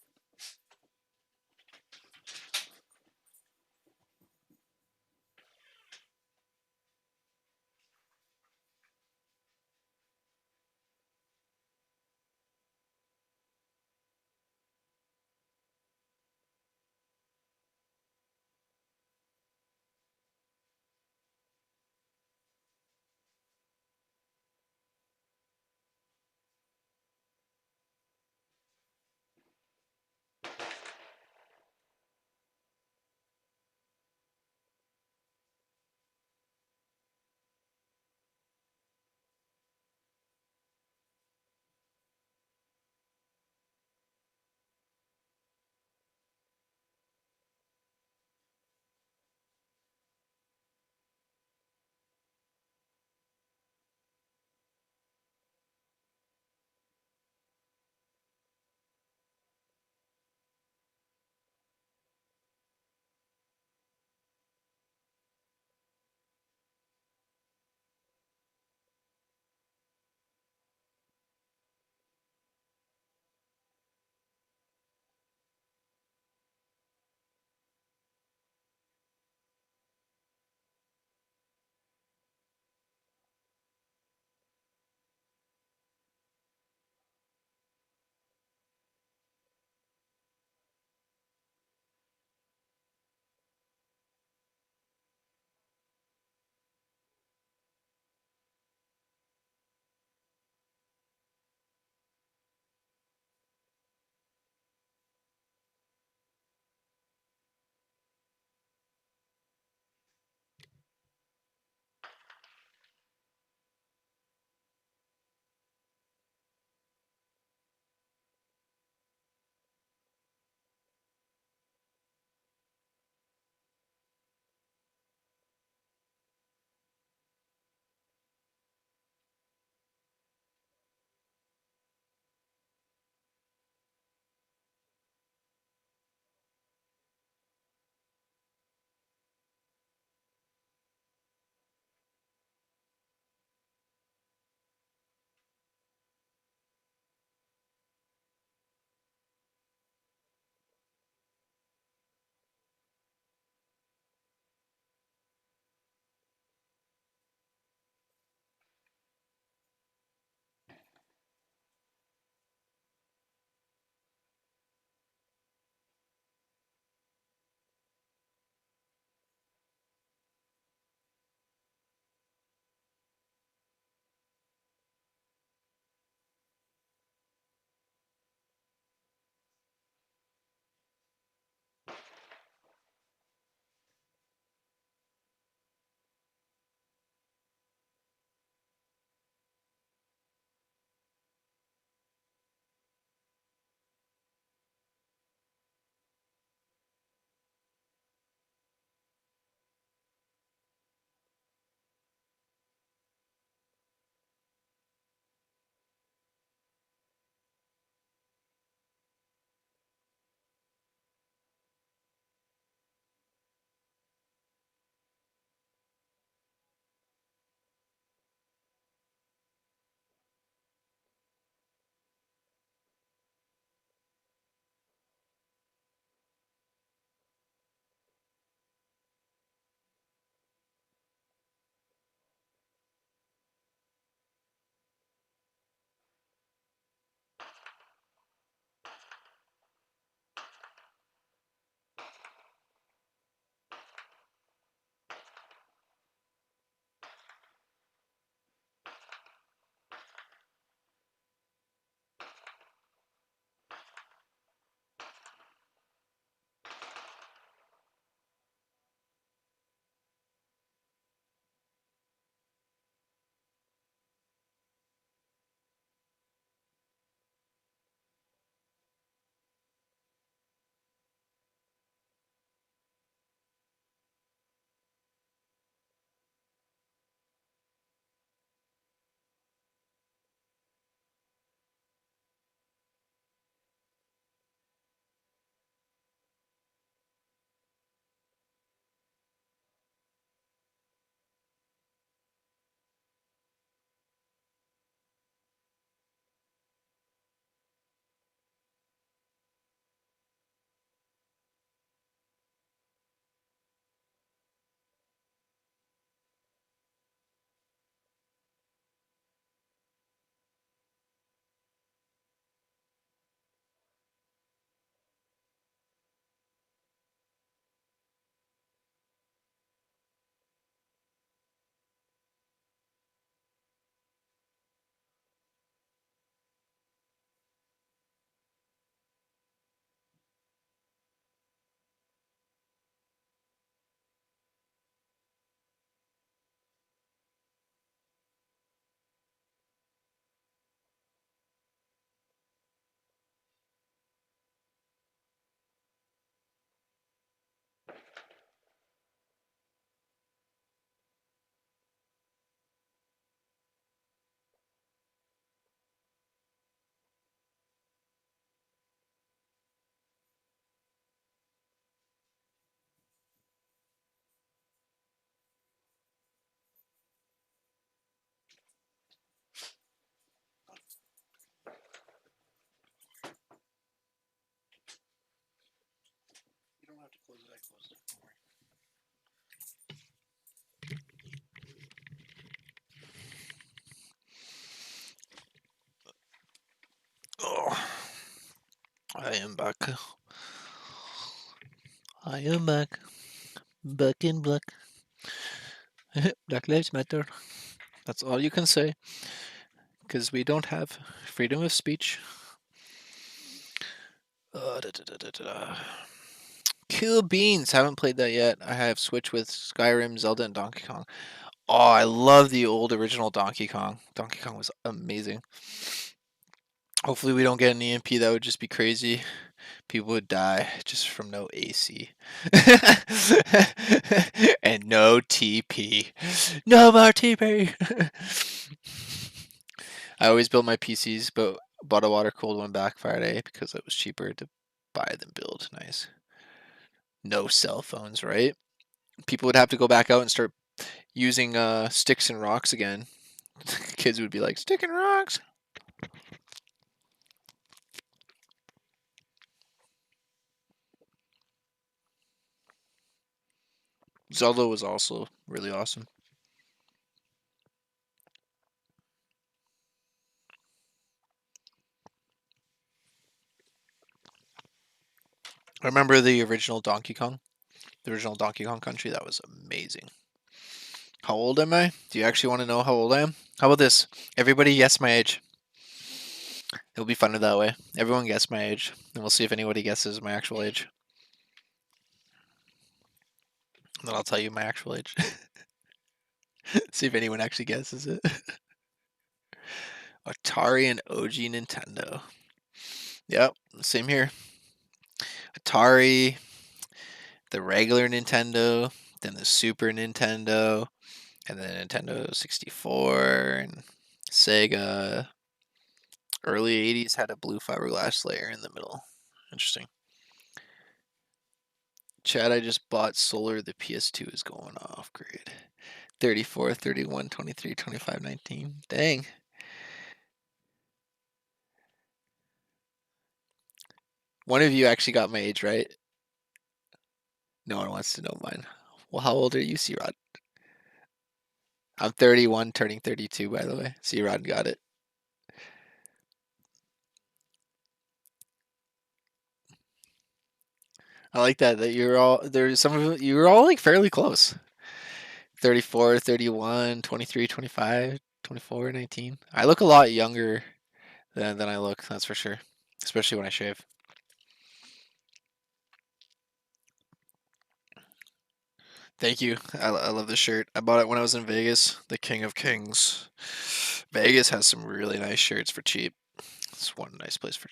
Oh, I am back. I am back. Back in black. Black Lives Matter. That's all you can say. Because we don't have freedom of speech. Da, da, da, da, da. Kill Beans. Haven't played that yet. I have Switch with Skyrim, Zelda, and Donkey Kong. Oh, I love the old original Donkey Kong. Donkey Kong was amazing. Hopefully we don't get an EMP. That would just be crazy. People would die just from no AC. And no TP. No more TP. I always build my PCs, but bought a water cooled one back Friday because it was cheaper to buy than build. Nice. No cell phones, right? People would have to go back out and start using sticks and rocks again. Kids would be like, stick and rocks. Zelda was also really awesome. I remember the original Donkey Kong, the original Donkey Kong Country. That was amazing. How old am I? Do you actually want to know how old I am? How about this? Everybody guess my age. It'll be funner that way. Everyone guess my age, and we'll see if anybody guesses my actual age. And then I'll tell you my actual age. See if anyone actually guesses it. Atari and OG Nintendo. Yep, same here. Atari, the regular Nintendo, then the Super Nintendo, and then Nintendo 64 and Sega. Early 80s had a blue fiberglass layer in the middle. Interesting. Chad, I just bought solar. The PS2 is going off. Great. 34, 31, 23, 25, 19. Dang. One of you actually got my age right. No one wants to know mine. Well, how old are you, C-Rod? I'm 31, turning 32, by the way. C-Rod got it. I like that you're all there's some of you were all like fairly close. 34, 31, 23, 25, 24, 19. I look a lot younger than I look, that's for sure. Especially when I shave. Thank you. I love this shirt. I bought it when I was in Vegas, the King of Kings. Vegas has some really nice shirts for cheap. It's one nice place for.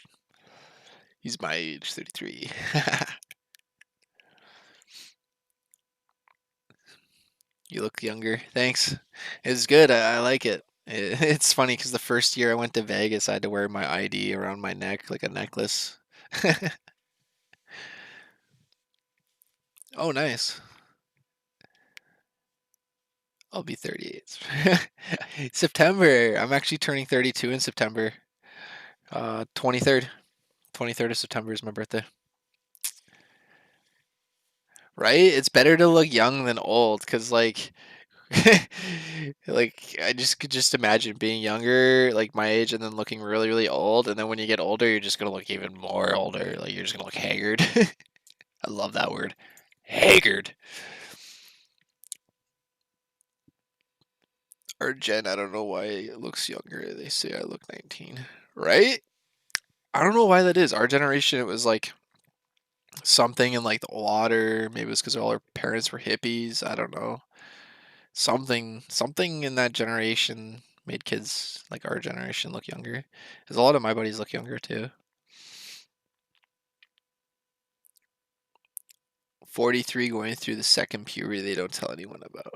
He's my age, 33. You look younger. Thanks. It's good. I like it. It's funny because the first year I went to Vegas, I had to wear my ID around my neck like a necklace. Oh, nice. I'll be 38. September. I'm actually turning 32 in September. 23rd. 23rd of September is my birthday. Right? It's better to look young than old because, like, like I just could just imagine being younger, like my age, and then looking really, really old. And then when you get older, you're just gonna look even more older. Like you're just gonna look haggard. I love that word, haggard. Or Jen, I don't know why it looks younger. They say I look 19, right? I don't know why that is. Our generation, it was like something in like the water. Maybe it was because all our parents were hippies. I don't know. Something in that generation made kids like our generation look younger. Because a lot of my buddies look younger too. 43 going through the second puberty they don't tell anyone about.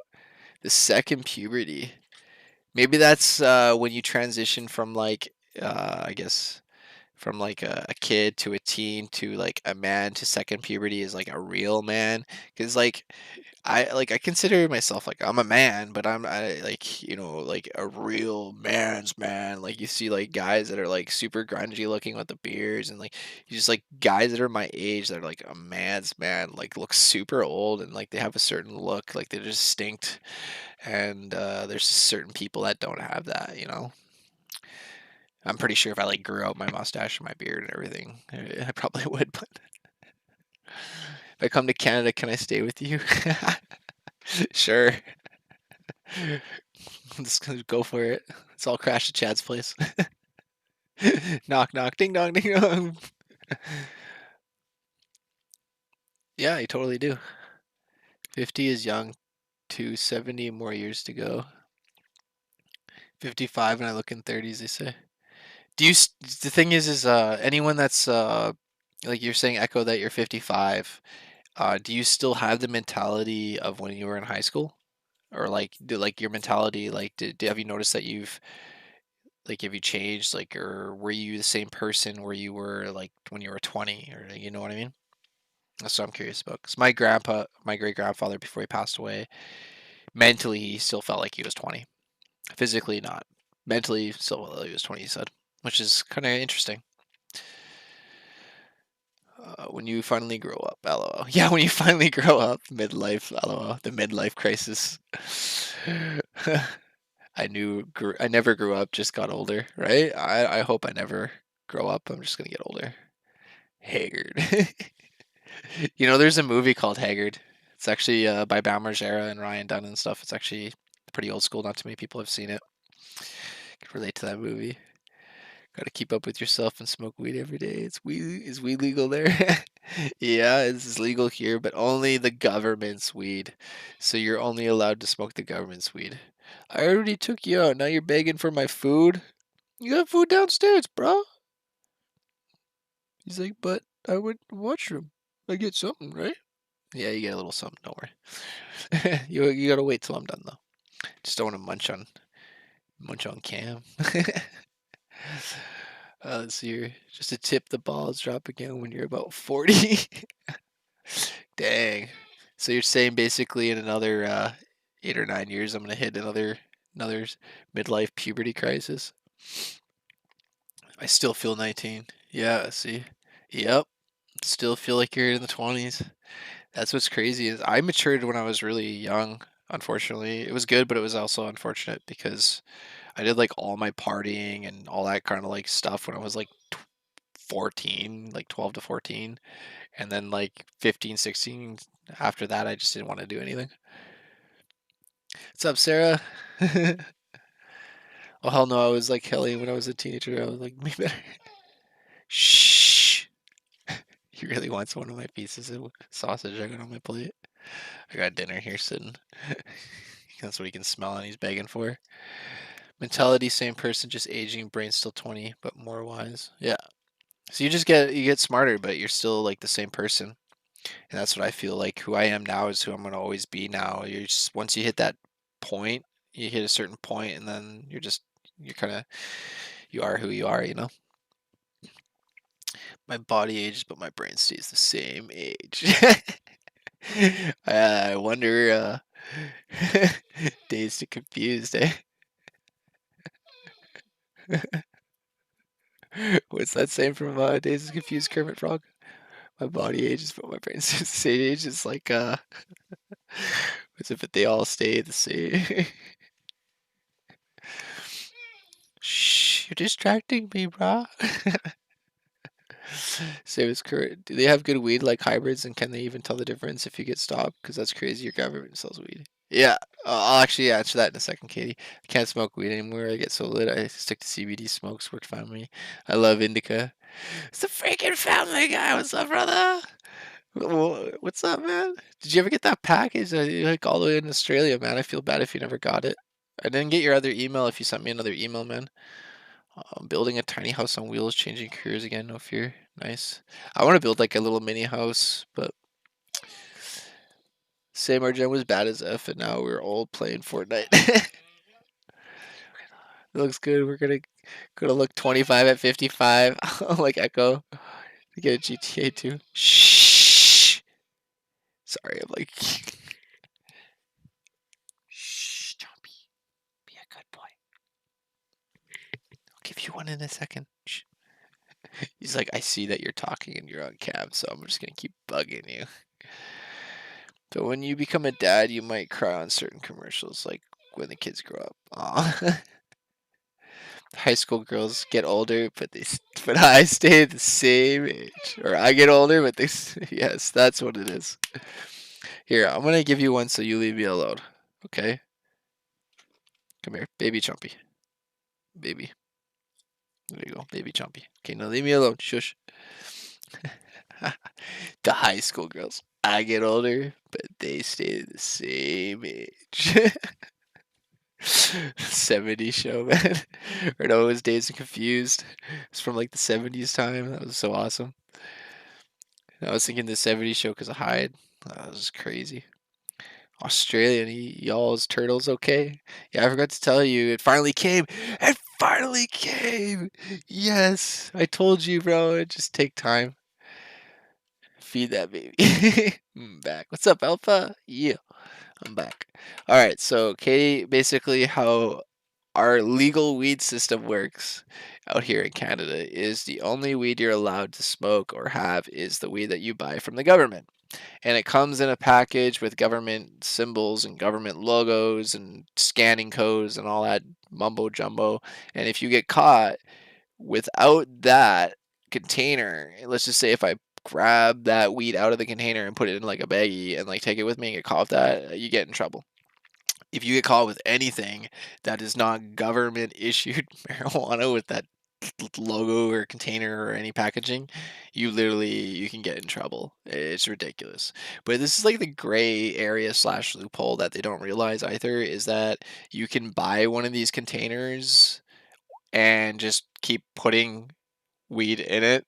The second puberty. Maybe that's when you transition from like I guess from like a kid to a teen to like a man to second puberty is like a real man. Because I consider myself like I'm a man, but I like like a real man's man. Like you see like guys that are like super grungy looking with the beards, and like you just like guys that are my age that are like a man's man, like look super old, and like they have a certain look, like they're distinct. And there's certain people that don't have that. I'm pretty sure if I like grew out my mustache and my beard and everything, I probably would. But if I come to Canada, can I stay with you? Sure. Let's go for it. Let's all crash to Chad's place. Knock, knock, ding dong, ding dong. Yeah, I totally do. 50 is young. 270 more years to go. 55 and I look in 30s, they say. The thing is anyone that's like you're saying, Echo, that you're 55, do you still have the mentality of when you were in high school? Or like, like your mentality, like, have you noticed that have you changed, like, or were you the same person where you were like when you were 20, or you know what I mean? That's what I'm curious about. Because my great grandfather, before he passed away, mentally he still felt like he was 20. Physically not. Mentally still felt like he was 20, he said, which is kind of interesting. When you finally grow up, lol. Yeah, when you finally grow up, midlife, lol. The midlife crisis. I never grew up, just got older, right? I hope I never grow up. I'm just gonna get older. Haggard. There's a movie called Haggard. It's actually by Bam Margera and Ryan Dunn and stuff. It's actually pretty old school. Not too many people have seen it. Can relate to that movie. Got to keep up with yourself and smoke weed every day. Is weed legal there? Yeah, it's legal here, but only the government's weed. So you're only allowed to smoke the government's weed. I already took you out. Now you're begging for my food. You got food downstairs, bro. He's like, but I went to washroom. I get something, right? Yeah, you get a little something. Don't worry. You gotta wait till I'm done though. Just don't want to munch on cam. Let's see here. Just to tip the balls drop again when you're about 40. Dang. So you're saying basically in another 8 or 9 years, I'm gonna hit another midlife puberty crisis. I still feel 19. Yeah. See. Yep. Still feel like you're in the 20s. That's what's crazy is I matured when I was really young. Unfortunately, it was good, but it was also unfortunate because I did like all my partying and all that kind of like stuff when I was like 14, like 12 to 14. And then like 15, 16, after that, I just didn't want to do anything. What's up, Sarah? Oh, hell no. I was like Kelly when I was a teenager. I was like, me better. Shh. He really wants one of my pieces of sausage I got on my plate. I got dinner here sitting. That's what he can smell and he's begging for. Mentality, same person, just aging, brain still 20, but more wise. Yeah. So you get smarter, but you're still like the same person. And that's what I feel like who I am now is who I'm gonna always be now. You're just once you hit that point, you hit a certain point and then you're kinda you are who you are. My body ages, but my brain stays the same age. I wonder days to confused, eh? What's that saying from Days to Confused Kermit Frog? My body ages, but my brain stays the same age. It's like as if they all stay the same. Shh, you're distracting me, brah. Same as current. Do they have good weed like hybrids, and can they even tell the difference if you get stopped? Because that's crazy. Your government sells weed. Yeah, I'll actually answer that in a second, Katie. I can't smoke weed anymore. I get so lit. I stick to CBD smokes. Work fine with me. I love indica. It's a freaking Family Guy. What's up, brother? What's up, man? Did you ever get that package? Like all the way in Australia, man. I feel bad if you never got it. I didn't get your other email. If you sent me another email, man. Building a tiny house on wheels, changing careers again, no fear. Nice. I want to build like a little mini house, but same our gen was bad as F, and now we're old playing Fortnite. It looks good. We're gonna look 25 at 55, like Echo, to get a GTA 2. Shh. Sorry, I'm like, shh, Chompy, be a good boy. I'll give you one in a second. Shh. He's like, I see that you're talking and you're on cam, so I'm just gonna keep bugging you. But when you become a dad, you might cry on certain commercials, like when the kids grow up. Aw. High school girls get older, but I stay the same age. Or I get older, but yes, that's what it is. Here, I'm gonna give you one so you leave me alone. Okay? Come here, baby Chumpy. Baby. There you go, baby Chumpy. Okay, now leave me alone. Shush. The high school girls. I get older, but they stay the same age. 70s show, man. Or no, it was Days and Confused. It's from like the 70s time. That was so awesome. I was thinking the 70s show because of Hyde. That was crazy. Australian, y'all's turtles okay? Yeah, I forgot to tell you. It finally came. It finally came. Yes, I told you, bro. It just take time. Feed that baby. I'm back. What's up, Alpha? Yeah, I'm back. All right, so Katie, basically how our legal weed system works out here in Canada is the only weed you're allowed to smoke or have is the weed that you buy from the government. And it comes in a package with government symbols and government logos and scanning codes and all that mumbo jumbo. And if you get caught without that container, let's just say if I grab that weed out of the container and put it in like a baggie and like take it with me and get caught with that, you get in trouble. If you get caught with anything that is not government issued marijuana with that logo or container or any packaging, you can get in trouble. It's ridiculous. But this is like the gray area slash loophole that they don't realize either is that you can buy one of these containers and just keep putting weed in it.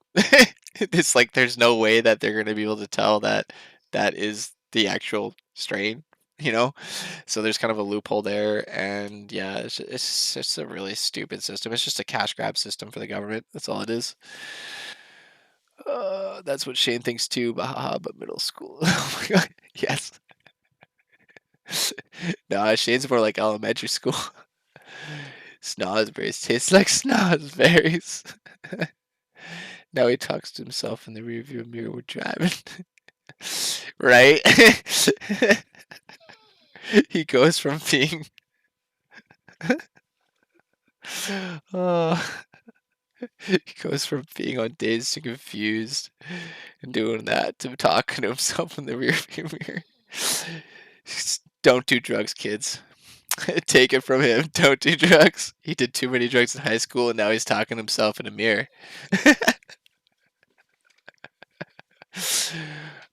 It's like there's no way that they're going to be able to tell that that is the actual strain, you know? So there's kind of a loophole there, and yeah, it's just a really stupid system. It's just a cash grab system for the government. That's all it is. That's what Shane thinks too. Bahaha, but middle school. Oh my god, yes. Nah, Shane's more like elementary school. Snozberries taste like snozberries. Now he talks to himself in the rearview mirror when driving. Right? He goes from being oh, he goes from being on Dazed and Confused and doing that to talking to himself in the rearview mirror. Don't do drugs, kids. Take it from him. Don't do drugs. He did too many drugs in high school and now he's talking to himself in a mirror.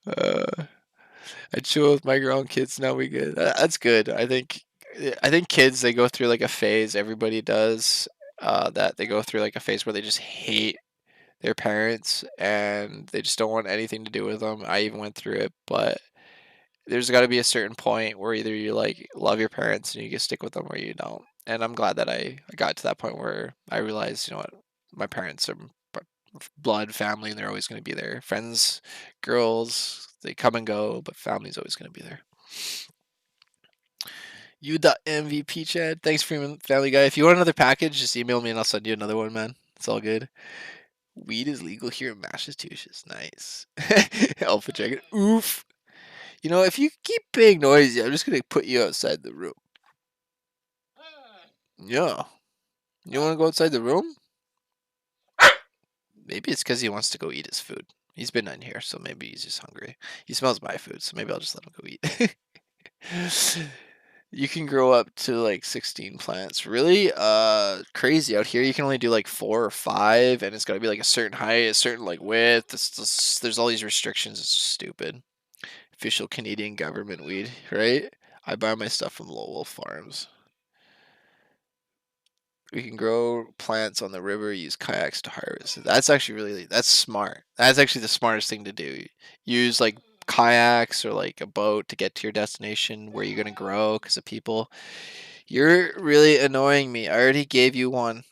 uh, I chill with my grown kids now. We good. That's good. I think kids they go through like a phase. Everybody does. That they go through like a phase where they just hate their parents and they just don't want anything to do with them. I even went through it, but there's got to be a certain point where either you like love your parents and you can stick with them or you don't. And I'm glad that I got to that point where I realized, you know what, my parents are blood family and they're always going to be there. Friends, girls, they come and go, but family's always going to be there. You the MVP, Chad. Thanks for Family Guy. If you want another package, just email me and I'll send you another one, man. It's all good. Weed is legal here in Massachusetts. Nice. Alpha Dragon. Oof. You know, if you keep being noisy, I'm just gonna put you outside the room. Yeah. You want to go outside the room? Maybe it's because he wants to go eat his food. He's been in here, so maybe he's just hungry. He smells my food, so maybe I'll just let him go eat. You can grow up to like 16 plants. Really? Crazy. Out here you can only do like 4 or 5 and it's got to be like a certain height, a certain like width. There's all these restrictions. It's stupid. Official Canadian government weed, right? I buy my stuff from Lowell Farms. We can grow plants on the river, use kayaks to harvest. That's smart. That's actually the smartest thing to do. Use like kayaks or like a boat to get to your destination where you're gonna grow because of people. You're really annoying me. I already gave you one.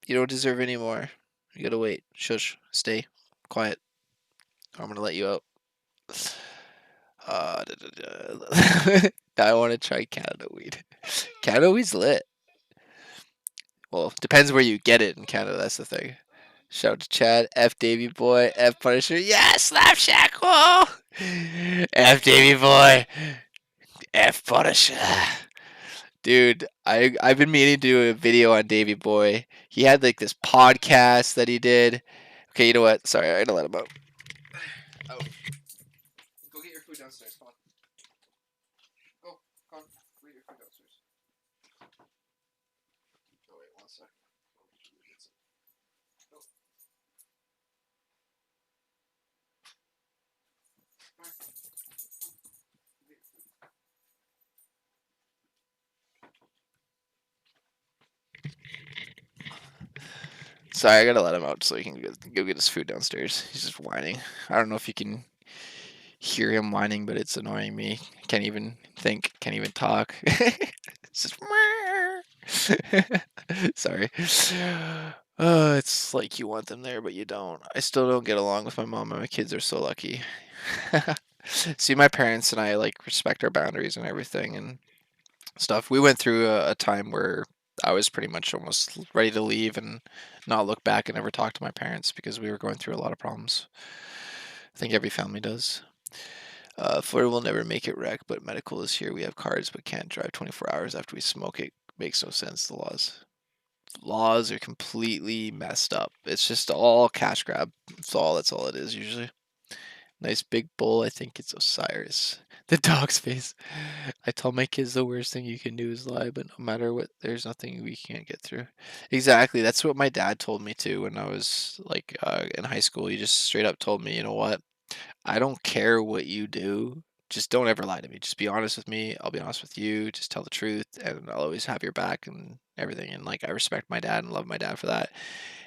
You don't deserve any more. You gotta wait. Shush. Stay. Quiet. I'm gonna let you out. I want to try Canada weed. Canada weed's lit. Well, depends where you get it in Canada. That's the thing. Shout out to Chad, F Davy Boy, F Punisher. Yes, Slap Shackle. F Davy Boy, F Punisher. Dude, I've been meaning to do a video on Davy Boy. He had like this podcast that he did. Okay, you know what? Sorry, I gotta let him out. Oh, go get your food downstairs. Come on. Go, come on. Go get your food downstairs. Oh wait, one sec. Go. Sorry, I gotta let him out so he can go get his food downstairs. He's just whining. I don't know if you can hear him whining, but it's annoying me. Can't even think. Can't even talk. It's just. Sorry. It's like you want them there, but you don't. I still don't get along with my mom, and my kids are so lucky. See, my parents and I like respect our boundaries and everything and stuff. We went through a time where I was pretty much almost ready to leave and not look back and never talk to my parents because we were going through a lot of problems. I think every family does. Florida will never make it wreck, but medical is here. We have cards, but can't drive 24 hours after we smoke it. Makes no sense. The laws are completely messed up. It's just all cash grab. That's all it is usually. Nice big bull. I think it's Osiris. The dog's face. I tell my kids the worst thing you can do is lie, but no matter what, there's nothing we can't get through. Exactly. That's what my dad told me too when I was like in high school. He just straight up told me, you know what? I don't care what you do. Just don't ever lie to me. Just be honest with me. I'll be honest with you. Just tell the truth, and I'll always have your back and everything. And like I respect my dad and love my dad for that.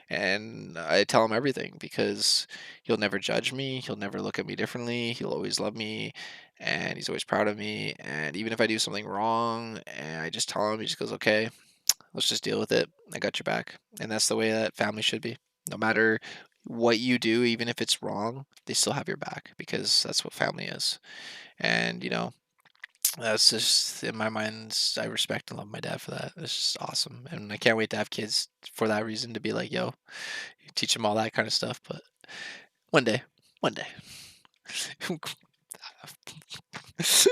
And I tell him everything because he'll never judge me. He'll never look at me differently. He'll always love me, and he's always proud of me. And even if I do something wrong, and I just tell him, he just goes, "Okay, let's just deal with it. I got your back." And that's the way that family should be. No matter what you do, even if it's wrong, they still have your back because that's what family is. And, that's just in my mind, I respect and love my dad for that. It's just awesome. And I can't wait to have kids for that reason to be like, yo, teach them all that kind of stuff. But one day, one day.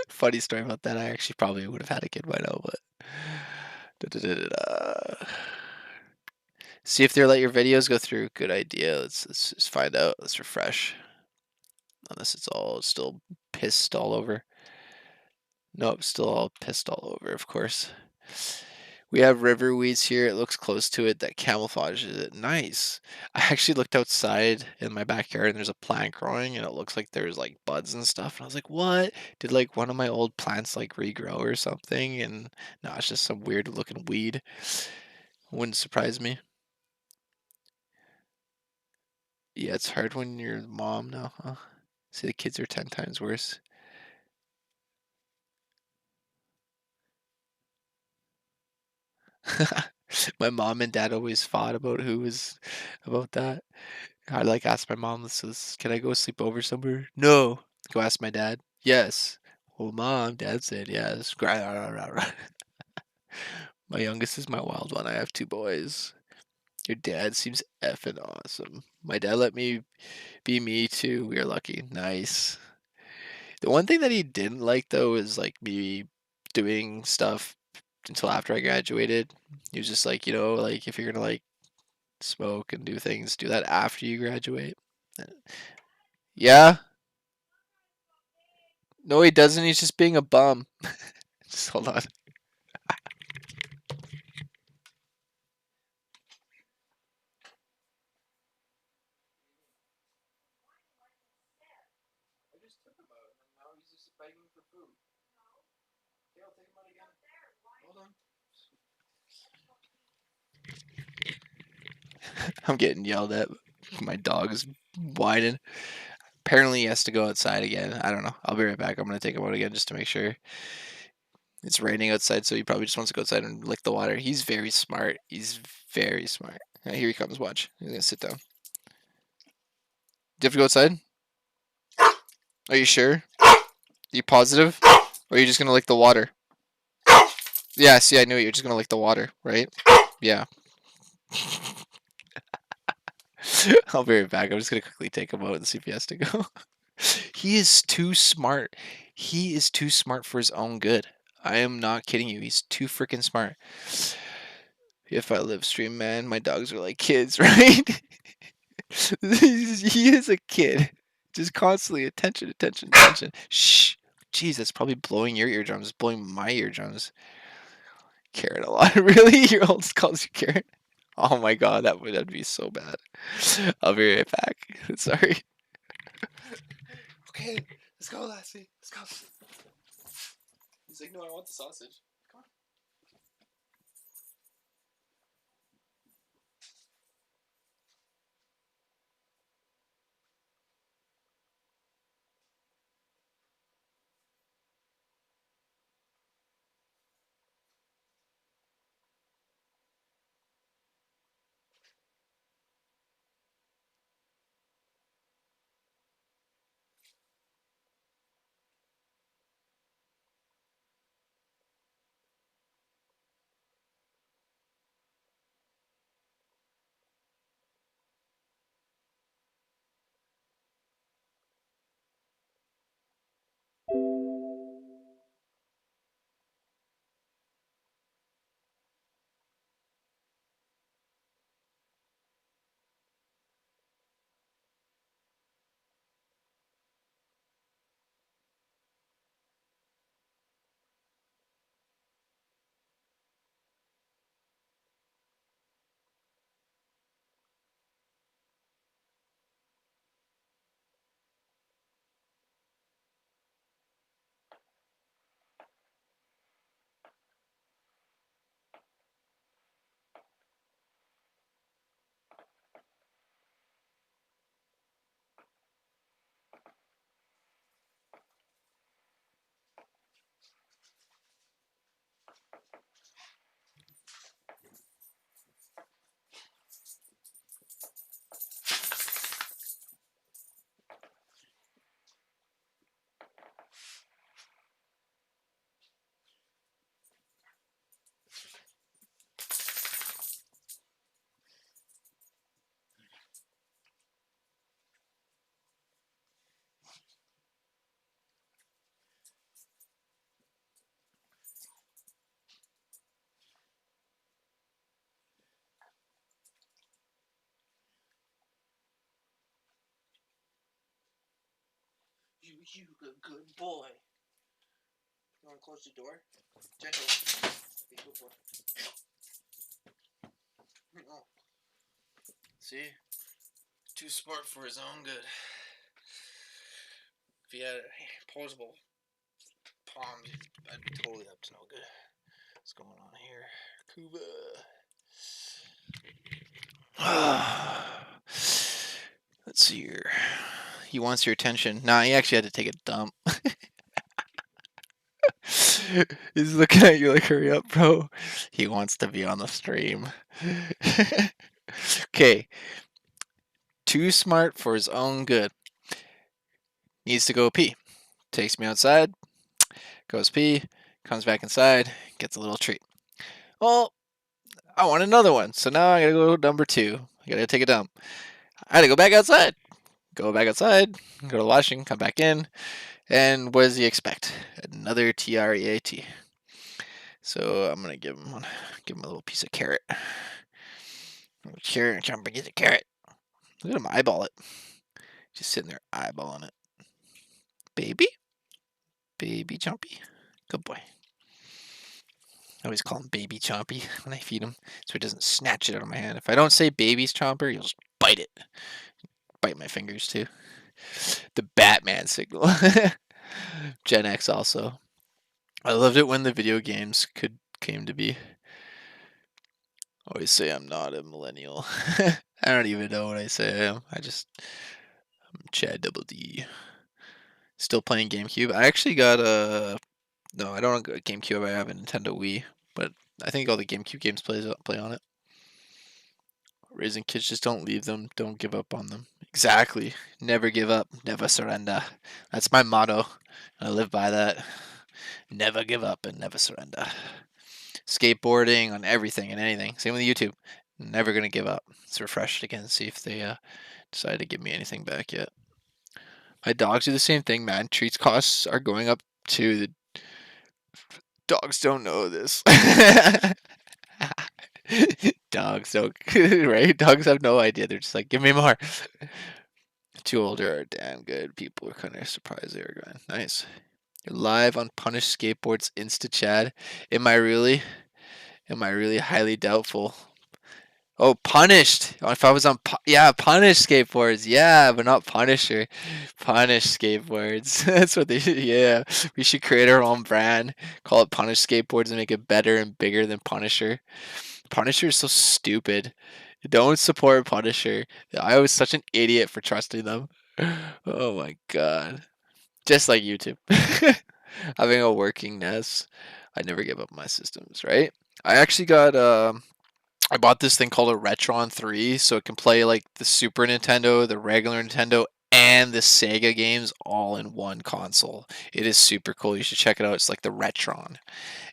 Funny story about that. I actually probably would have had a kid by now, but. Da-da-da-da-da. See if they let your videos go through. Good idea. Let's just find out. Let's refresh. Unless it's all still pissed all over. Nope, still all pissed all over, of course. We have river weeds here. It looks close to it. That camouflages it. Nice. I actually looked outside in my backyard and there's a plant growing and it looks like there's like buds and stuff. And I was like, what? Did like one of my old plants like regrow or something? And no, it's just some weird looking weed. Wouldn't surprise me. Yeah, it's hard when you're the mom now, huh? See, the kids are 10 times worse. My mom and dad always fought about who was about that. I like asked my mom, this is, can I go sleep over somewhere? No. Go ask my dad. Yes. Well, mom, dad said yes. My youngest is my wild one. I have two boys. Your dad seems effing awesome. My dad let me be me too. We are lucky. Nice. The one thing that he didn't like though is like me doing stuff until after I graduated. He was just like, like if you're gonna like smoke and do things, do that after you graduate. Yeah. No, he doesn't. He's just being a bum. Just hold on. I just took him out, and now he's just begging for food. Okay, I'll take him out again. Hold on. I'm getting yelled at. My dog is whining. Apparently, he has to go outside again. I don't know. I'll be right back. I'm gonna take him out again just to make sure. It's raining outside, so he probably just wants to go outside and lick the water. He's very smart. He's very smart. Here he comes. Watch. He's gonna sit down. Do you have to go outside? Are you sure? Are you positive? Or are you just gonna lick the water? Yeah, see, I knew it. You're just gonna lick the water, right? Yeah. I'll be right back. I'm just gonna quickly take him out and see if he has to go. He is too smart. He is too smart for his own good. I am not kidding you. He's too freaking smart. If I live stream, man, my dogs are like kids, right? He is a kid. Just constantly attention, attention, attention. Shh. Jeez, that's probably blowing your eardrums. It's blowing my eardrums. Carrot a lot. Really? Your old calls you carrot? Oh my god, that'd be so bad. I'll be right back. Sorry. Okay, let's go, Lassie. Let's go. He's like, no, I want the sausage. Come on. You good boy. You want to close the door? Gentle. Be a good boy. Oh. See? Too smart for his own good. If he had posable palms, I'd be totally up to no good. What's going on here? Cuba. Let's see here. He wants your attention. Nah, he actually had to take a dump. He's looking at you like, hurry up, bro. He wants to be on the stream. Okay. Too smart for his own good. Needs to go pee. Takes me outside. Goes pee. Comes back inside. Gets a little treat. Well, I want another one. So now I gotta go number 2. I gotta take a dump. I gotta go back outside. Go back outside. Go to washing. Come back in. And what does he expect? Another TREAT. So I'm gonna give him a little piece of carrot. Carrot, jump and get the carrot. Look at him eyeball it. Just sitting there eyeballing it. Baby? Baby Chompy? Good boy. I always call him Baby Chompy when I feed him, so he doesn't snatch it out of my hand. If I don't say Baby's Chomper, he'll just bite it. Bite my fingers too. The Batman signal. Gen X also. I loved it when the video games came to be. I always say I'm not a millennial. I don't even know what I say I am. I'm Chad Double D. Still playing GameCube. I actually got a No, I don't have a GameCube. I have a Nintendo Wii, but I think all the GameCube games play on it. Raising kids, just don't leave them. Don't give up on them. Exactly. Never give up. Never surrender. That's my motto. I live by that. Never give up and never surrender. Skateboarding on everything and anything. Same with YouTube. Never gonna give up. Let's refresh it again. See if they decide to give me anything back yet. My dogs do the same thing, man. Treats costs are going up too. The dogs don't know this. Dogs don't, right? Dogs have no idea. They're just like, give me more. Two older are damn good. People are kind of surprised they were going. Nice. You're live on Punish Skateboards Insta Chat. Am I really? Am I really? Highly doubtful. Oh, Punished. Oh, if I was on, yeah, Punish Skateboards. Yeah, but not Punisher. Punish Skateboards. That's what they. Yeah, we should create our own brand. Call it Punish Skateboards and make it better and bigger than Punisher. Punisher is so stupid. Don't support Punisher. I was such an idiot for trusting them. Oh my god. Just like YouTube. Having a working NES. I never give up my systems, right? I actually got I bought this thing called a Retron 3 so it can play like the Super Nintendo, the regular Nintendo, and the Sega games all in one console. It is super cool. You should check it out. It's like the Retron.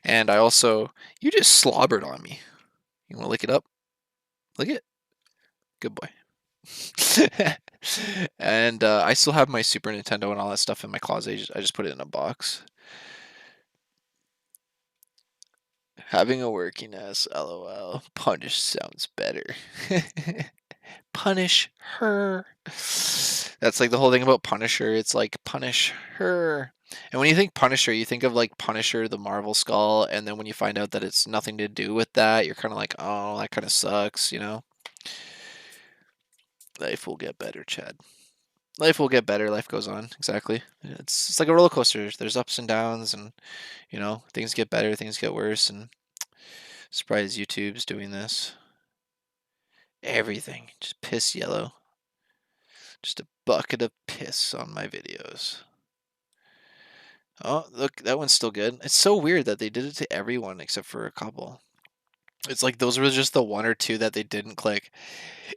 And I also you just slobbered on me. You want to lick it up? Lick it. Good boy. And I still have my Super Nintendo and all that stuff in my closet. I just put it in a box. Having a working ass, lol. Punish sounds better. Punish her. That's like the whole thing about Punisher. It's like punish her. And when you think Punisher, you think of like Punisher, the Marvel skull, and then when you find out that it's nothing to do with that, you're kind of like, oh, that kind of sucks, you know? Life will get better, Chad. Life will get better. Life goes on. Exactly. It's like a roller coaster. There's ups and downs, and things get better, things get worse, and surprise YouTube's doing this. Everything just piss yellow. Just a bucket of piss on my videos. Oh, look, that one's still good. It's so weird that they did it to everyone except for a couple. It's like those were just the one or two that they didn't click.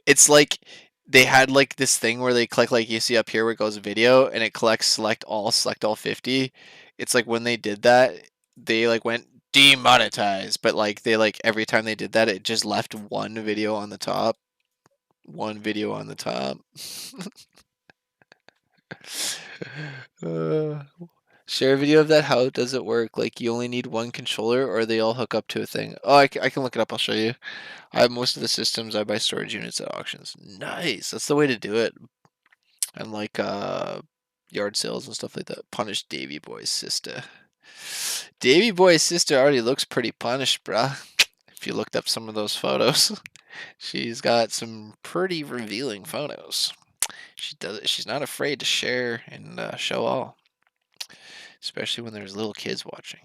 It's like they had like this thing where they click like you see up here where it goes video and it collects select all 50. It's like when they did that, they like went demonetized, but like they like every time they did that, it just left one video on the top. One video on the top. uh, Share a video of that. How does it work? Like you only need one controller or they all hook up to a thing? Oh, I can look it up. I'll show you. I have most of the systems. I buy storage units at auctions. Nice. That's the way to do it. And like yard sales and stuff like that. Punish Davy Boy's sister. Davy Boy's sister already looks pretty punished, bruh. If you looked up some of those photos, she's got some pretty revealing photos. She's not afraid to share and show all, especially when there's little kids watching,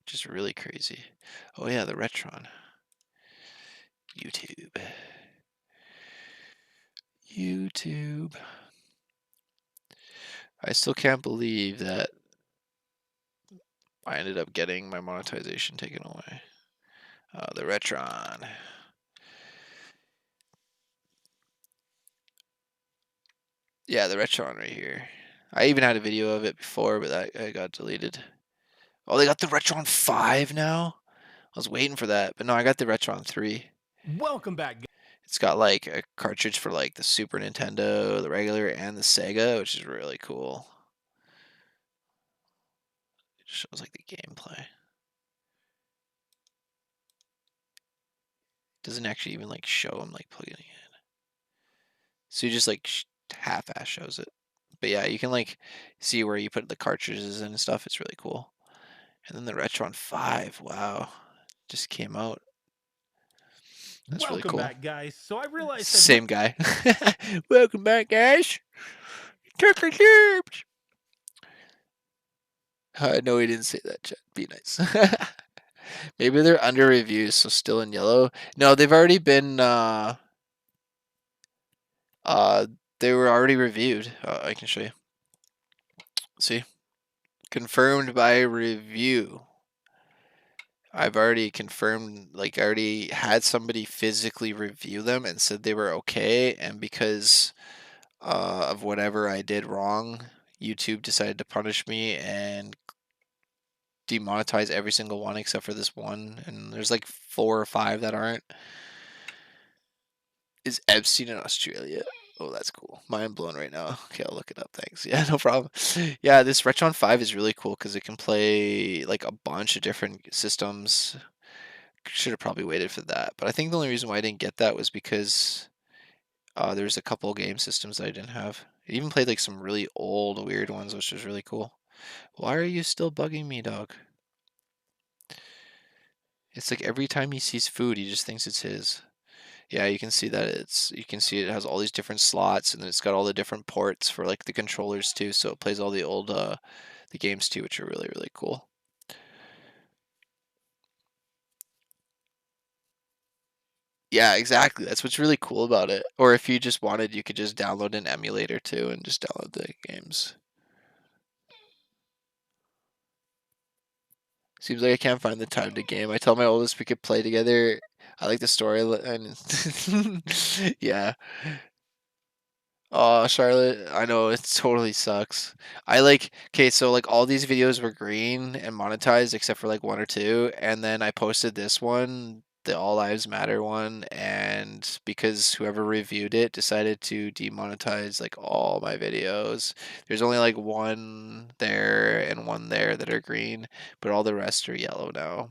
which is really crazy. Oh yeah, the Retron. YouTube. I still can't believe that I ended up getting my monetization taken away. The Retron. Yeah, the Retron right here. I even had a video of it before, but that got deleted. Oh, they got the Retron 5 now? I was waiting for that, but no, I got the Retron 3. Welcome back. It's got like a cartridge for like the Super Nintendo, the regular, and the Sega, which is really cool. It shows like the gameplay. Doesn't actually even like show them like plugging it in. So you just like half-ass shows it. But yeah, you can like see where you put the cartridges and stuff. It's really cool. And then the Retron 5, wow, just came out. That's really cool. Welcome back, guys. So I realized Same guy. Welcome back, guys. Turkey chips. No, he didn't say that, Chet. Be nice. Maybe they're under reviews, so still in yellow. No, they've already been. They were already reviewed. I can show you. See, Confirmed by review. I've already confirmed, like, I already had somebody physically review them and said they were okay, and because of whatever I did wrong, YouTube decided to punish me and demonetize every single one except for this one, and there's like 4 or 5 that aren't. Is Epstein in Australia? Oh, that's cool. Mind blown right now. Okay, I'll look it up. Thanks. Yeah, no problem. Yeah, this Retron 5 is really cool because it can play like a bunch of different systems. Should have probably waited for that. But I think the only reason why I didn't get that was because there's a couple game systems that I didn't have. It even played like some really old, weird ones, which was really cool. Why are you still bugging me, dog? It's like every time he sees food, he just thinks it's his. Yeah, you can see that you can see it has all these different slots, and then it's got all the different ports for like the controllers too, so it plays all the old the games too, which are really, really cool. Yeah, exactly. That's what's really cool about it. Or if you just wanted, you could just download an emulator too and just download the games. Seems like I can't find the time to game. I tell my oldest we could play together. I like the story and yeah. Oh, Charlotte, I know it totally sucks. I like okay, so like all these videos were green and monetized except for like 1 or 2, and then I posted this one, the All Lives Matter one, and because whoever reviewed it decided to demonetize like all my videos. There's only like one there and one there that are green, but all the rest are yellow now.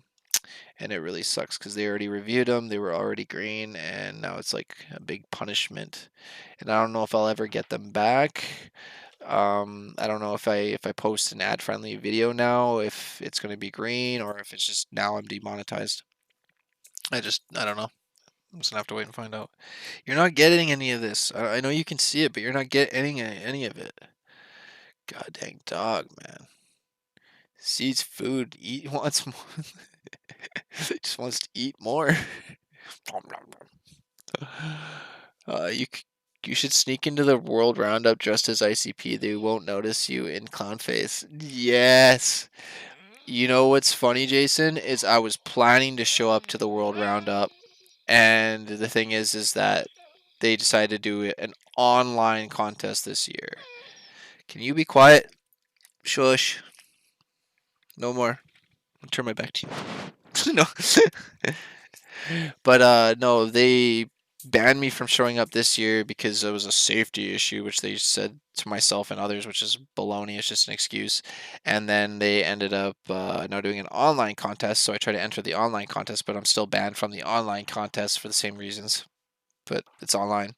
And it really sucks because they already reviewed them, they were already green, and now it's like a big punishment. And I don't know if I'll ever get them back. I don't know if I post an ad-friendly video now, if it's going to be green or if it's just now I'm demonetized. I don't know. I'm just gonna have to wait and find out. You're not getting any of this. I know you can see it, but you're not getting any of it. God dang dog, man. Sees food, eat wants more. Just wants to eat more. You you should sneak into the World Roundup dressed as ICP. They won't notice you in clown face. Yes. You know what's funny, Jason, is I was planning to show up to the World Roundup, and the thing is that they decided to do an online contest this year. Can you be quiet? Shush. No more. I'll turn my back to you. No. But no, they banned me from showing up this year because it was a safety issue, which they said to myself and others, which is baloney. It's just an excuse. And then they ended up now doing an online contest. So I tried to enter the online contest, but I'm still banned from the online contest for the same reasons. But it's online.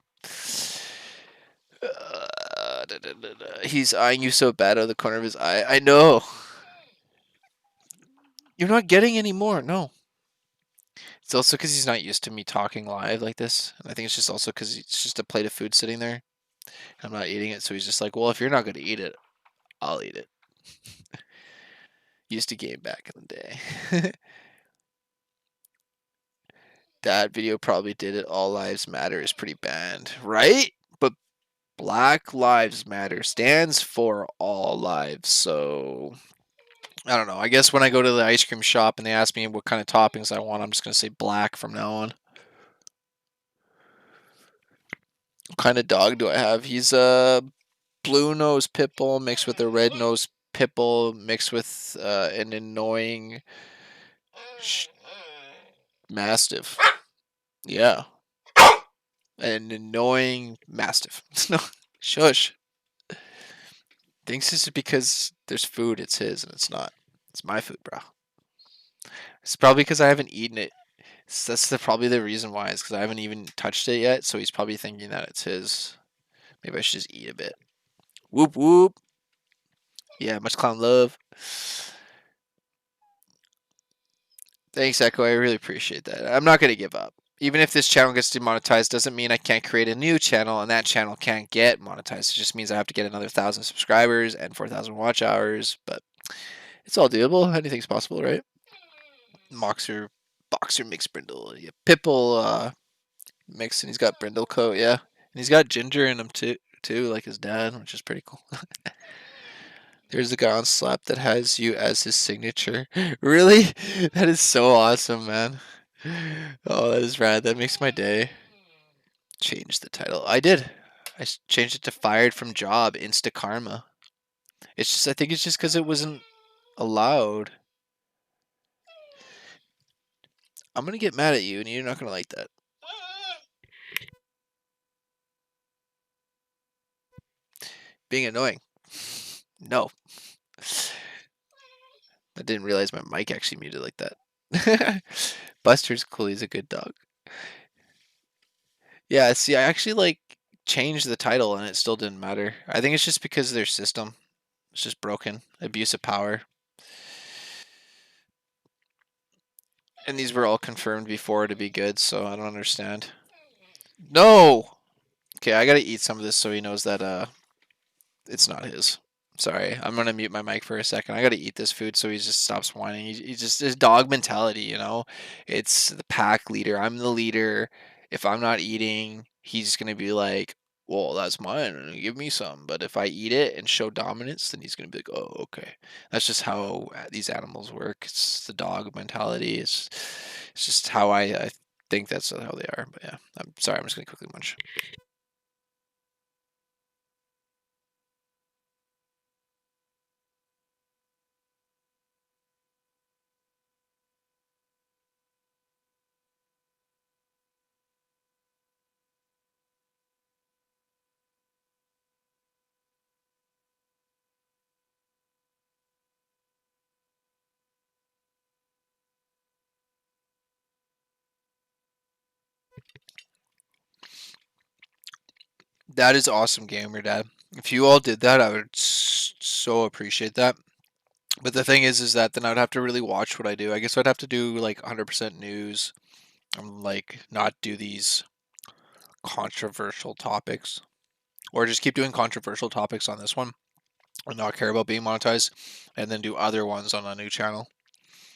He's eyeing you so bad out of the corner of his eye. I know. You're not getting any more. No. It's also because he's not used to me talking live like this. And I think it's just also because it's just a plate of food sitting there. I'm not eating it, so he's just like, well, if you're not going to eat it, I'll eat it. Used to game back in the day. That video probably did it. All Lives Matter is pretty banned, right? But Black Lives Matter stands for all lives, so I don't know. I guess when I go to the ice cream shop and they ask me what kind of toppings I want, I'm just going to say black from now on. What kind of dog do I have? He's a blue nose pit bull mixed with a red nose pit bull mixed with an annoying mastiff. Yeah, an annoying mastiff. No, shush. Thinks this is because there's food. It's his and it's not. It's my food, bro. It's probably because I haven't eaten it. That's probably the reason why. It's because I haven't even touched it yet. So he's probably thinking that it's his. Maybe I should just eat a bit. Whoop whoop. Yeah, much clown love. Thanks, Echo. I really appreciate that. I'm not going to give up. Even if this channel gets demonetized, doesn't mean I can't create a new channel and that channel can't get monetized. It just means I have to get another 1,000 subscribers and 4,000 watch hours. But it's all doable. Anything's possible, right? Boxer mixed brindle. Yeah, Pitbull mix, and he's got brindle coat. Yeah, and he's got ginger in him too, like his dad, which is pretty cool. There's a guy on Slap that has you as his signature. Really? That is so awesome, man. Oh, that is rad. That makes my day. Change the title. I did. Changed it to fired from job, insta karma. It's just, I think it's just because it wasn't allowed. I'm gonna get mad at you, and you're not gonna like that. Being annoying. No. I didn't realize my mic actually muted like that. Buster's cool. He's a good dog. Yeah, see, I actually like changed the title and it still didn't matter. I think it's just because their system is just broken. Abuse of power. And these were all confirmed before to be good, so I don't understand. No! Okay, I gotta eat some of this so he knows that it's not his. Sorry, I'm gonna mute my mic for a second. I gotta eat this food so he just stops whining. He's just his dog mentality, you know. It's the pack leader. I'm the leader. If I'm not eating, he's gonna be like, "Well, that's mine. Give me some." But if I eat it and show dominance, then he's gonna be like, "Oh, okay." That's just how these animals work. It's the dog mentality. It's just how I think that's how they are. But yeah, I'm sorry. I'm just gonna quickly munch. That is awesome, gamer dad. If you all did that, I would so appreciate that. But the thing is that then I'd have to really watch what I do. I guess I'd have to do like 100% news and like not do these controversial topics, or just keep doing controversial topics on this one and not care about being monetized, and then do other ones on a new channel.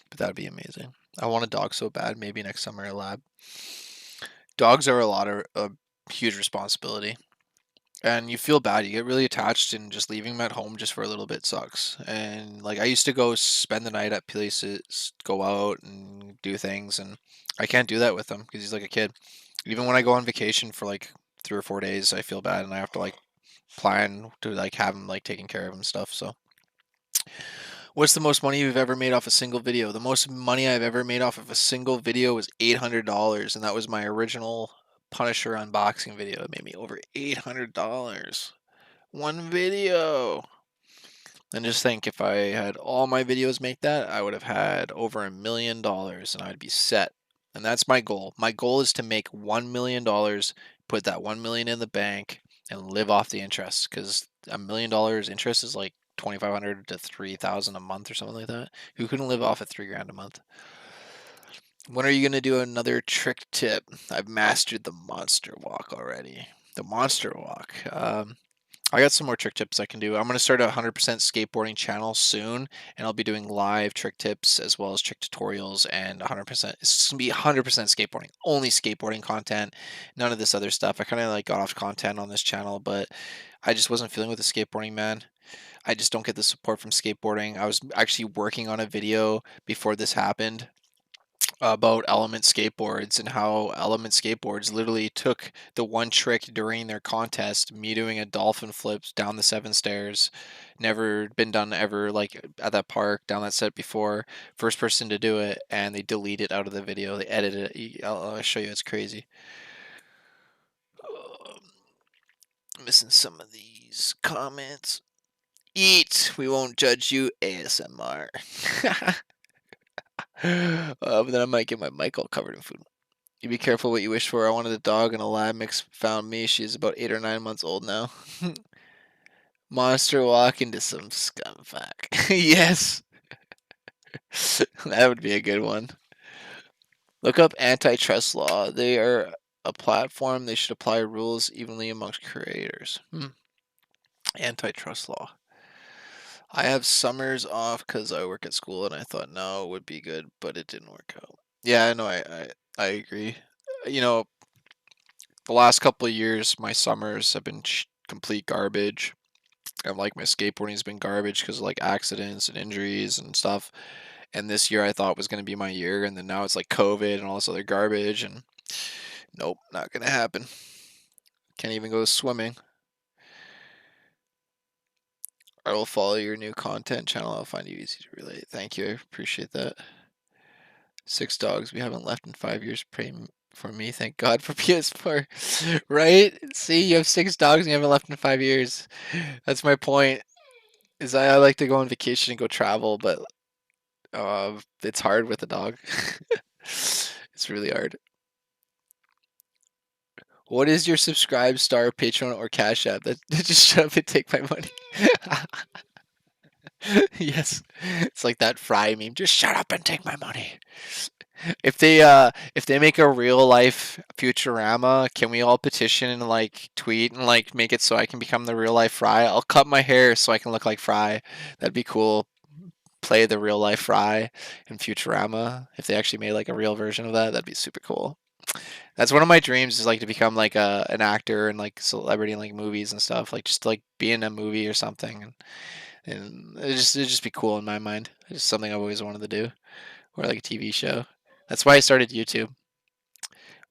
But that'd be amazing. I want a dog so bad. Maybe next summer a lab. Dogs are a huge responsibility. And you feel bad. You get really attached, and just leaving him at home just for a little bit sucks. And like I used to go spend the night at places, go out and do things, and I can't do that with him because he's like a kid. Even when I go on vacation for like 3 or 4 days, I feel bad, and I have to like plan to like have him like taking care of and stuff. So, what's the most money you've ever made off a single video? The most money I've ever made off of a single video was $800, and that was my original Punisher unboxing video. It made me over $800. One video. And just think, if I had all my videos make that, I would have had over $1 million and I'd be set. And that's my goal. My goal is to make $1 million, put that 1 million in the bank, and live off the interest. Because $1 million interest is like 2,500 to 3,000 a month or something like that. Who couldn't live off at 3 grand a month? When are you gonna do another trick tip? I've mastered the monster walk already. The monster walk. I got some more trick tips I can do. I'm going to start a 100% skateboarding channel soon, and I'll be doing live trick tips as well as trick tutorials, and 100%. It's going to be 100% skateboarding, only skateboarding content, none of this other stuff. I kind of like got off content on this channel, but I just wasn't feeling with the skateboarding, man. I just don't get the support from skateboarding. I was actually working on a video before this happened about Element skateboards, and how Element skateboards literally took the one trick during their contest, me doing a dolphin flip down the 7 stairs, never been done ever like at that park down that set before, first person to do it, and they delete it out of the video. They edited it. I'll show you. It's crazy. Missing some of these comments. Eat. We won't judge you. ASMR. But then I might get my mic all covered in food. You be careful what you wish for. I wanted a dog, and a lab mix found me. She's about 8 or 9 months old now. Monster walk into some scumfuck. Yes, that would be a good one. Look up antitrust law. They are a platform. They should apply rules evenly amongst creators. Antitrust law. I have summers off because I work at school, and I thought no, it would be good, but it didn't work out. Yeah, I know. I agree. You know, the last couple of years, my summers have been complete garbage. And like my skateboarding's been garbage because of like accidents and injuries and stuff. And this year I thought was going to be my year, and then now it's like COVID and all this other garbage, and nope, not going to happen. Can't even go swimming. I will follow your new content channel. I'll find you easy to relate. Thank you. I appreciate that. 6 dogs we haven't left in 5 years. Pray for me. Thank God for PS4. Right? See, you have 6 dogs and you haven't left in 5 years. That's my point. Is I like to go on vacation and go travel, but it's hard with a dog. It's really hard. What is your subscribe star, Patreon, or Cash App? That just shut up and take my money. Yes, it's like that Fry meme. Just shut up and take my money. If they make a real life Futurama, can we all petition and like tweet and like make it so I can become the real life Fry? I'll cut my hair so I can look like Fry. That'd be cool. Play the real life Fry in Futurama. If they actually made like a real version of that, that'd be super cool. That's one of my dreams is like to become like an actor and like celebrity in like movies and stuff. Like just like be in a movie or something, and it'd just be cool in my mind. It's just something I've always wanted to do, or like a TV show. That's why I started YouTube.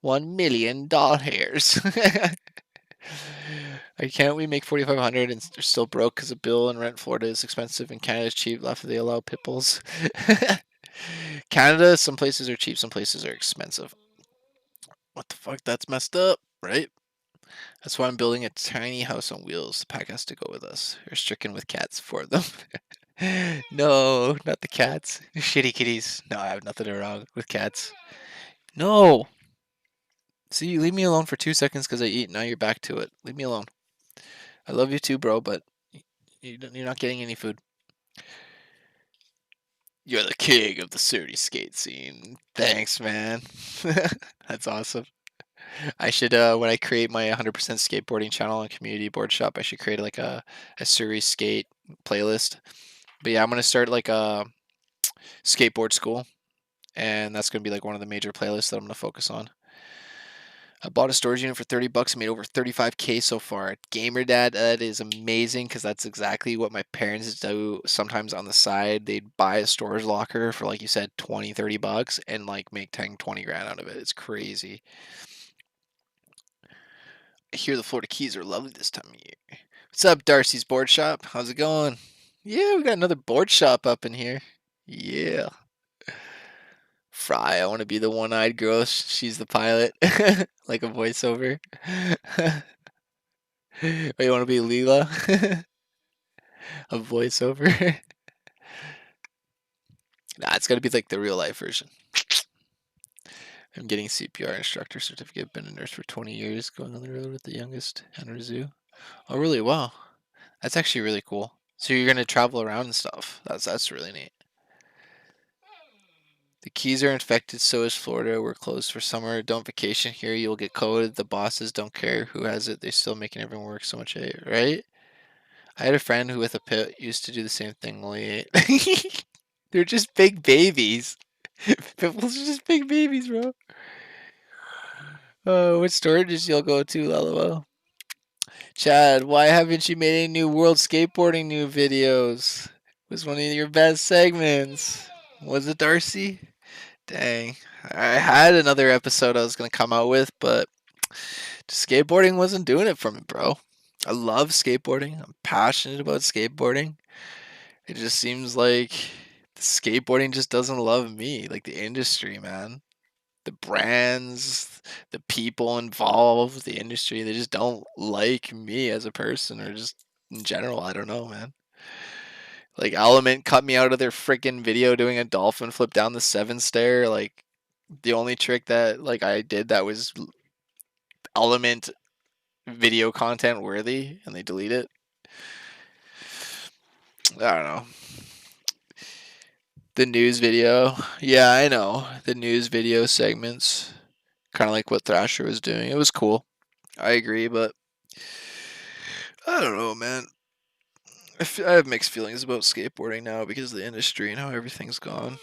1 million doll hairs. Can't we make 4,500 and they're still broke because of bill and rent? Florida is expensive and Canada is cheap. Left they allow pit bulls. Canada, some places are cheap, some places are expensive. What the fuck? That's messed up, right? That's why I'm building a tiny house on wheels. The pack has to go with us. We're stricken with cats for them. No, not the cats. Shitty kitties. No, I have nothing wrong with cats. No. See, you leave me alone for 2 seconds because I eat. Now you're back to it. Leave me alone. I love you too, bro, but you're not getting any food. You're the king of the surly skate scene. Thanks, man. That's awesome. I should, when I create my 100% skateboarding channel and community board shop, I should create like a Surrey skate playlist. But yeah, I'm gonna start like a skateboard school, and that's gonna be like one of the major playlists that I'm gonna focus on. I bought a storage unit for 30 bucks and made over 35K so far. Gamer dad, that is amazing because that's exactly what my parents do sometimes on the side. They'd buy a storage locker for, like you said, 20, 30 bucks and like make 10, 20 grand out of it. It's crazy. I hear the Florida Keys are lovely this time of year. What's up, Darcy's Board Shop? How's it going? Yeah, we got another board shop up in here. Yeah. Fry, I want to be the one-eyed girl. She's the pilot. Like a voiceover. Wait, you want to be Leela? A voiceover? Nah, it's got to be like the real life version. I'm getting CPR instructor certificate. Been a nurse for 20 years. Going on the road with the youngest. Enter zoo. Oh, really? Wow. That's actually really cool. So you're gonna travel around and stuff. That's really neat. The Keys are infected, so is Florida. We're closed for summer. Don't vacation here. You'll get coded. The bosses don't care who has it. They're still making everyone work so much, right? I had a friend who, with a pit, used to do the same thing. Only they're just big babies. Pit bulls are just big babies, bro. What storages you'll go to, LOL? Chad, why haven't you made any new world skateboarding new videos? It was one of your best segments. Was it Darcy? Dang. I had another episode I was gonna come out with, but skateboarding wasn't doing it for me, bro. I love skateboarding. I'm passionate about skateboarding. It just seems like the skateboarding just doesn't love me, like the industry, man. The brands, the people involved, the industry, they just don't like me as a person or just in general. I don't know, man. Like Element cut me out of their freaking video doing a dolphin flip down the 7 stair. Like the only trick that like I did that was Element video content worthy, and they delete it. I don't know. The news video, yeah, I know the news video segments, kind of like what Thrasher was doing. It was cool. I agree, but I don't know, man. I have mixed feelings about skateboarding now because of the industry and how everything's gone.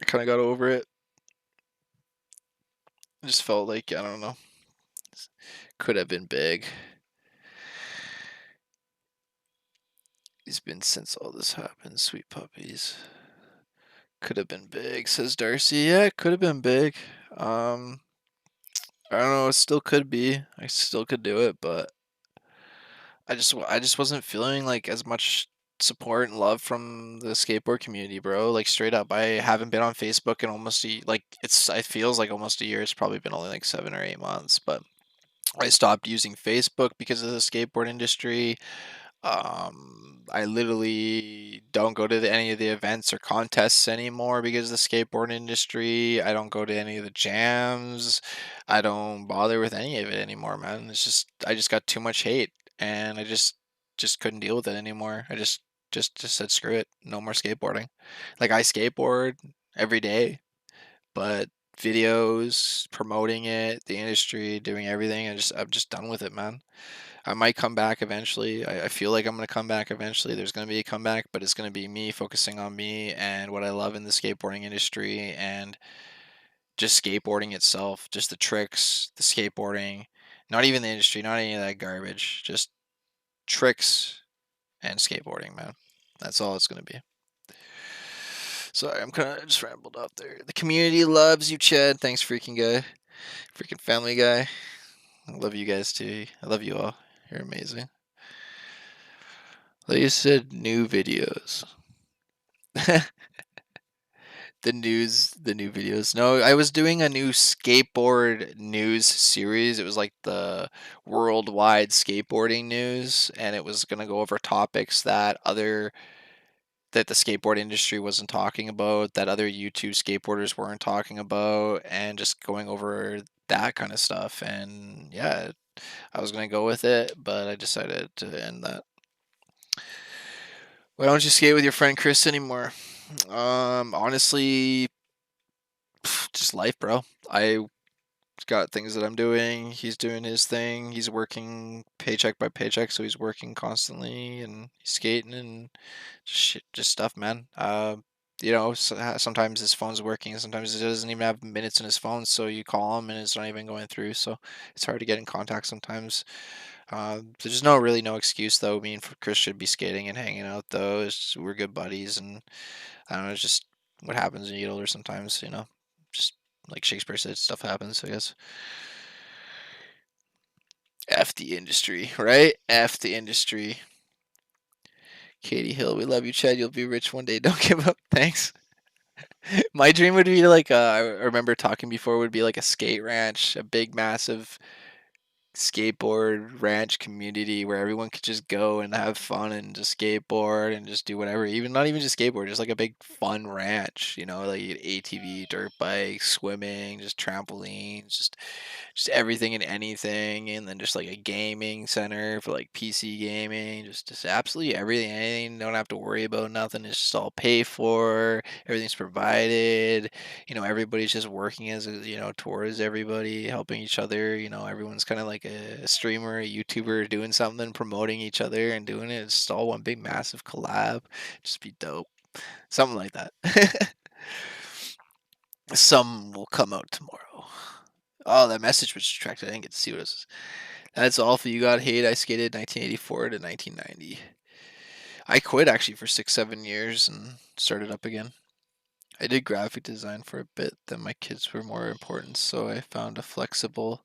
I kind of got over it. I just felt like I don't know, could have been big. He's been since all this happened, sweet puppies. Could have been big, says Darcy. Yeah, it could have been big. Um, I don't know. It still could be. I still could do it, but I just wasn't feeling like as much support and love from the skateboard community, bro. Like straight up, I haven't been on Facebook in almost like it feels like almost a year. It's probably been only like 7 or 8 months, but I stopped using Facebook because of the skateboard industry. I literally don't go to any of the events or contests anymore because of the skateboard industry. I don't go to any of the jams. I don't bother with any of it anymore, man. It's just I just got too much hate, and I just couldn't deal with it anymore. I just said screw it, no more skateboarding. Like I skateboard every day, but videos promoting it, the industry, doing everything, I'm just done with it, man. I might come back eventually. I feel like I'm going to come back eventually. There's going to be a comeback, but it's going to be me focusing on me and what I love in the skateboarding industry and just skateboarding itself, just the tricks, the skateboarding, not even the industry, not any of that garbage, just tricks and skateboarding, man. That's all it's going to be. Sorry, I'm kind of just rambled up there. The community loves you, Chad. Thanks, freaking guy. Freaking family guy. I love you guys too. I love you all. You're amazing. Like you said, new videos. The new videos. No, I was doing a new skateboard news series. It was like the worldwide skateboarding news, and it was going to go over topics that the skateboard industry wasn't talking about, that other YouTube skateboarders weren't talking about, and just going over that kind of stuff. And yeah, I was going to go with it, but I decided to end that. Why don't you skate with your friend Chris anymore? Honestly, just life, bro. I got things that I'm doing. He's doing his thing. He's working paycheck by paycheck, so he's working constantly and he's skating and just stuff, man. Sometimes his phone's working, sometimes he doesn't even have minutes in his phone, so you call him and it's not even going through. So it's hard to get in contact sometimes. There's no excuse though. Me and Chris should be skating and hanging out though. We're good buddies, and I don't know. It's just what happens when you get older. Sometimes, just like Shakespeare said, stuff happens. I guess. F the industry, right? F the industry. Katie Hill, we love you, Chad. You'll be rich one day. Don't give up. Thanks. My dream would be like I remember talking before would be like a skate ranch, a big, massive skateboard ranch community where everyone could just go and have fun and just skateboard and just do whatever. Even not even just skateboard, just like a big fun ranch. Like ATV, dirt bikes, swimming, just trampolines, just everything and anything, and then just like a gaming center for like PC gaming, just absolutely everything, anything. Don't have to worry about nothing. It's just all paid for. Everything's provided. Everybody's just working towards everybody, helping each other. Everyone's kind of like a streamer, a YouTuber, doing something, promoting each other, and doing it. It's just all one big massive collab. Just be dope. Something like that. Some will come out tomorrow. Oh, that message was distracted. I didn't get to see what it was. That's all for you got hate. I skated 1984 to 1990. I quit actually for 6, 7 years and started up again. I did graphic design for a bit, then my kids were more important, so I found a flexible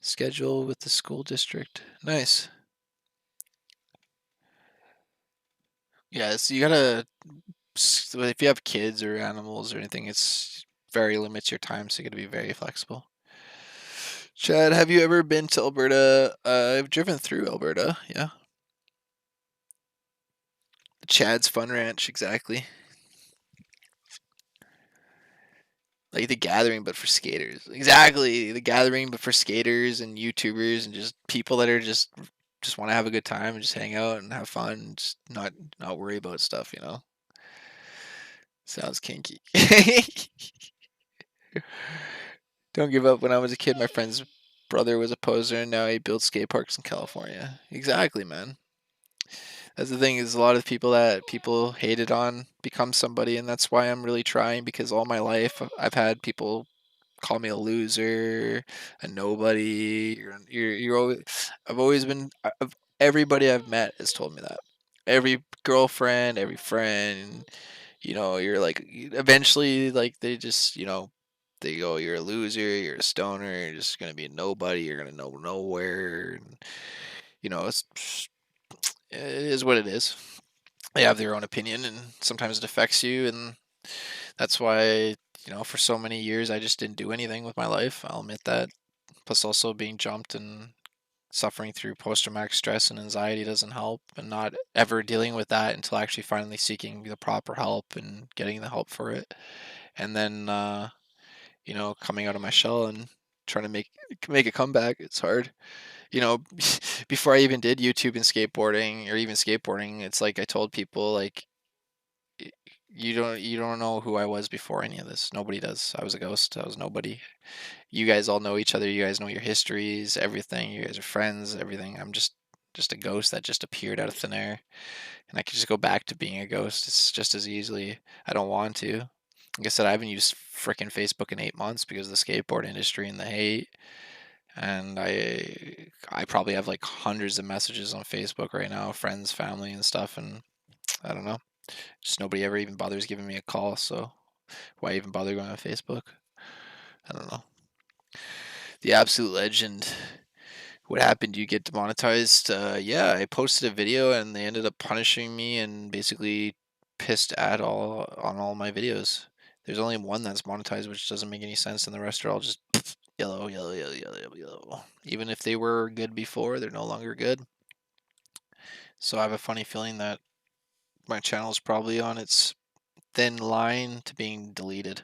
schedule with the school district. Nice. Yeah, so you gotta, if you have kids or animals or anything, it's very limits your time, so you gotta be very flexible. Chad, have you ever been to Alberta? I've driven through Alberta, yeah. Chad's Fun Ranch, exactly. Like the gathering, but for skaters. Exactly, the gathering, but for skaters and YouTubers and just people that are just want to have a good time and just hang out and have fun, and just not worry about stuff. Sounds kinky. Don't give up. When I was a kid, my friend's brother was a poser, and now he builds skate parks in California. Exactly, man. That's the thing is a lot of people that people hated on become somebody, and that's why I'm really trying because all my life I've had people call me a loser, a nobody. You're always. I've always been. Everybody I've met has told me that. every girlfriend, every friend, you're like eventually like they just, they go, you're a loser, you're a stoner, you're just gonna be a nobody, you're gonna know nowhere, and it is what it is. They have their own opinion, and sometimes it affects you, and that's why, for so many years I just didn't do anything with my life. I'll admit that. Plus, also being jumped and suffering through post-traumatic stress and anxiety doesn't help, and not ever dealing with that until actually finally seeking the proper help and getting the help for it, and then coming out of my shell and trying to make a comeback. It's hard. you know Before I even did YouTube and skateboarding, or even skateboarding, it's like I told people, like, y- you don't know who I was before any of this. Nobody does. I was a ghost. I was nobody. You guys all know each other. You guys know your histories, everything. You guys are friends, everything. I'm just a ghost that just appeared out of thin air, and I could just go back to being a ghost. It's just as easily. I don't want to. Like I said, I haven't used frickin' Facebook in 8 months because of the skateboard industry and the hate. And I probably have like hundreds of messages on Facebook right now, friends, family, and stuff. And I don't know, just nobody ever even bothers giving me a call. So why even bother going on Facebook? I don't know. The absolute legend. What happened? You get demonetized? Yeah, I posted a video and they ended up punishing me and basically pissed at all on all my videos. There's only one that's monetized, which doesn't make any sense, and the rest are all just yellow, yellow, yellow, yellow, yellow. Even if they were good before, they're no longer good. So I have a funny feeling that my channel is probably on its thin line to being deleted.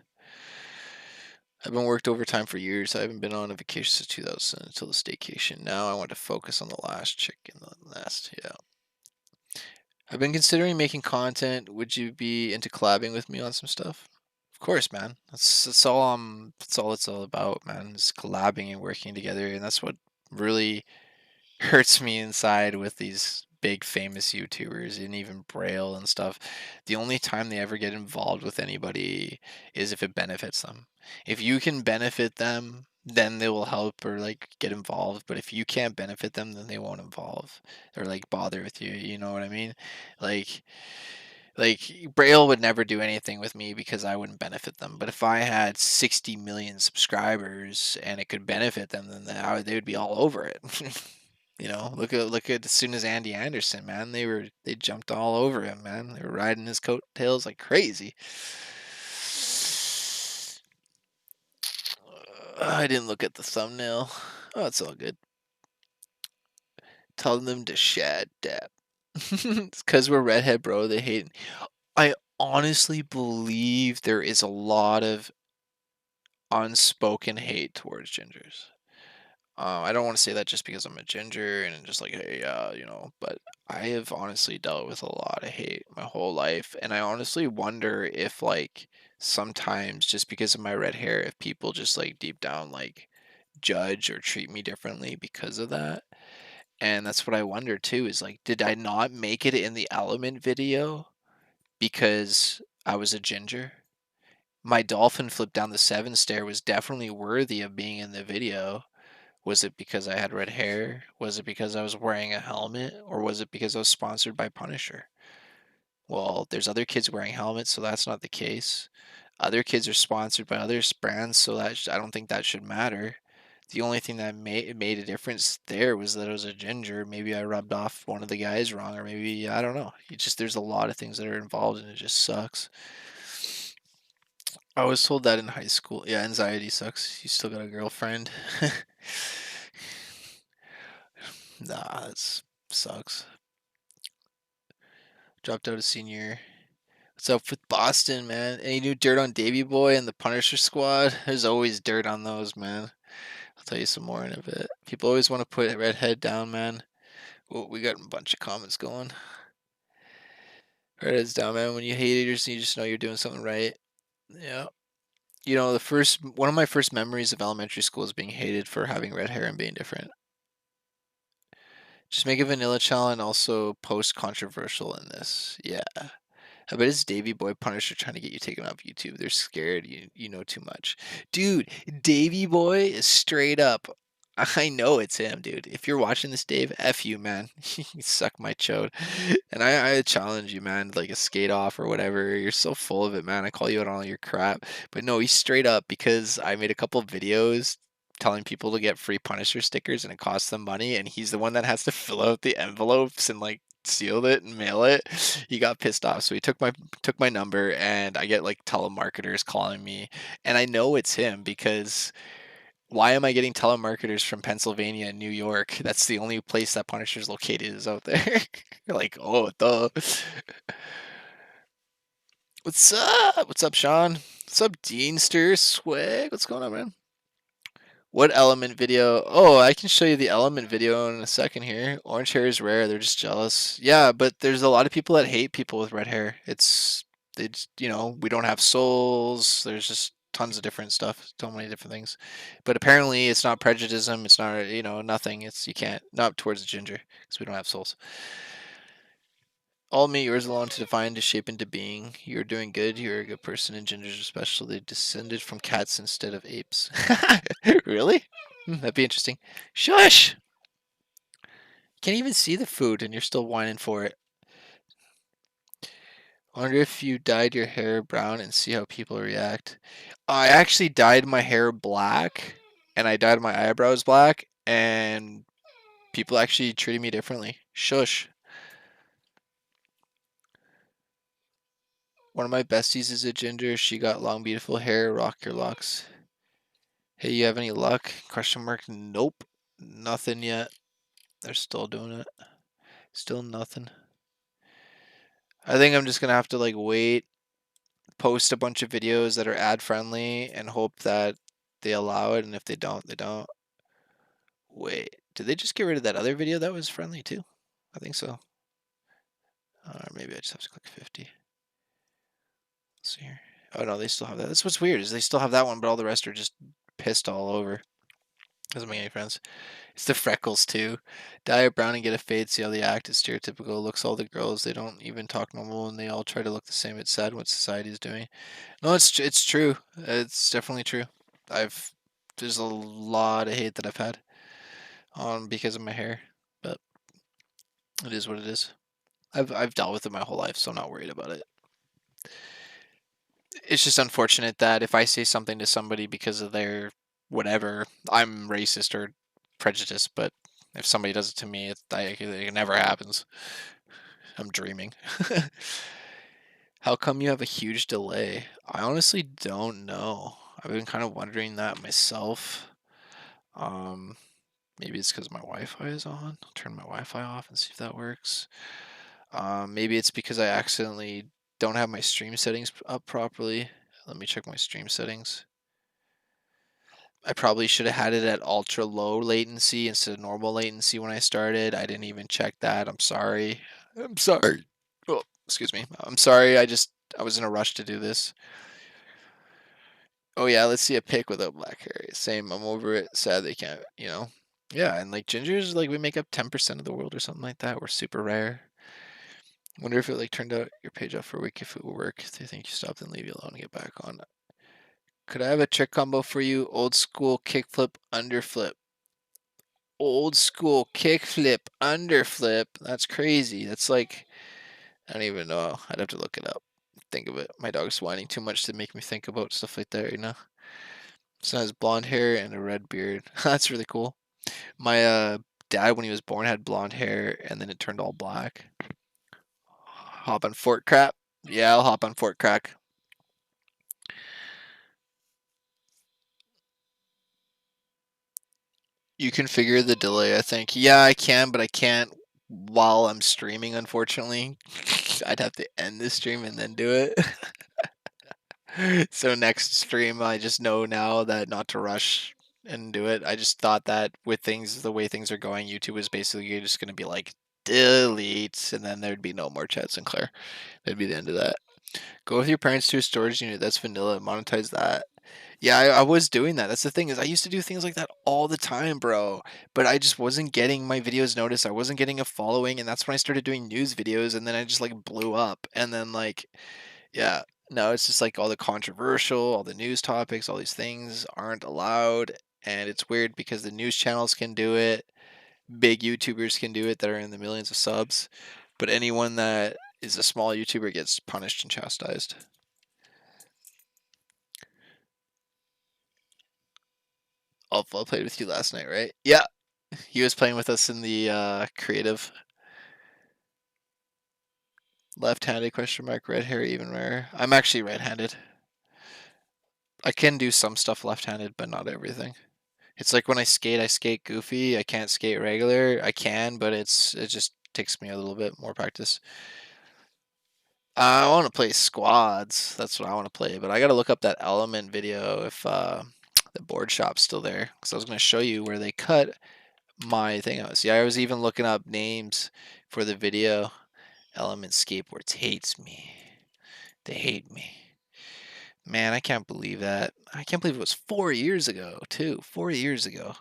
I've been worked overtime for years. I haven't been on a vacation since 2000 until the staycation. Now I want to focus on the last chick in the nest. Yeah. I've been considering making content. Would you be into collabing with me on some stuff? Of course, man. That's all it's all about, man. Is collabing and working together, and that's what really hurts me inside with these big famous YouTubers and even Braille and stuff. The only time they ever get involved with anybody is if it benefits them. If you can benefit them, then they will help or like get involved. But if you can't benefit them, then they won't involve or like bother with you. You know what I mean? Like like Braille would never do anything with me because I wouldn't benefit them. But if I had 60 million subscribers and it could benefit them, then they would be all over it. Look at as soon as Andy Anderson, man, they jumped all over him, man. They were riding his coattails like crazy. I didn't look at the thumbnail. Oh, it's all good. Telling them to shad dap. It's because we're redhead, bro. They hate. I honestly believe there is a lot of unspoken hate towards gingers. I don't want to say that just because I'm a ginger and just like, hey, but I have honestly dealt with a lot of hate my whole life. And I honestly wonder if, like, sometimes just because of my red hair, if people just like deep down, like, judge or treat me differently because of that. And that's what I wonder too is like, did I not make it in the Element video because I was a ginger? My dolphin flip down the 7 stair was definitely worthy of being in the video. Was it because I had red hair? Was it because I was wearing a helmet? Or was it because I was sponsored by Punisher? Well, there's other kids wearing helmets, so that's not the case. Other kids are sponsored by other brands, so I don't think that should matter. The only thing that made a difference there was that I was a ginger. Maybe I rubbed off one of the guys wrong, or maybe I don't know. There's a lot of things that are involved, and it just sucks. I was told that in high school. Yeah, anxiety sucks. You still got a girlfriend. Nah, that sucks. Dropped out of senior. What's up with Boston, man? Any new dirt on Davy Boy and the Punisher Squad? There's always dirt on those, man. I'll tell you some more in a bit. People always want to put Redhead down, man. Oh, we got a bunch of comments going. Redhead's down, man. When you hate haters, you just know you're doing something right. Yeah. The first one of my first memories of elementary school is being hated for having red hair and being different. Just make a vanilla channel and also post controversial in this. Yeah. I bet it's Davy Boy Punisher trying to get you taken off YouTube. They're scared you know too much. Dude, Davy Boy is straight up. I know it's him, dude. If you're watching this, Dave, F you, man. You suck my chode. And I challenge you, man, like a skate off or whatever. You're so full of it, man. I call you out on all your crap. But no, he's straight up because I made a couple of videos telling people to get free Punisher stickers and it costs them money. And he's the one that has to fill out the envelopes and like sealed it and mail it. He got pissed off. So he took my number and I get like telemarketers calling me. And I know it's him because why am I getting telemarketers from Pennsylvania and New York? That's the only place that Punisher's located is out there. You're like, oh, duh. What's up? What's up, Sean? What's up, Deanster? Swag? What's going on, man? What element video? Oh, I can show you the element video in a second here. Orange hair is rare. They're just jealous. Yeah, but there's a lot of people that hate people with red hair. They just, we don't have souls. There's just tons of different stuff. So many different things. But apparently it's not prejudice. It's not, nothing. You can't, not towards the ginger because we don't have souls. All me, yours alone to define, to shape into being. You're doing good. You're a good person, and gingers especially descended from cats instead of apes. Really? That'd be interesting. Shush! Can't even see the food, and you're still whining for it. I wonder if you dyed your hair brown and see how people react. I actually dyed my hair black, and I dyed my eyebrows black, and people actually treated me differently. Shush. One of my besties is a ginger. She got long, beautiful hair. Rock your locks. Hey, you have any luck? Question mark. Nope. Nothing yet. They're still doing it. Still nothing. I think I'm just gonna have to like wait, post a bunch of videos that are ad friendly, and hope that they allow it. And if they don't, they don't. Wait, did they just get rid of that other video that was friendly too? I think so. Or maybe I just have to click 50. Let's see here. Oh no, they still have that. That's what's weird is they still have that one, but all the rest are just pissed all over. Doesn't make any friends. It's the freckles too. Dye it brown and get a fade. See how they act. It's stereotypical. Looks all the girls. They don't even talk normal, and they all try to look the same. It's sad what society is doing. No, it's true. It's definitely true. I've there's a lot of hate that I've had on because of my hair, but it is what it is. I've dealt with it my whole life, so I'm not worried about it. It's just unfortunate that if I say something to somebody because of their whatever, I'm racist or prejudiced, but if somebody does it to me, it never happens. I'm dreaming. How come you have a huge delay? I honestly don't know. I've been kind of wondering that myself. Um, Maybe it's because my Wi-Fi is on. I'll turn my Wi-Fi off and see if that works. Maybe it's because I accidentally don't have my stream settings up properly. Let me check my stream settings. I probably should have had it at ultra low latency instead of normal latency when I started. I didn't even check that. I'm sorry. I'm sorry. Oh, excuse me. I'm sorry. I was in a rush to do this. Oh yeah, let's see a pic without black hair. Same. I'm over it. Sad they can't. Yeah, and like gingers, like we make up 10% of the world or something like that. We're super rare. Wonder if it like turned out your page off for a week if it will work. Do you think you stop and leave you alone and get back on? Could I have a trick combo for you? Old school kickflip underflip. Old school kickflip underflip. That's crazy. That's like I don't even know. I'd have to look it up. Think of it. My dog's whining too much to make me think about stuff like that. Son has blonde hair and a red beard. That's really cool. My dad, when he was born, had blonde hair and then it turned all black. Hop on Fort Crap. Yeah, I'll hop on Fort Crack. You configure the delay, I think. Yeah, I can, but I can't while I'm streaming, unfortunately. I'd have to end the stream and then do it. So next stream, I just know now that not to rush and do it. I just thought that with things the way things are going, YouTube is basically just going to be like delete, and then there'd be no more Chad Sinclair. That'd be the end of that. Go with your parents to a storage unit. That's vanilla. Monetize that. Yeah, I was doing that. That's the thing is I used to do things like that all the time, bro. But I just wasn't getting my videos noticed. I wasn't getting a following, and that's when I started doing news videos, and then I just like blew up. And then like, yeah, no, it's just like all the controversial, all the news topics, all these things aren't allowed. And it's weird because the news channels can do it, big YouTubers can do it that are in the millions of subs, but anyone that is a small YouTuber gets punished and chastised. Alpha played with you last night, right? Yeah, he was playing with us in the creative. Left-handed question mark, red hair even rare. I'm actually right-handed. I can do some stuff left-handed, but not everything. It's like when I skate goofy. I can't skate regular. I can, but it just takes me a little bit more practice. I want to play squads. That's what I want to play, but I got to look up that Element video if the board shop's still there, because I was going to show you where they cut my thing out. See, I was even looking up names for the video. Element Skateboards hates me. They hate me. Man, I can't believe that. I can't believe it was 4 years ago, too. 4 years ago.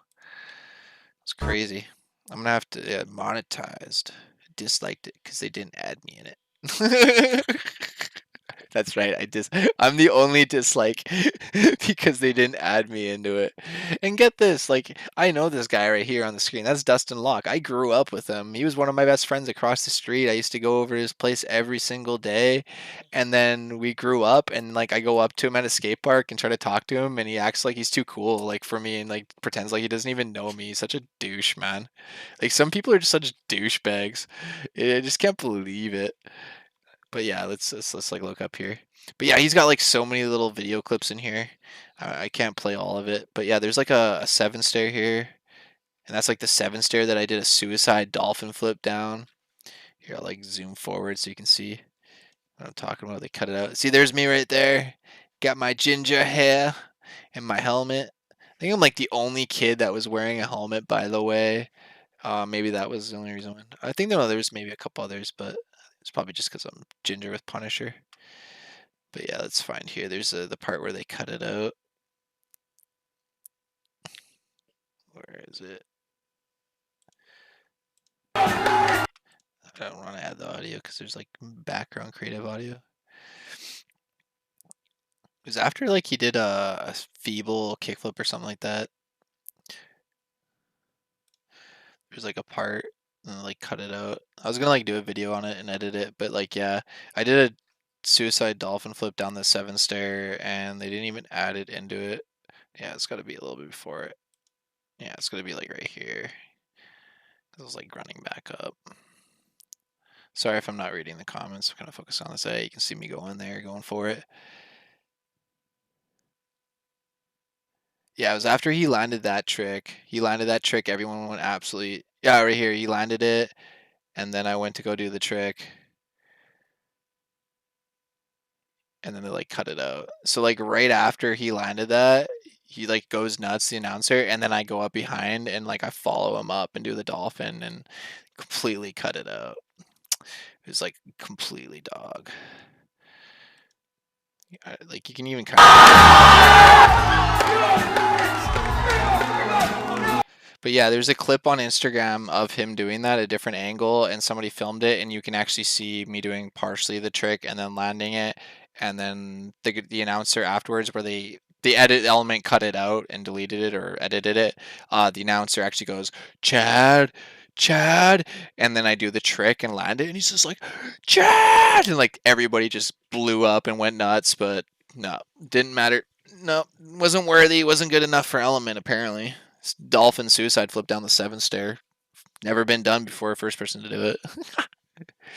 It's crazy. I'm gonna have to monetized. Disliked it because they didn't add me in it. That's right. I'm the only dislike because they didn't add me into it. And get this, like I know this guy right here on the screen. That's Dustin Locke. I grew up with him. He was one of my best friends across the street. I used to go over to his place every single day. And then we grew up and like I go up to him at a skate park and try to talk to him and he acts like he's too cool like for me and like pretends like he doesn't even know me. He's such a douche, man. Like some people are just such douchebags. I just can't believe it. But yeah, let's like look up here. But yeah, he's got like so many little video clips in here. I can't play all of it. But yeah, there's like a 7 stair here. And that's like the 7 stair that I did a suicide dolphin flip down. Here, I'll like zoom forward so you can see what I'm talking about. They cut it out. See, there's me right there. Got my ginger hair and my helmet. I think I'm like the only kid that was wearing a helmet, by the way. Maybe that was the only reason. I think no, there's maybe a couple others, but it's probably just because I'm ginger with Punisher. But yeah, let's find here. There's the part where they cut it out. Where is it? I don't want to add the audio because there's like background creative audio. It was after like he did a feeble kickflip or something like that. There's like a part and like cut it out. I was gonna like do a video on it and edit it, but like yeah, I did a suicide dolphin flip down the 7 stair and they didn't even add it into it. Yeah, it's got to be a little bit before it. Yeah, it's gonna be like right here. I was like running back up. Sorry if I'm not reading the comments. I'm kind of focused on this. Hey, you can see me going there, going for it. Yeah, it was after he landed that trick. He landed that trick. Everyone went absolutely. Yeah, right here. He landed it, and then I went to go do the trick, and then they like cut it out. So like right after he landed that, he like goes nuts, the announcer, and then I go up behind and like I follow him up and do the dolphin and completely cut it out. It was like completely dog. Like you can even kind of. But yeah, there's a clip on Instagram of him doing that at a different angle, and somebody filmed it, and you can actually see me doing partially the trick and then landing it, and then the announcer afterwards, where the edit element cut it out and deleted it or edited it. The announcer actually goes, Chad, Chad, and then I do the trick and land it, and he's just like, Chad, and like everybody just blew up and went nuts, but no, didn't matter. No, wasn't worthy, wasn't good enough for Element apparently. Dolphin suicide flip down the 7 stair. Never been done before, first person to do it.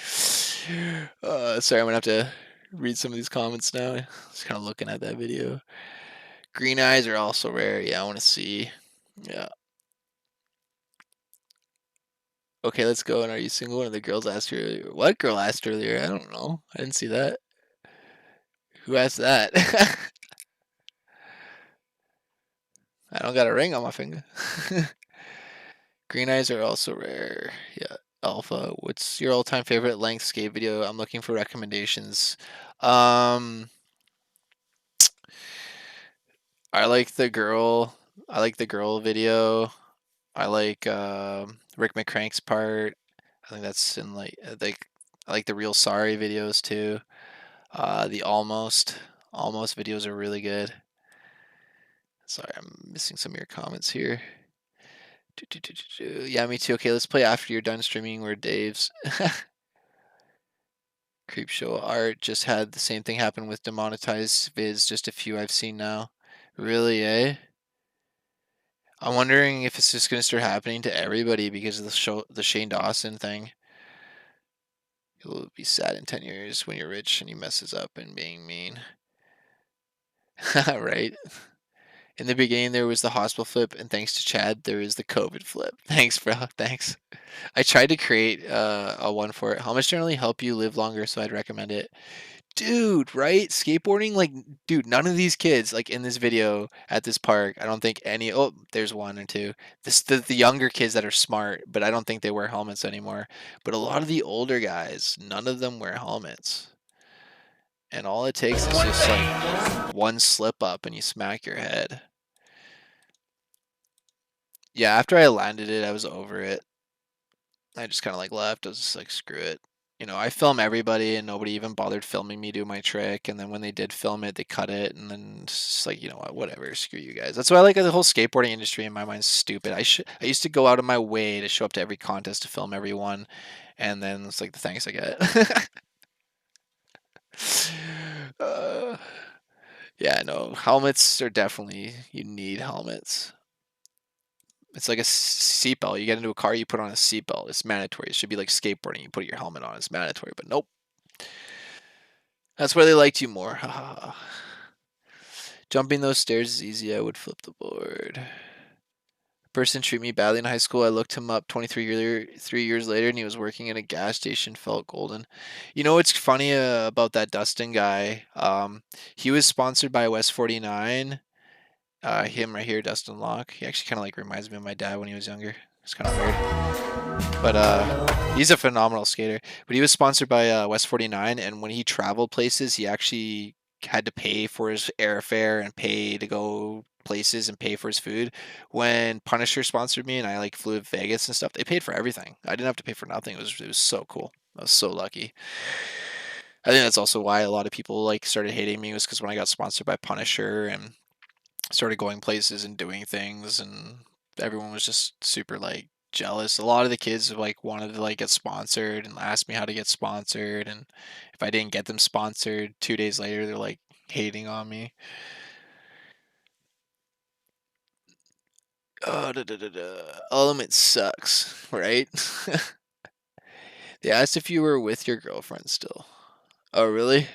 Sorry, I'm gonna have to read some of these comments now. Just kind of looking at that video. Green eyes are also rare. Yeah, I want to see. Yeah. Okay, let's go. And are you single? One of the girls asked earlier. What girl asked earlier? I don't know. I didn't see that. Who asked that? I don't got a ring on my finger. Green eyes are also rare. Yeah. Alpha, what's your all-time favorite length skate video? I'm looking for recommendations. Um, I like the girl. I like the girl video. I like Rick McCrank's part. I think that's in like I like the real sorry videos too. The almost videos are really good. Sorry, I'm missing some of your comments here. Yeah, me too. Okay, let's play after you're done streaming. Where Dave's Creepshow art just had the same thing happen with demonetized vids. Just a few I've seen now. Really, eh? I'm wondering if it's just gonna start happening to everybody because of the Shane Dawson thing. You'll be sad in 10 years when you're rich and he messes up and being mean. Right? In the beginning, there was the hospital flip, and thanks to Chad, there is the COVID flip. Thanks, bro. Thanks. I tried to create a one for it. How much generally help you live longer? So I'd recommend it. Dude, right? Skateboarding, like, dude, none of these kids, like in this video at this park, I don't think any. Oh, there's one or two. The younger kids that are smart, but I don't think they wear helmets anymore. But a lot of the older guys, none of them wear helmets. And all it takes is just like one slip up and you smack your head. Yeah, after I landed it, I was over it. I just kind of like left. I was just like, screw it. You know, I film everybody and nobody even bothered filming me do my trick. And then when they did film it, they cut it. And then it's just like, you know what, whatever, screw you guys. That's why I like the whole skateboarding industry in my mind is stupid. I used to go out of my way to show up to every contest to film everyone. And then it's like the thanks I get. uh, yeah, no, helmets are definitely, you need helmets. It's like a seatbelt. You get into a car, you put on a seatbelt. It's mandatory. It should be like skateboarding. You put your helmet on. It's mandatory. But nope. That's why they liked you more. Jumping those stairs is easy. I would flip the board. Person treated me badly in high school. I looked him up 3 years later, and he was working at a gas station. Felt golden. You know what's funny about that Dustin guy? He was sponsored by West 49. Him right here, Dustin Locke. He actually kind of like reminds me of my dad when he was younger. It's kind of weird. But he's a phenomenal skater. But he was sponsored by West 49, and when he traveled places, he actually had to pay for his airfare and pay to go places and pay for his food. When Punisher sponsored me and I like flew to Vegas and stuff, they paid for everything. I didn't have to pay for nothing. It was so cool. I was so lucky. I think that's also why a lot of people like started hating me was because when I got sponsored by Punisher and started going places and doing things, and everyone was just super like jealous. A lot of the kids like wanted to like get sponsored and asked me how to get sponsored, and if I didn't get them sponsored 2 days later, they're like hating on me. Oh, Element sucks, right? They asked if you were with your girlfriend still. Oh, really?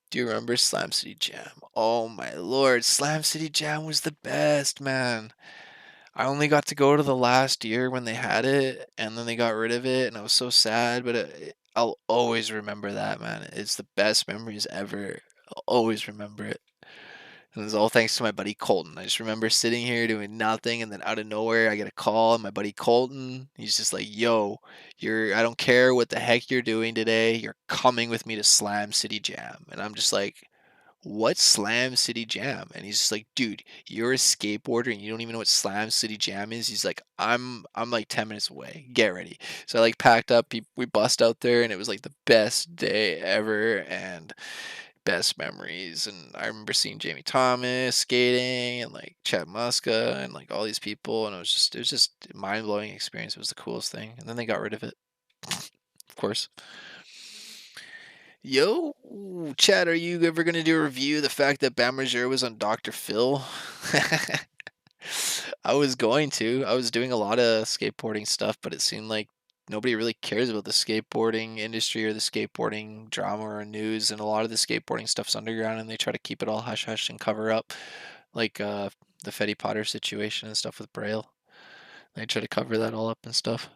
Do you remember Slam City Jam? Oh my lord, Slam City Jam was the best, man. I only got to go to the last year when they had it, and then they got rid of it, and I was so sad. But I'll always remember that, man. It's the best memories ever. I'll always remember it. And it's all thanks to my buddy Colton. I just remember sitting here doing nothing, and then out of nowhere, I get a call, and my buddy Colton, he's just like, "Yo, I don't care what the heck you're doing today. You're coming with me to Slam City Jam." And I'm just like, "What's Slam City Jam?" And he's just like, "Dude, you're a skateboarder and you don't even know what Slam City Jam is." He's like, I'm like 10 minutes away. Get ready." So I like packed up, we bust out there, and it was like the best day ever and best memories. And I remember seeing Jamie Thomas skating and like Chad Muska and like all these people, and it was just a mind-blowing experience. It was the coolest thing. And then they got rid of it. Of course. Yo, Chad, are you ever gonna do a review of the fact that Bam Margera was on Dr. Phil? I was going to. I was doing a lot of skateboarding stuff, but it seemed like nobody really cares about the skateboarding industry or the skateboarding drama or news, and a lot of the skateboarding stuff's underground, and they try to keep it all hush hush and cover up, like the Fetty Potter situation and stuff with Braille. They try to cover that all up and stuff.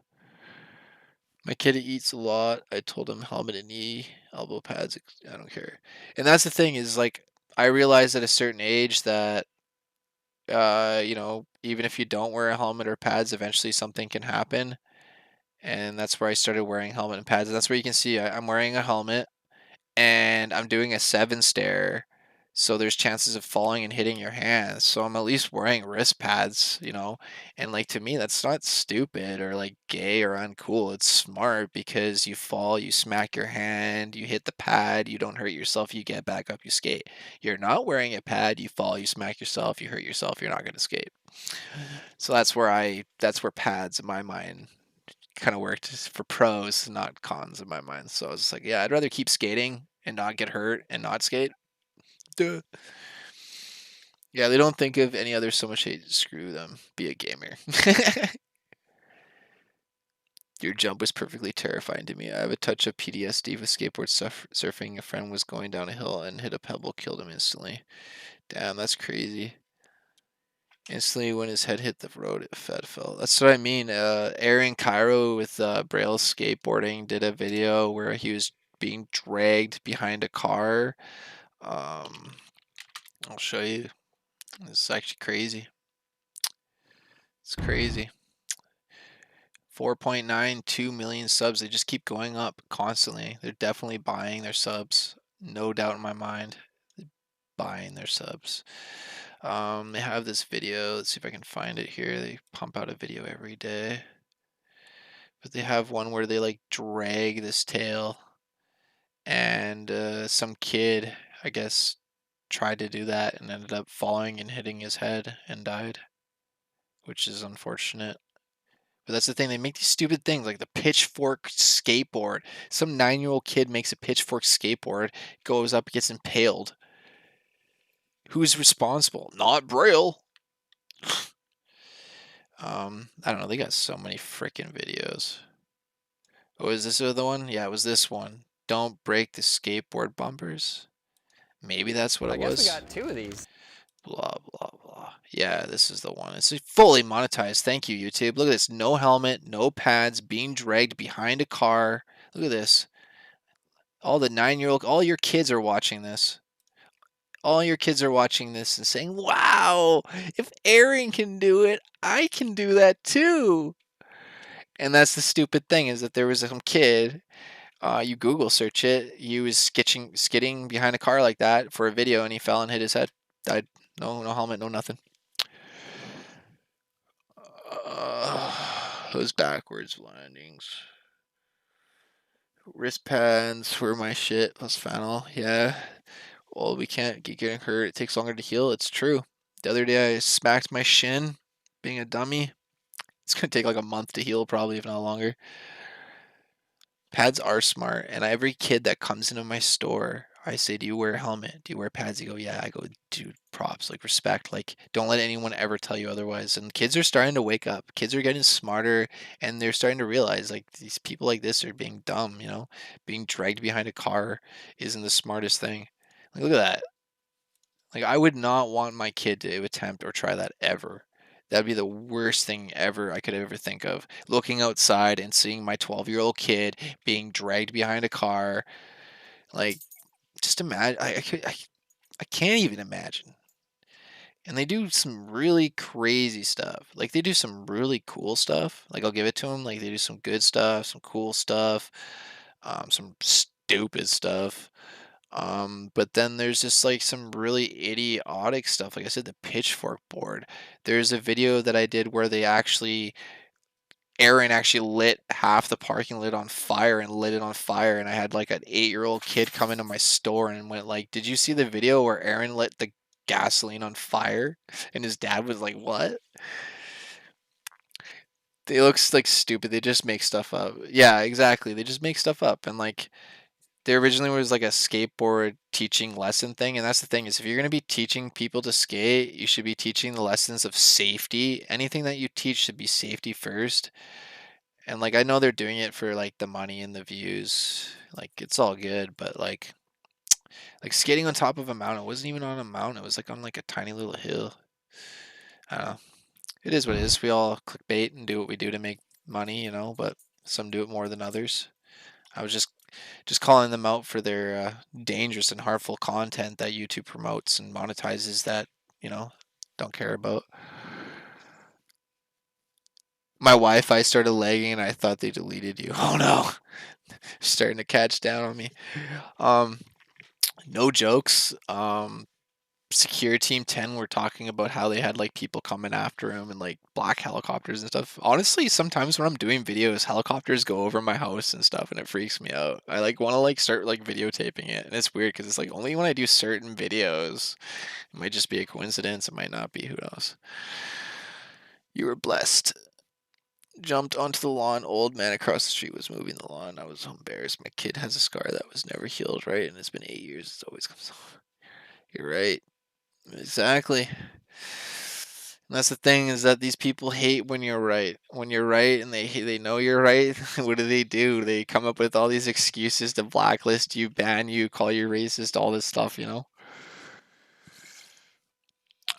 My kid eats a lot. I told him helmet and knee, elbow pads. I don't care. And that's the thing is like I realized at a certain age that even if you don't wear a helmet or pads, eventually something can happen. And that's where I started wearing helmet and pads. And that's where you can see I'm wearing a helmet and I'm doing a 7 stair So there's chances of falling and hitting your hands. So I'm at least wearing wrist pads, you know? And like to me, that's not stupid or like gay or uncool. It's smart because you fall, you smack your hand, you hit the pad, you don't hurt yourself, you get back up, you skate. You're not wearing a pad, you fall, you smack yourself, you hurt yourself, you're not going to skate. So that's where pads in my mind kind of worked for pros, not cons in my mind. So I was just like, yeah, I'd rather keep skating and not get hurt and not skate. Duh. Yeah, they don't think of any other so much hate. Screw them. Be a gamer. Your jump was perfectly terrifying to me. I have a touch of PTSD with skateboard surfing. A friend was going down a hill and hit a pebble, killed him instantly. Damn, that's crazy. Instantly, when his head hit the road, it fell. That's what I mean. Aaron Cairo with Braille skateboarding did a video where he was being dragged behind a car. Um, I'll show you. It's actually crazy. It's crazy. 4.92 million subs. They just keep going up constantly. They're definitely buying their subs. No doubt in my mind. Buying their subs. They have this video. Let's see if I can find it here. They pump out a video every day. But they have one where they like drag this tail, and some kid, I guess, tried to do that and ended up falling and hitting his head and died, which is unfortunate. But that's the thing, they make these stupid things like the pitchfork skateboard. Some 9-year-old kid makes a pitchfork skateboard, goes up, gets impaled. Who's responsible? Not Braille. I don't know, they got so many freaking videos. Oh, is this the other one? Yeah, it was this one. Don't break the skateboard bumpers. Maybe that's what I it guess we was. got 2 of these. Blah, blah, blah. Yeah, this is the one. It's fully monetized. Thank you, YouTube. Look at this. No helmet, no pads, being dragged behind a car. Look at this. All the 9-year-old, all your kids are watching this. All your kids are watching this and saying, wow, if Aaron can do it, I can do that too. And that's the stupid thing is that there was some kid, you Google search it, he was skidding behind a car like that for a video and he fell and hit his head. Died. No helmet, no nothing. Those backwards landings. Wrist pads were my shit. Plus flannel. Yeah. Well, we can't keep getting hurt. It takes longer to heal. It's true. The other day I smacked my shin being a dummy. It's going to take like a month to heal, probably, if not longer. Pads are smart. And every kid that comes into my store, I say, do you wear a helmet? Do you wear pads? You go, yeah. I go, dude, props. Like, respect. Like, don't let anyone ever tell you otherwise. And kids are starting to wake up. Kids are getting smarter and they're starting to realize, like, these people like this are being dumb, you know? Being dragged behind a car isn't the smartest thing. Like, look at that. Like, I would not want my kid to attempt or try that ever. That'd be the worst thing ever I could ever think of. Looking outside and seeing my 12-year-old kid being dragged behind a car. Like, just imagine. I can't even imagine. And they do some really crazy stuff. Like, they do some really cool stuff. Like, I'll give it to them. Like, they do some good stuff, some cool stuff, some stupid stuff. But then there's just like some really idiotic stuff. Like I said, the pitchfork board. There's a video that I did where Aaron actually lit half the parking lot on fire and lit it on fire. And I had like an 8-year-old kid come into my store and went like, "Did you see the video where Aaron lit the gasoline on fire?" And his dad was like, "What?" They look like stupid. They just make stuff up. Yeah, exactly. They just make stuff up. And like there originally was like a skateboard teaching lesson thing, and that's the thing is if you're going to be teaching people to skate, you should be teaching the lessons of safety. Anything that you teach should be safety first. And like I know they're doing it for like the money and the views. Like it's all good, but like skating on top of a mountain, it wasn't even on a mountain. It was like on like a tiny little hill. I don't know. It is what it is. We all clickbait and do what we do to make money, you know, but some do it more than others. I was just calling them out for their dangerous and harmful content that YouTube promotes and monetizes that, you know, don't care about. My Wi-Fi started lagging and I thought they deleted you. Oh no. Starting to catch down on me. Um no jokes. Secure Team 10 were talking about how they had like people coming after him and like black helicopters and stuff. Honestly, sometimes when I'm doing videos, helicopters go over my house and stuff and it freaks me out. I like want to like start like videotaping it. And it's weird because it's like only when I do certain videos, it might just be a coincidence, it might not be, who knows. You were blessed. Jumped onto the lawn. Old man across the street was moving the lawn. I was embarrassed. My kid has a scar that was never healed, right? And it's been 8 years. It always comes off. You're right. Exactly. And that's the thing, is that these people hate when you're right. When you're right and they know you're right, what do? They come up with all these excuses to blacklist you, ban you, call you racist, all this stuff, you know?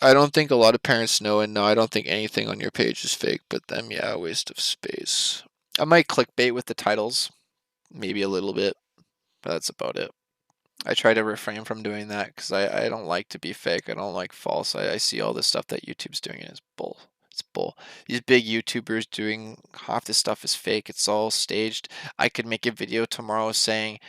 I don't think a lot of parents know, and no, I don't think anything on your page is fake, but them, yeah, a waste of space. I might clickbait with the titles, maybe a little bit, but that's about it. I try to refrain from doing that because I don't like to be fake. I don't like false. I see all this stuff that YouTube's doing and it's bull. It's bull. These big YouTubers doing half this stuff is fake. It's all staged. I could make a video tomorrow saying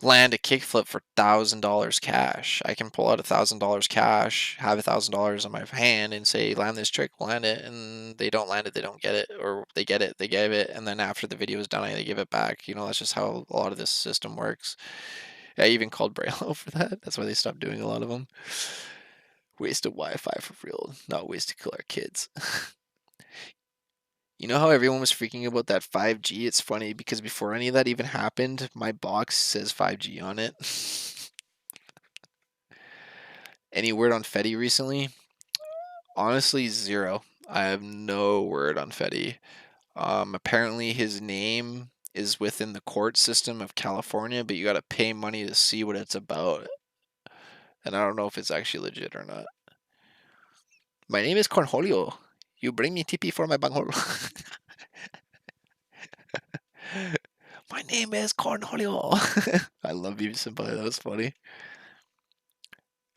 land a kickflip for $1,000 cash. I can pull out $1,000 cash, have $1,000 in my hand, and say land this trick, land it, and they don't land it, they don't get it, or they get it, they gave it, and then after the video is done, they give it back. You know, that's just how a lot of this system works. I even called Braille for that. That's why they stopped doing a lot of them. Wasted Wi-Fi for real, not ways to kill our kids. You know how everyone was freaking about that 5G? It's funny because before any of that even happened, my box says 5G on it. Any word on Fetty recently? Honestly, zero. I have no word on Fetty. Apparently his name is within the court system of California, but you gotta pay money to see what it's about. And I don't know if it's actually legit or not. My name is Cornholio. You bring me TP for my bunghole. My name is Cornholio. I love you, Simple. That was funny.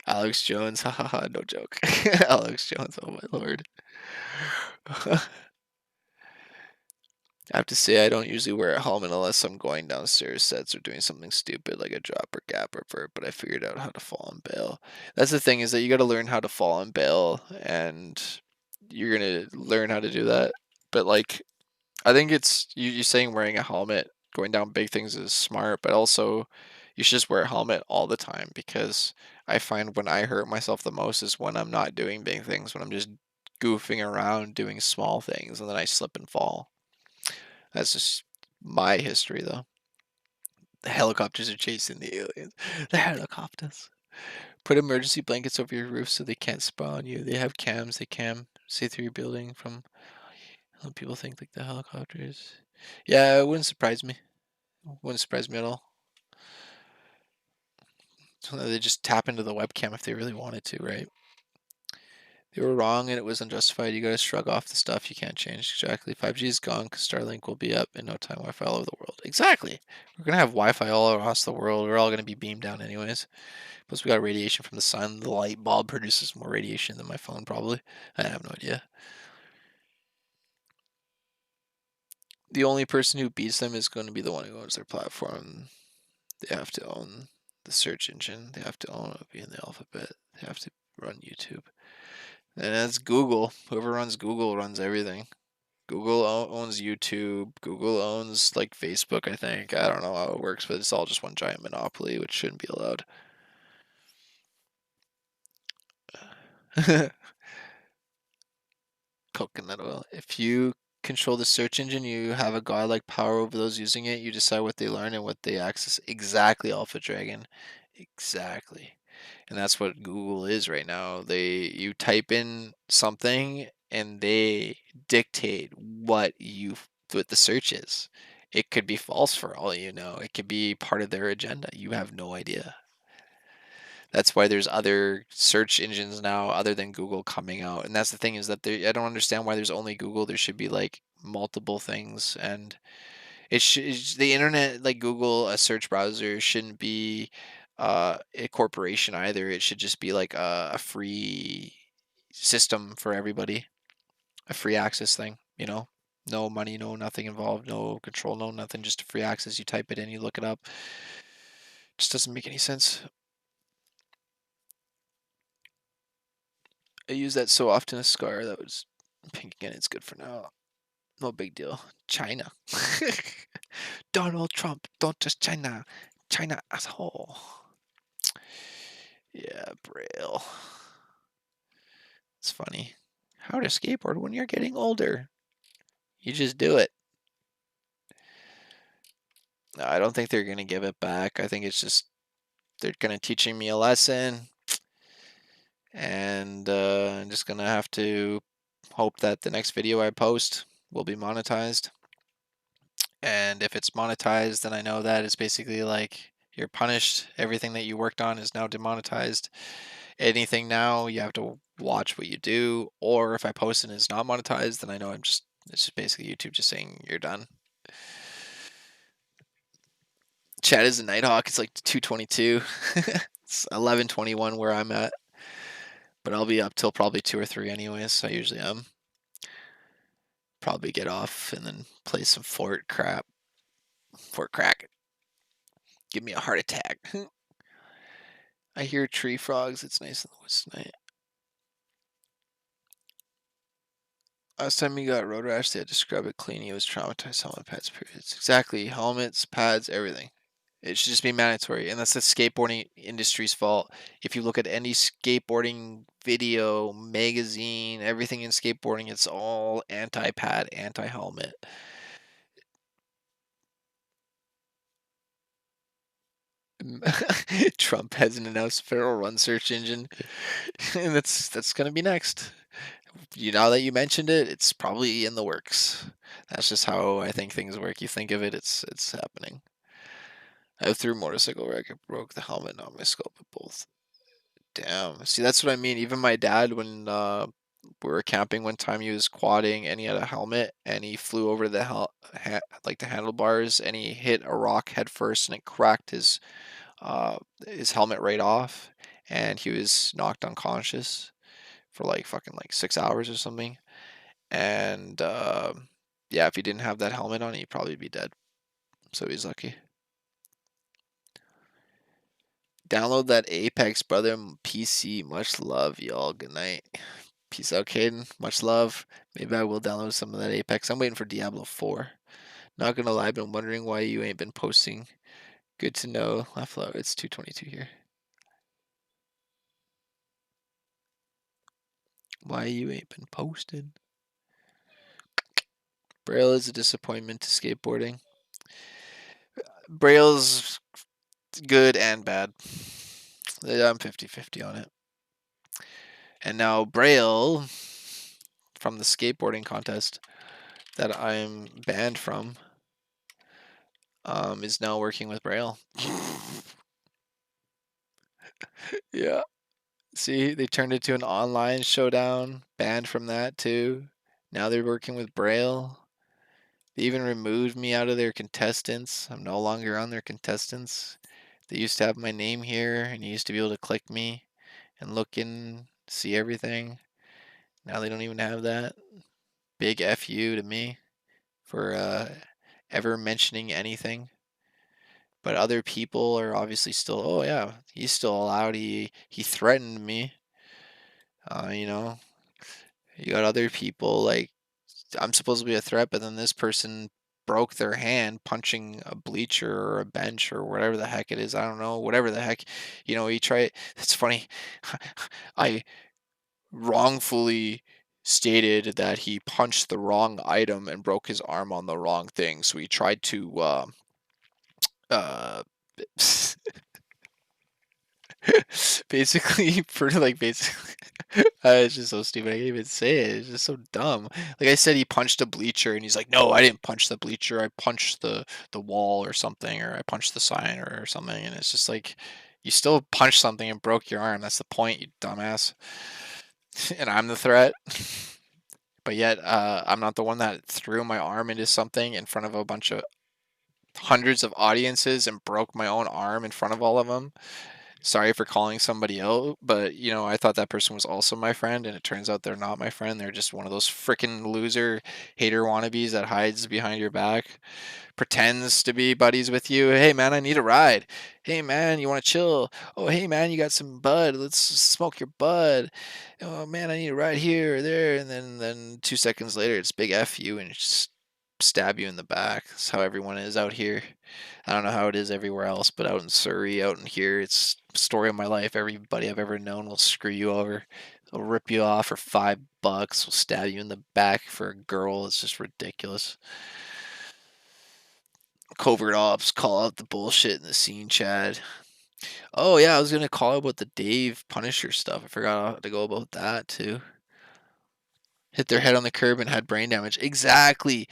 Alex Jones, hahaha, no joke. Alex Jones, oh my lord. I have to say, I don't usually wear a helmet unless I'm going downstairs sets or doing something stupid like a drop or gap or vert, but I figured out how to fall on bail. That's the thing, is that you got to learn how to fall on bail, and you're going to learn how to do that. But, like, I think it's you saying wearing a helmet, going down big things is smart, but also you should just wear a helmet all the time, because I find when I hurt myself the most is when I'm not doing big things, when I'm just goofing around doing small things and then I slip and fall. That's just my history, though. The helicopters are chasing the aliens. The helicopters. Put emergency blankets over your roof so they can't spy on you. They have cams. They cam see through your building from. People think like the helicopters. Yeah, it wouldn't surprise me. Wouldn't surprise me at all. So they just tap into the webcam if they really wanted to, right? They were wrong and it was unjustified. You gotta shrug off the stuff you can't change. Exactly. 5G is gone because Starlink will be up in no time. Wi-Fi all over the world. Exactly. We're gonna have Wi-Fi all across the world. We're all gonna be beamed down anyways. Plus, we got radiation from the sun. The light bulb produces more radiation than my phone, probably. I have no idea. The only person who beats them is going to be the one who owns their platform. They have to own the search engine. They have to own it, be in the alphabet. They have to run YouTube. And that's Google. Whoever runs Google runs everything. Google owns YouTube. Google owns like Facebook, I think. I don't know how it works, but it's all just one giant monopoly, which shouldn't be allowed. Coconut oil. If you control the search engine, you have a godlike power over those using it. You decide what they learn and what they access. Exactly, Alpha Dragon. Exactly. And that's what Google is right now. You type in something and they dictate what the search is. It could be false for all you know. It could be part of their agenda. You have no idea. That's why there's other search engines now other than Google coming out. And that's the thing, is that I don't understand why there's only Google. There should be like multiple things, and the internet, like Google, a search browser shouldn't be a corporation either. It should just be like a free system for everybody, a free access thing, you know? No money, no nothing involved, no control, no nothing, just a free access. You type it in, you look it up. Just doesn't make any sense. I use that so often. A scar that was pink again. It's good for now. No big deal. China. Donald Trump, don't just China. China asshole. Yeah, Braille. It's funny. How to skateboard when you're getting older. You just do it. No, I don't think they're going to give it back. I think it's just they're going to teaching me a lesson. And I'm just going to have to hope that the next video I post will be monetized. And if it's monetized, then I know that it's basically like you're punished. Everything that you worked on is now demonetized. Anything now, you have to watch what you do. Or if I post and it's not monetized, then I know it's just basically YouTube just saying you're done. Chat is a Nighthawk. It's like 2:22. It's 11:21 where I'm at. But I'll be up till probably 2 or 3 anyways. I usually am. Probably get off and then play some Fort crap. Fort crack. Give me a heart attack. I hear tree frogs. It's nice in the woods tonight. Last time he got road rash, they had to scrub it clean. He was traumatized. Helmet, pads, periods. Exactly. Helmets, pads, everything. It should just be mandatory, and that's the skateboarding industry's fault. If you look at any skateboarding video, magazine, everything in skateboarding, it's all anti-pad, anti-helmet. Trump has an announced federal run search engine, and that's gonna be next. Now that you mentioned it, it's probably in the works. That's just how I think things work. You think of it, it's happening. I threw a motorcycle wreck. I broke the helmet, not my scope, but both. Damn. See, that's what I mean. Even my dad, when we were camping one time, he was quadding and he had a helmet and he flew over the like the handlebars and he hit a rock head first and it cracked his helmet right off and he was knocked unconscious for like fucking like 6 hours or something. And yeah, if he didn't have that helmet on, he'd probably be dead. So he's lucky. Download that Apex, brother. PC. Much love, y'all. Good night. Peace out, Caden. Much love. Maybe I will download some of that Apex. I'm waiting for Diablo 4. Not gonna lie, I've been wondering why you ain't been posting. Good to know. Left low. It's 2:22 here. Why you ain't been posting? Braille is a disappointment to skateboarding. Braille's good and bad. I'm 50-50 on it. And now Braille, from the skateboarding contest that I'm banned from, is now working with Braille. Yeah. See, they turned it to an online showdown, banned from that too. Now they're working with Braille. They even removed me out of their contestants. I'm no longer on their contestants. They used to have my name here, and you used to be able to click me and look in, see everything. Now they don't even have that. Big F you to me for ever mentioning anything. But other people are obviously still, oh yeah, he's still allowed. He threatened me. You know, you got other people like I'm supposed to be a threat, but then this person broke their hand punching a bleacher or a bench or whatever the heck it is. I don't know, whatever the heck. He tried. It's funny. I wrongfully stated that he punched the wrong item and broke his arm on the wrong thing. So he tried to uh basically for like basically it's just so stupid. I can't even say it. It's just so dumb. Like I said, he punched a bleacher, and he's like, "No, I didn't punch the bleacher. I punched the wall or something, or I punched the sign or something." And it's just like, you still punched something and broke your arm. That's the point, you dumbass. And I'm the threat. But yet, I'm not the one that threw my arm into something in front of a bunch of hundreds of audiences and broke my own arm in front of all of them. sorry for calling somebody out, but I thought that person was also my friend, and it turns out they're not my friend. They're just one of those freaking loser hater wannabes that hides behind your back, pretends to be buddies with you. Hey man, I need a ride. Hey man, you want to chill? Oh hey man, you got some bud? Let's smoke your bud. Oh man, I need a ride here or there, and then 2 seconds later, it's big F you and just stab you in the back. That's how everyone is out here. I don't know how it is everywhere else, but out in Surrey, out in here, it's story of my life. Everybody I've ever known will screw you over. They'll rip you off for $5. Will stab you in the back for a girl. It's just ridiculous. Covert ops call out the bullshit in the scene chat. Oh yeah, I was gonna call about the Dave Punisher stuff. I forgot to go about that too. Hit their head on the curb and had brain damage. Exactly.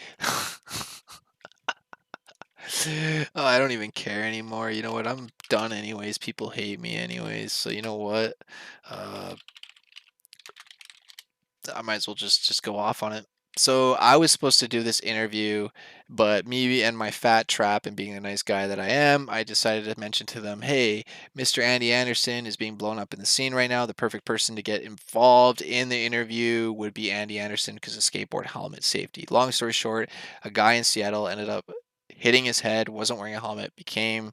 Oh, I don't even care anymore. You know what? I'm done anyways. People hate me anyways. So you know what? Uh, I might as well just go off on it. So I was supposed to do this interview, but me and my fat trap and being the nice guy that I am, I decided to mention to them, "Hey, Mr. Andy Anderson is being blown up in the scene right now. The perfect person to get involved in the interview would be Andy Anderson because of skateboard helmet safety." Long story short, a guy in Seattle ended up hitting his head, wasn't wearing a helmet, became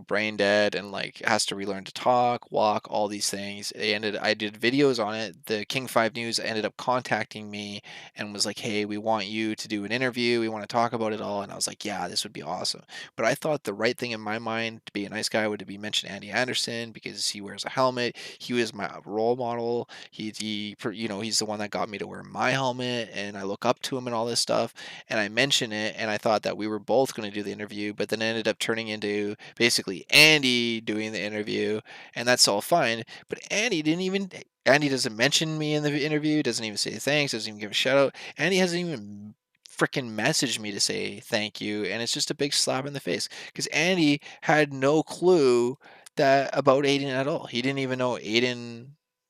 brain dead and like has to relearn to talk, walk, all these things. I did videos on it. The King 5 News ended up contacting me and was like, "Hey, we want you to do an interview. We want to talk about it all." And I was like, "Yeah, this would be awesome." But I thought the right thing in my mind to be a nice guy would be mention Andy Anderson because he wears a helmet. He was my role model. He's the one that got me to wear my helmet and I look up to him and all this stuff. And I mentioned it and I thought that we were both going to do the interview, but then it ended up turning into basically Andy doing the interview, and that's all fine. But Andy doesn't mention me in the interview, doesn't even say thanks, doesn't even give a shout out. Andy hasn't even freaking messaged me to say thank you, and it's just a big slap in the face because Andy had no clue that about Aiden at all. He didn't even know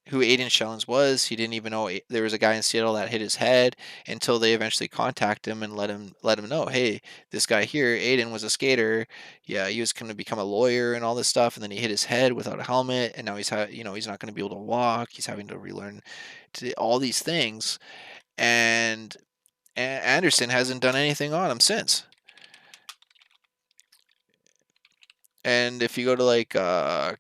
who Aiden Shellens was. He didn't even know there was a guy in Seattle that hit his head until they eventually contacted him and let him know, hey, this guy here, Aiden, was a skater. Yeah, he was going to become a lawyer and all this stuff, and then he hit his head without a helmet, and now he's not going to be able to walk. He's having to relearn to all these things, and Anderson hasn't done anything on him since. And if you go to like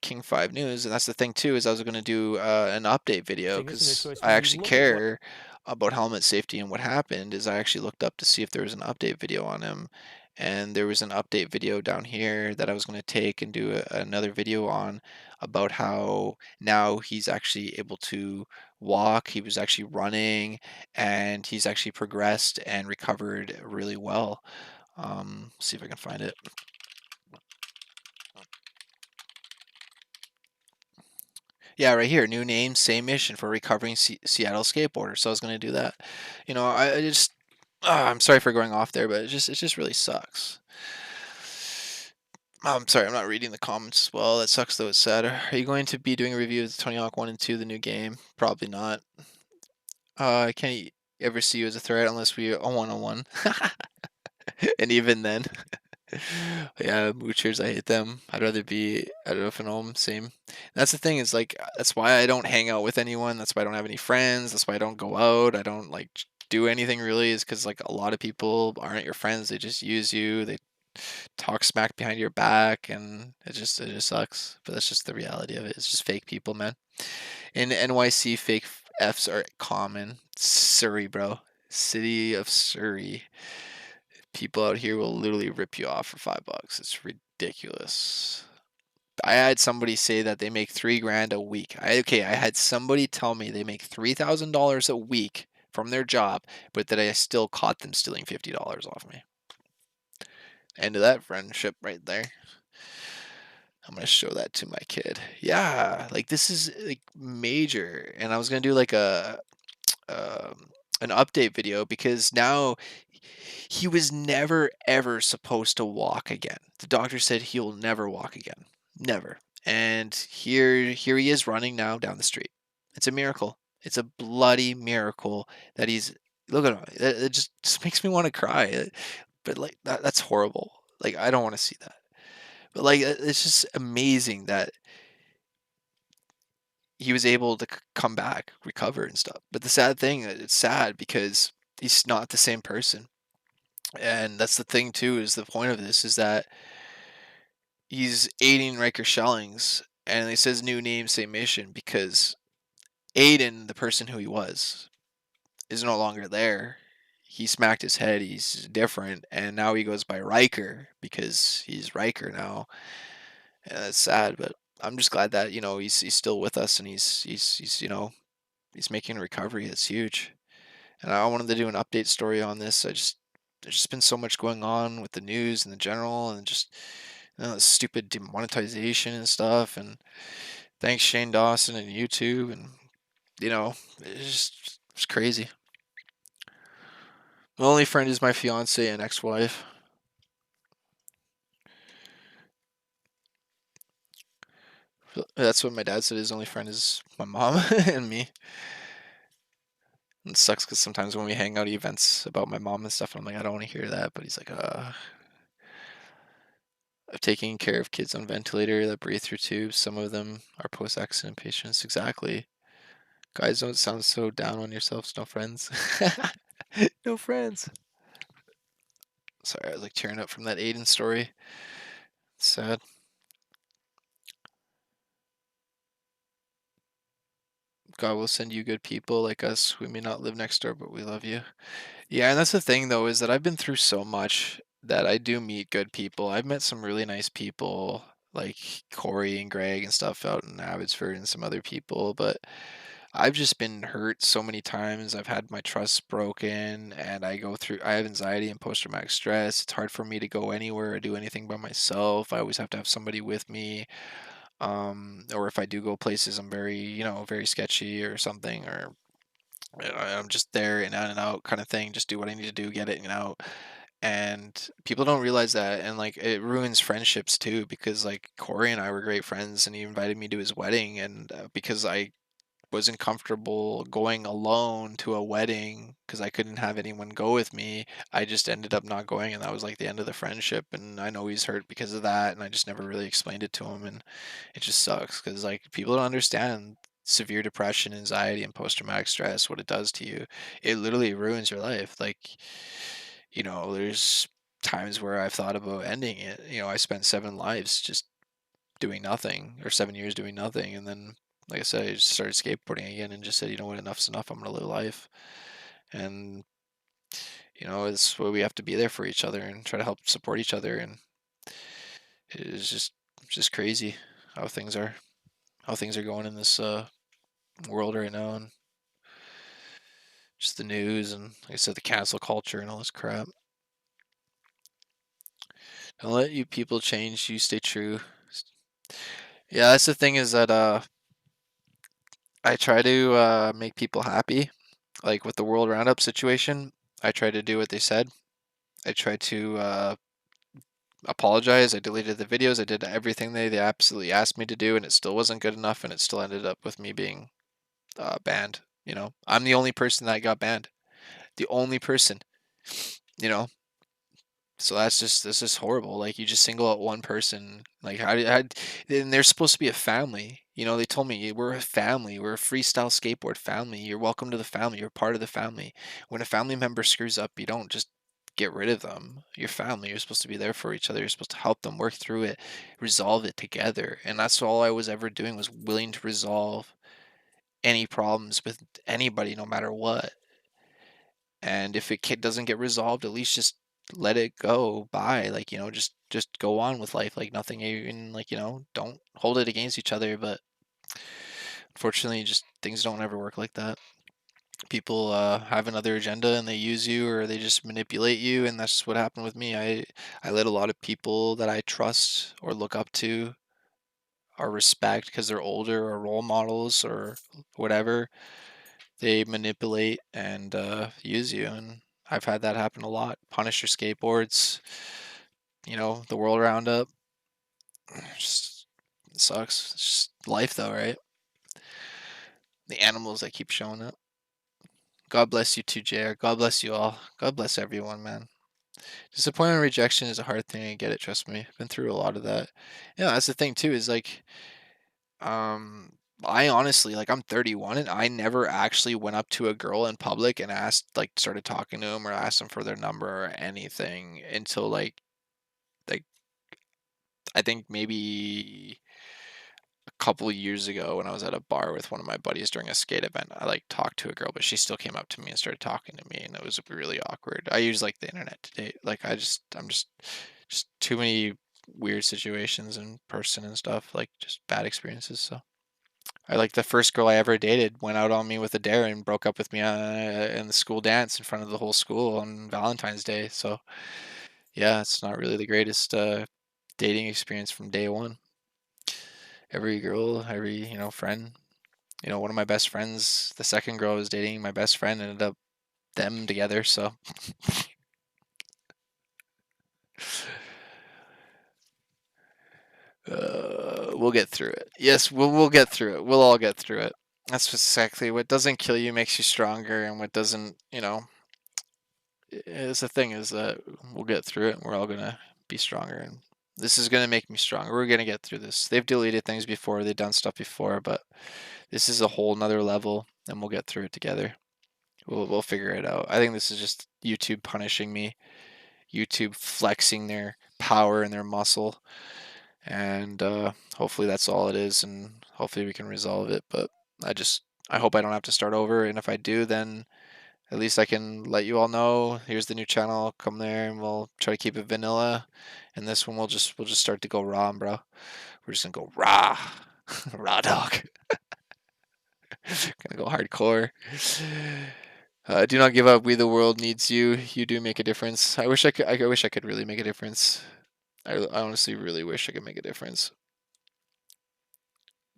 King 5 News, and that's the thing too, is I was going to do an update video Isn't it because choice I when you actually look at what care about helmet safety. And what happened is I actually looked up to see if there was an update video on him, and there was an update video down here that I was going to take and do another video on about how now he's actually able to walk. He was actually running, and he's actually progressed and recovered really well. See if I can find it. Yeah, right here. New name, same mission for recovering Seattle skateboarder. So I was going to do that. I just I'm sorry for going off there, but it just really sucks. I'm sorry, I'm not reading the comments as well. That sucks though. It's sad. Are you going to be doing a review of Tony Hawk 1 and 2, the new game? Probably not. I can't ever see you as a threat unless we are a one-on-one. And even then. Yeah, moochers, I hate them. I'd rather be out of an home, same. That's the thing is like that's why I don't hang out with anyone. That's why I don't have any friends. That's why I don't go out. I don't like do anything really is because like a lot of people aren't your friends. They just use you. They talk smack behind your back and it just sucks. But that's just the reality of it. It's just fake people, man. In NYC, fake Fs are common. Surrey, bro. City of Surrey. People out here will literally rip you off for $5. It's ridiculous. I had somebody say that they make 3 grand a week. I had somebody tell me they make $3,000 a week from their job, but that I still caught them stealing $50 off me. End of that friendship right there. I'm gonna show that to my kid. Yeah, like this is like major, and I was gonna do like um, an update video because now he was never ever supposed to walk again. The doctor said he'll never walk again. Never. And here he is running now down the street. It's a miracle. It's a bloody miracle that he's look at him. It just makes me want to cry. But like that's horrible. Like I don't want to see that. But like it's just amazing that he was able to come back, recover and stuff. But the sad thing, it's sad because he's not the same person. And that's the thing too, is the point of this is that he's aiding Riker Schellings, and it says new name, same mission because Aiden, the person who he was, is no longer there. He smacked his head. He's different, and now he goes by Riker because he's Riker now, and that's sad. But I'm just glad that he's still with us, and he's making a recovery. It's huge, and I wanted to do an update story on this. There's just been so much going on with the news and the general, and just stupid demonetization and stuff. And thanks Shane Dawson and YouTube, and it's crazy. My only friend is my fiance and ex-wife. That's what my dad said. His only friend is my mom and me. It sucks because sometimes when we hang out at events about my mom and stuff, I'm like, I don't want to hear that. But he's like, I've taken care of kids on ventilator that breathe through tubes. Some of them are post-accident patients. Exactly. Guys, don't sound so down on yourselves. No friends. No friends. Sorry, I was like tearing up from that Aiden story. It's sad. God will send you good people like us. We may not live next door, but we love you. Yeah, and that's the thing though, is that I've been through so much that I do meet good people. I've met some really nice people like Corey and Greg and stuff out in Abbotsford and some other people, but I've just been hurt so many times. I've had my trust broken and I have anxiety and post-traumatic stress. It's hard for me to go anywhere or do anything by myself. I always have to have somebody with me. Or if I do go places, I'm very sketchy or something, or I'm just there in and out kind of thing. Just do what I need to do, get it and out. And people don't realize that, and like it ruins friendships too. Because like Corey and I were great friends, and he invited me to his wedding, and because I wasn't comfortable going alone to a wedding because I couldn't have anyone go with me. I just ended up not going, and that was like the end of the friendship. And I know he's hurt because of that, and I just never really explained it to him, and it just sucks because like people don't understand severe depression, anxiety, and post-traumatic stress, what it does to you. It literally ruins your life. Like, there's times where I've thought about ending it. I spent 7 lives just doing nothing, or 7 years doing nothing, and then like I said, I just started skateboarding again and just said, you know what, enough's enough. I'm gonna live life, and it's where we have to be there for each other and try to help support each other. And it's just crazy how things are going in this world right now, and just the news and like I said, the cancel culture and all this crap. Don't let you people change. You stay true. Yeah, that's the thing is that I try to make people happy. Like with the World Roundup situation, I try to do what they said. I tried to apologize. I deleted the videos. I did everything they absolutely asked me to do, and it still wasn't good enough, and it still ended up with me being banned. I'm the only person that got banned. The only person. You know, So that's just horrible. Like you just single out one person. Like and they're supposed to be a family. They told me we're a family. We're a freestyle skateboard family. You're welcome to the family. You're part of the family. When a family member screws up, you don't just get rid of them. Your family. You're supposed to be there for each other. You're supposed to help them work through it, resolve it together. And that's all I was ever doing, was willing to resolve any problems with anybody, no matter what. And if it doesn't get resolved, at least just let it go by. Like, just go on with life like nothing, even like, don't hold it against each other. But unfortunately, just things don't ever work like that. People have another agenda and they use you, or they just manipulate you, and that's just what happened with me. I let a lot of people that I trust or look up to or respect because they're older or role models or whatever, they manipulate and use you. And I've had that happen a lot. Punisher skateboards, the world roundup. Just it sucks. It's just life, though, right? The animals that keep showing up. God bless you too, JR. God bless you all. God bless everyone, man. Disappointment and rejection is a hard thing. I get it. Trust me. I've been through a lot of that. Yeah, that's the thing too. Is like, I honestly, like, I'm 31 and I never actually went up to a girl in public and asked, like, started talking to them or asked them for their number or anything until like I think maybe a couple of years ago when I was at a bar with one of my buddies during a skate event. I like talked to a girl, but she still came up to me and started talking to me, and it was really awkward. I use like the internet to date. Like I'm just too many weird situations in person and stuff, like just bad experiences. So I like the first girl I ever dated went out on me with a dare and broke up with me in the school dance in front of the whole school on Valentine's Day. So yeah, it's not really the greatest dating experience from day one. Every girl, every friend, one of my best friends, the second girl I was dating, my best friend ended up them together. So we'll get through it. Yes, we'll get through it. We'll all get through it. That's exactly what doesn't kill you makes you stronger, and what doesn't, is the thing is that we'll get through it and we're all gonna be stronger, and this is gonna make me stronger. We're gonna get through this. They've deleted things before, they've done stuff before, but this is a whole nother level and we'll get through it together. We'll figure it out. I think this is just YouTube punishing me, YouTube flexing their power and their muscle, and hopefully that's all it is, and hopefully we can resolve it. But I hope I don't have to start over, and if I do, then at least I can let you all know. Here's the new channel. Come there, and we'll try to keep it vanilla. And this one we'll just start to go raw, bro. We're just gonna go raw, raw dog. Gonna go hardcore. Do not give up. We the world needs you. You do make a difference. I wish I could. I wish I could really make a difference. I honestly really wish I could make a difference.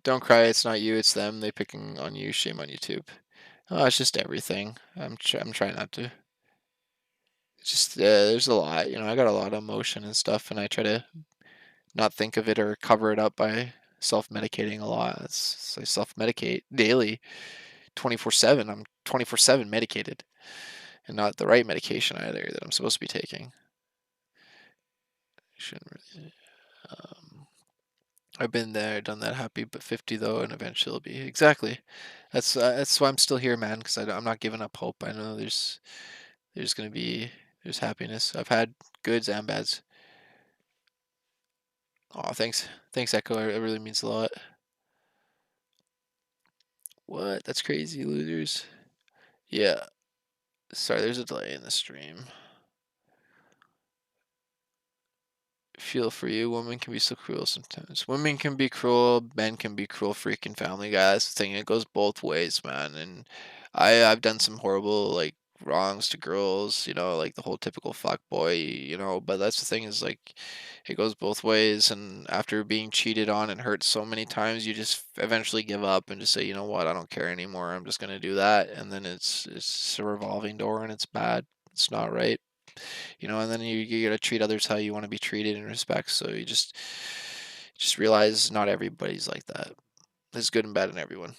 Don't cry. It's not you. It's them. They picking on you. Shame on YouTube. Oh, it's just everything. I'm trying not to. It's just there's a lot. I got a lot of emotion and stuff, and I try to not think of it or cover it up by self-medicating a lot. I self-medicate daily, 24/7. I'm 24/7 medicated, and not the right medication either that I'm supposed to be taking. Shouldn't really. Um, I've been there, done that. Happy but 50 though, and eventually it'll be exactly. That's why I'm still here, man. Because I'm not giving up hope. I know there's gonna be there's happiness. I've had goods and bads. Oh, thanks, Echo. It really means a lot. What? That's crazy, losers. Yeah. Sorry, there's a delay in the stream. Feel for you. Women can be so cruel sometimes. Women can be cruel. Men can be cruel. Freaking Family Guy. That's the thing. It goes both ways, man. And I've done some horrible like wrongs to girls. Like the whole typical fuck boy. But that's the thing is like it goes both ways. And after being cheated on and hurt so many times, you just eventually give up and just say, you know what, I don't care anymore. I'm just gonna do that. And then it's a revolving door and it's bad. It's not right. And then you gotta treat others how you want to be treated and respect. So you just realize not everybody's like that. There's good and bad in everyone.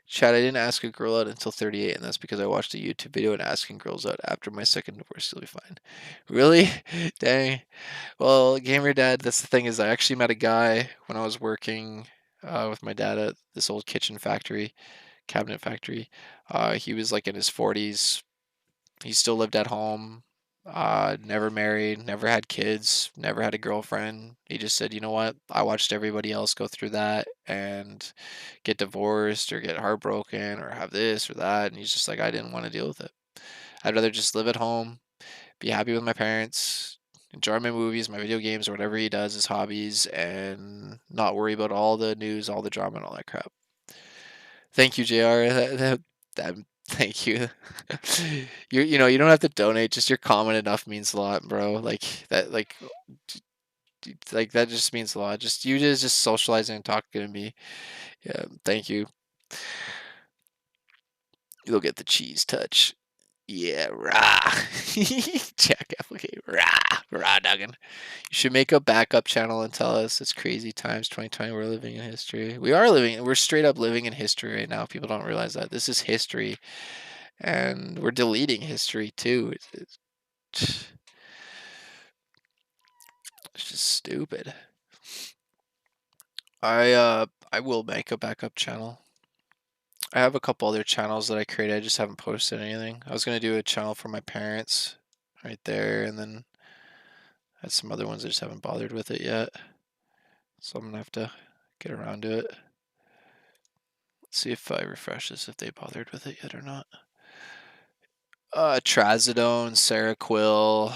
Chad, I didn't ask a girl out until 38, and that's because I watched a YouTube video and asking girls out after my second divorce. You'll be fine. Really? Dang. Well, gamer dad, that's the thing is I actually met a guy when I was working with my dad at this old kitchen factory, cabinet factory. He was like in his 40s, he still lived at home, never married, never had kids, never had a girlfriend. He just said, you know what? I watched everybody else go through that and get divorced or get heartbroken or have this or that. And he's just like, I didn't want to deal with it. I'd rather just live at home, be happy with my parents, enjoy my movies, my video games, or whatever he does, his hobbies, and not worry about all the news, all the drama, and all that crap. Thank you, JR. Thank you. You don't have to donate. Just your comment enough means a lot, bro. Like that, like that just means a lot. Just you just socializing and talking to me. Yeah, thank you. You'll get the cheese touch. Yeah, rah. Jack Applegate, rah, rah, Duggan. You should make a backup channel and tell us it's crazy times 2020. We're living in history. We're straight up living in history right now. People don't realize that. This is history. And we're deleting history too. It's just stupid. I will make a backup channel. I have a couple other channels that I created. I just haven't posted anything. I was gonna do a channel for my parents right there, and then I had some other ones I just haven't bothered with it yet. So I'm gonna have to get around to it. Let's see if I refresh this, if they bothered with it yet or not. Trazodone, Seroquel,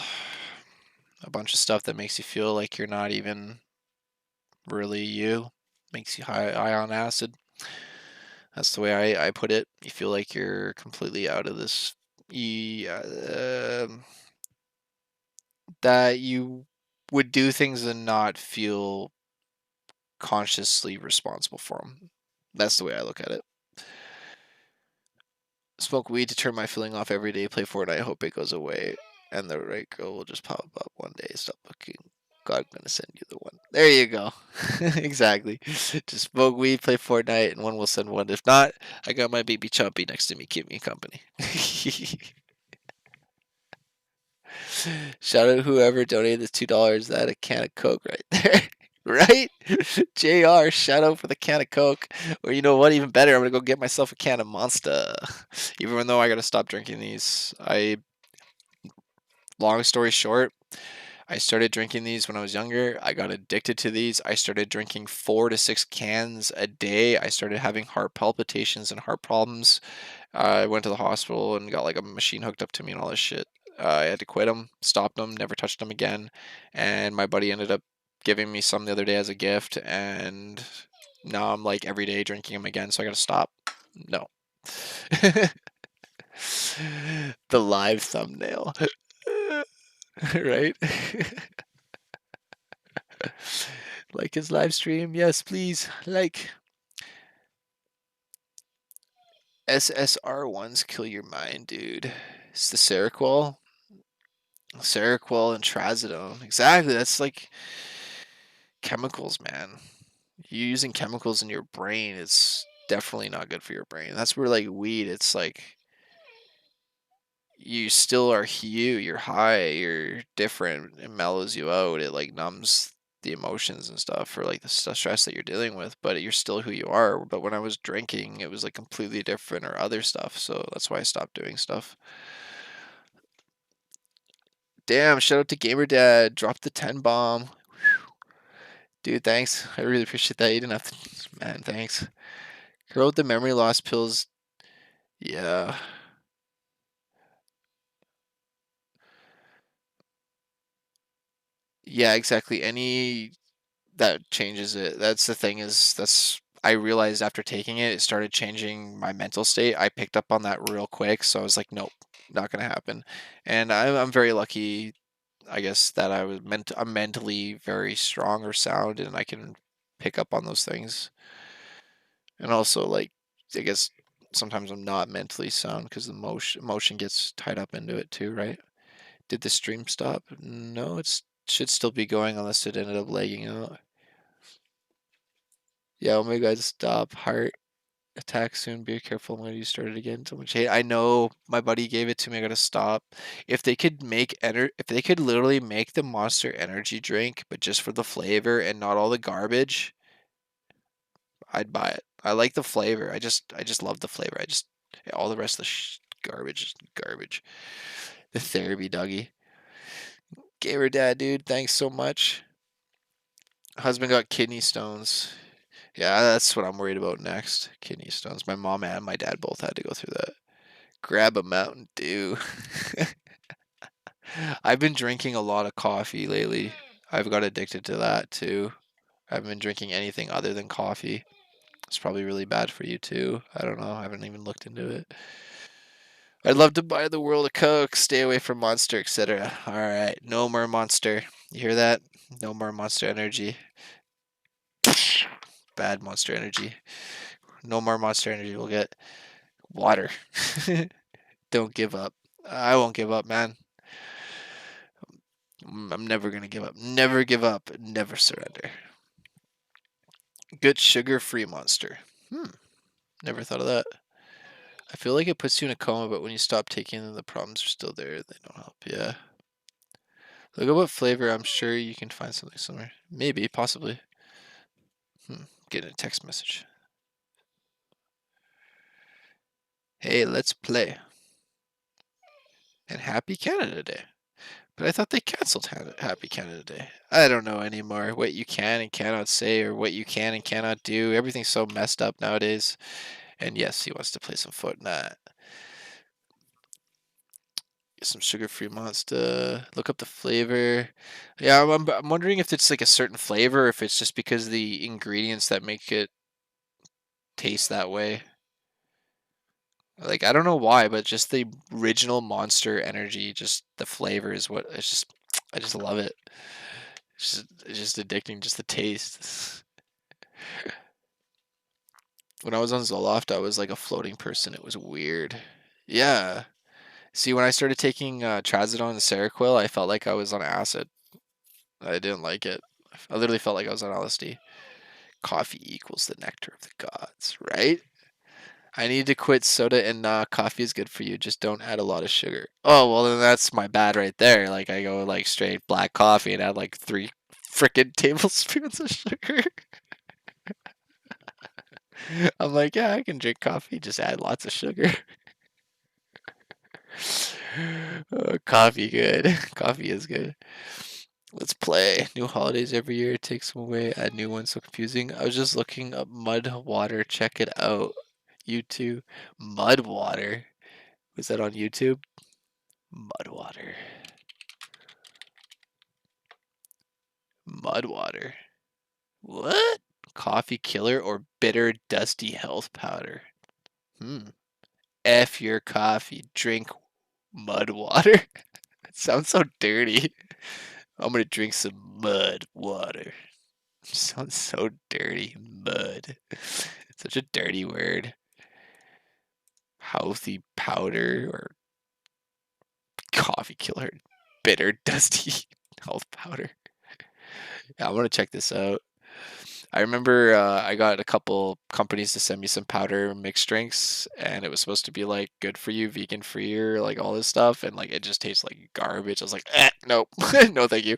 a bunch of stuff that makes you feel like you're not even really you. Makes you high on acid. That's the way I put it. You feel like you're completely out of this. That you would do things and not feel consciously responsible for them. That's the way I look at it. Smoke weed to turn my feeling off every day. Play Fortnite. Hope it goes away, and the right girl will just pop up one day. Stop looking. God, I'm gonna send you the one. There you go. Exactly. Just smoke weed, play Fortnite, and one will send one. If not, I got my baby Chumpy next to me, keep me company. Shout out whoever donated the $2. That a can of Coke right there. Right? JR, shout out for the can of Coke. Or you know what, even better, I'm gonna go get myself a can of Monster. Even though I gotta stop drinking these. Long story short, I started drinking these when I was younger. I got addicted to these. I started drinking 4 to 6 cans a day. I started having heart palpitations and heart problems. I went to the hospital and got like a machine hooked up to me and all this shit. I had to quit them, stopped them, never touched them again. And my buddy ended up giving me some the other day as a gift. And now I'm like every day drinking them again. So I got to stop. No. The live thumbnail. Right? Like his live stream. Yes, please. Like. SSR ones kill your mind, dude. It's the Seroquel. Seroquel and Trazodone. Exactly. That's like chemicals, man. You using chemicals in your brain, it's definitely not good for your brain. That's where like weed, it's like you still are you. You're high. You're different. It mellows you out. It like numbs the emotions and stuff or like the stress that you're dealing with, but you're still who you are. But when I was drinking, it was like completely different or other stuff. So that's why I stopped doing stuff. Damn, shout out to Gamer Dad. Drop the 10 bomb. Dude, thanks. I really appreciate that. You didn't have to. Man, thanks. Girl with the memory loss pills. Yeah. Yeah, exactly. Any that changes it. That's the thing is that's I realized after taking it, it started changing my mental state. I picked up on that real quick, so I was like, nope, not gonna happen. And I'm very lucky, I guess, that I'm mentally very strong or sound, and I can pick up on those things. And also, like, I guess sometimes I'm not mentally sound because the emotion gets tied up into it too, right? Did the stream stop? No, it should still be going unless it ended up lagging out. Yeah, oh my god, stop. Heart attack soon. Be careful when you start it again. So much hate. I know my buddy gave it to me. I gotta stop. If they could literally make the Monster Energy drink, but just for the flavor and not all the garbage, I'd buy it. I like the flavor. I just love the flavor. All the rest of the garbage is garbage. The therapy doggy. Gamer dad, dude. Thanks so much. Husband got kidney stones. Yeah, that's what I'm worried about next. Kidney stones. My mom and my dad both had to go through that. Grab a Mountain Dew. I've been drinking a lot of coffee lately. I've got addicted to that too. I haven't been drinking anything other than coffee. It's probably really bad for you too. I don't know. I haven't even looked into it. I'd love to buy the world of Coke. Stay away from Monster, etc. All right, no more Monster. You hear that? No more Monster Energy. Bad Monster Energy. No more Monster Energy. We'll get water. Don't give up. I won't give up, man. I'm never gonna give up. Never give up. Never surrender. Good sugar-free Monster. Never thought of that. I feel like it puts you in a coma, but when you stop taking them, the problems are still there. They don't help. Yeah. Look at what flavor. I'm sure you can find something similar. Maybe, possibly. Getting a text message. Hey, let's play. And happy Canada Day. But I thought they canceled Happy Canada Day. I don't know anymore what you can and cannot say or what you can and cannot do. Everything's so messed up nowadays. And yes, he wants to play some Fortnite. Get some sugar-free Monster. Look up the flavor. Yeah, I'm wondering if it's like a certain flavor or if it's just because of the ingredients that make it taste that way. Like, I don't know why, but just the original Monster energy, just the flavor is what it's just I just love it. It's just addicting, just the taste. When I was on Zoloft, I was like a floating person. It was weird. Yeah. See, when I started taking Trazodone and Seroquel, I felt like I was on acid. I didn't like it. I literally felt like I was on LSD. Coffee equals the nectar of the gods, right? I need to quit soda and coffee is good for you. Just don't add a lot of sugar. Oh, well, then that's my bad right there. Like, I go like straight black coffee and add like 3 frickin' tablespoons of sugar. I'm like, yeah, I can drink coffee, just add lots of sugar. Coffee good. Coffee is good. Let's play. New holidays every year. Take some away. Add new ones. So confusing. I was just looking up mud water. Check it out. YouTube. Mud water. Was that on YouTube? Mud water. Mud water. What? Coffee killer or bitter dusty health powder? F your coffee. Drink mud water. It sounds so dirty. I'm gonna drink some mud water. Sounds so dirty. Mud. Such a dirty word. Healthy powder or coffee killer. Bitter, dusty health powder. Yeah, I want to check this out. I remember I got a couple companies to send me some powder mixed drinks, and it was supposed to be like good for you, vegan free, or like all this stuff, and like it just tastes like garbage. I was like, nope, no, thank you.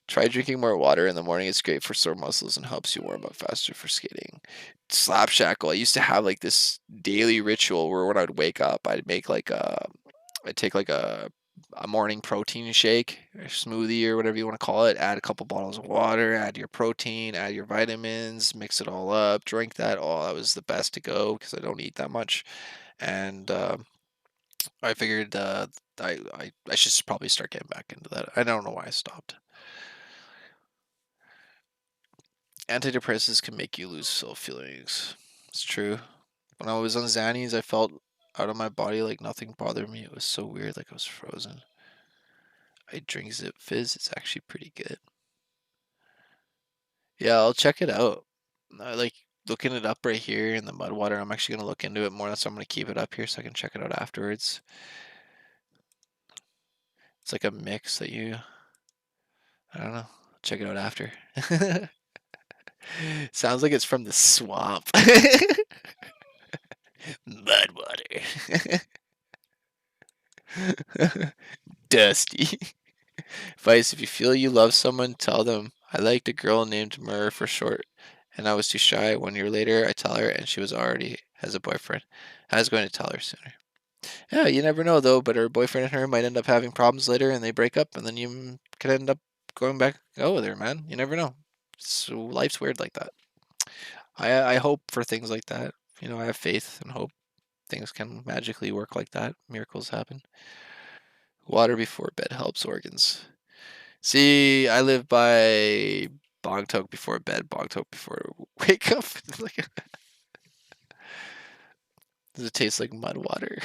Try drinking more water in the morning. It's great for sore muscles and helps you warm up faster for skating. Slap shackle. I used to have like this daily ritual where when I'd wake up, I'd take like a morning protein shake or smoothie or whatever you want to call it. Add a couple bottles of water, add your protein, add your vitamins, mix it all up, drink that. Oh, that was the best to go because I don't eat that much. And I figured I should probably start getting back into that. I don't know why I stopped. Antidepressants can make you lose self feelings. It's true. When I was on Xannies, I felt out of my body like nothing bothered me. It was so weird, like I was frozen. I drink Zip Fizz. It's actually pretty good. Yeah, I'll check it out. I like looking it up right here in the mud water. I'm actually gonna look into it more. So I'm gonna keep it up here so I can check it out afterwards. It's like a mix that I don't know. Check it out after. Sounds like it's from the swamp. Mud water. Dusty. Advice: if you feel you love someone, tell them. I liked a girl named Mur for short, and I was too shy. 1 year later, I tell her, and she was already has a boyfriend. I was going to tell her sooner. Yeah, you never know though, but her boyfriend and her might end up having problems later, and they break up, and then you could end up going back go with her, man. You never know. So life's weird like that. I hope for things like that. You know, I have faith and hope things can magically work like that. Miracles happen. Water before bed helps organs. See, I live by bong toke before bed, bong toke before wake up. Like, does it taste like mud water?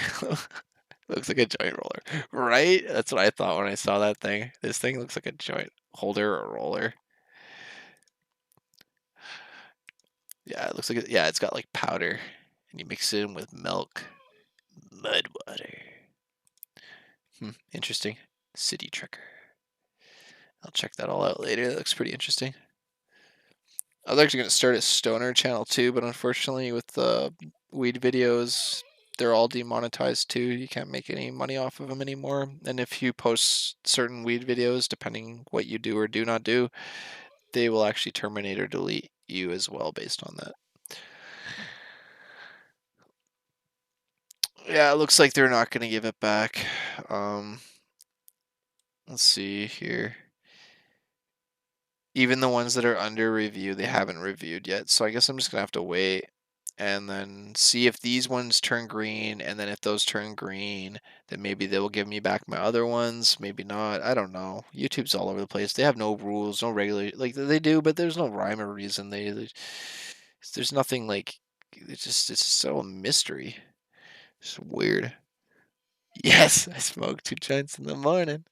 Looks like a joint roller, right? That's what I thought when I saw that thing. This thing looks like a joint holder or roller. Yeah, it looks like yeah, it's got like powder, and you mix it in with milk. Mud water. Interesting. City Tricker. I'll check that all out later. That looks pretty interesting. I was actually going to start a stoner channel too, but unfortunately, with the weed videos, they're all demonetized too. You can't make any money off of them anymore. And if you post certain weed videos, depending what you do or do not do, they will actually terminate or delete you as well based on that. Yeah, it looks like they're not gonna give it back. Um, let's see here. Even the ones that are under review, they haven't reviewed yet. So I guess I'm just gonna have to wait and then see if these ones turn green, and then if those turn green, then maybe they will give me back my other ones. Maybe not. I don't know. YouTube's all over the place. They have no rules, no regular like they do, but there's no rhyme or reason. There's nothing like it's so a mystery. It's weird. Yes, I smoke 2 joints in the morning.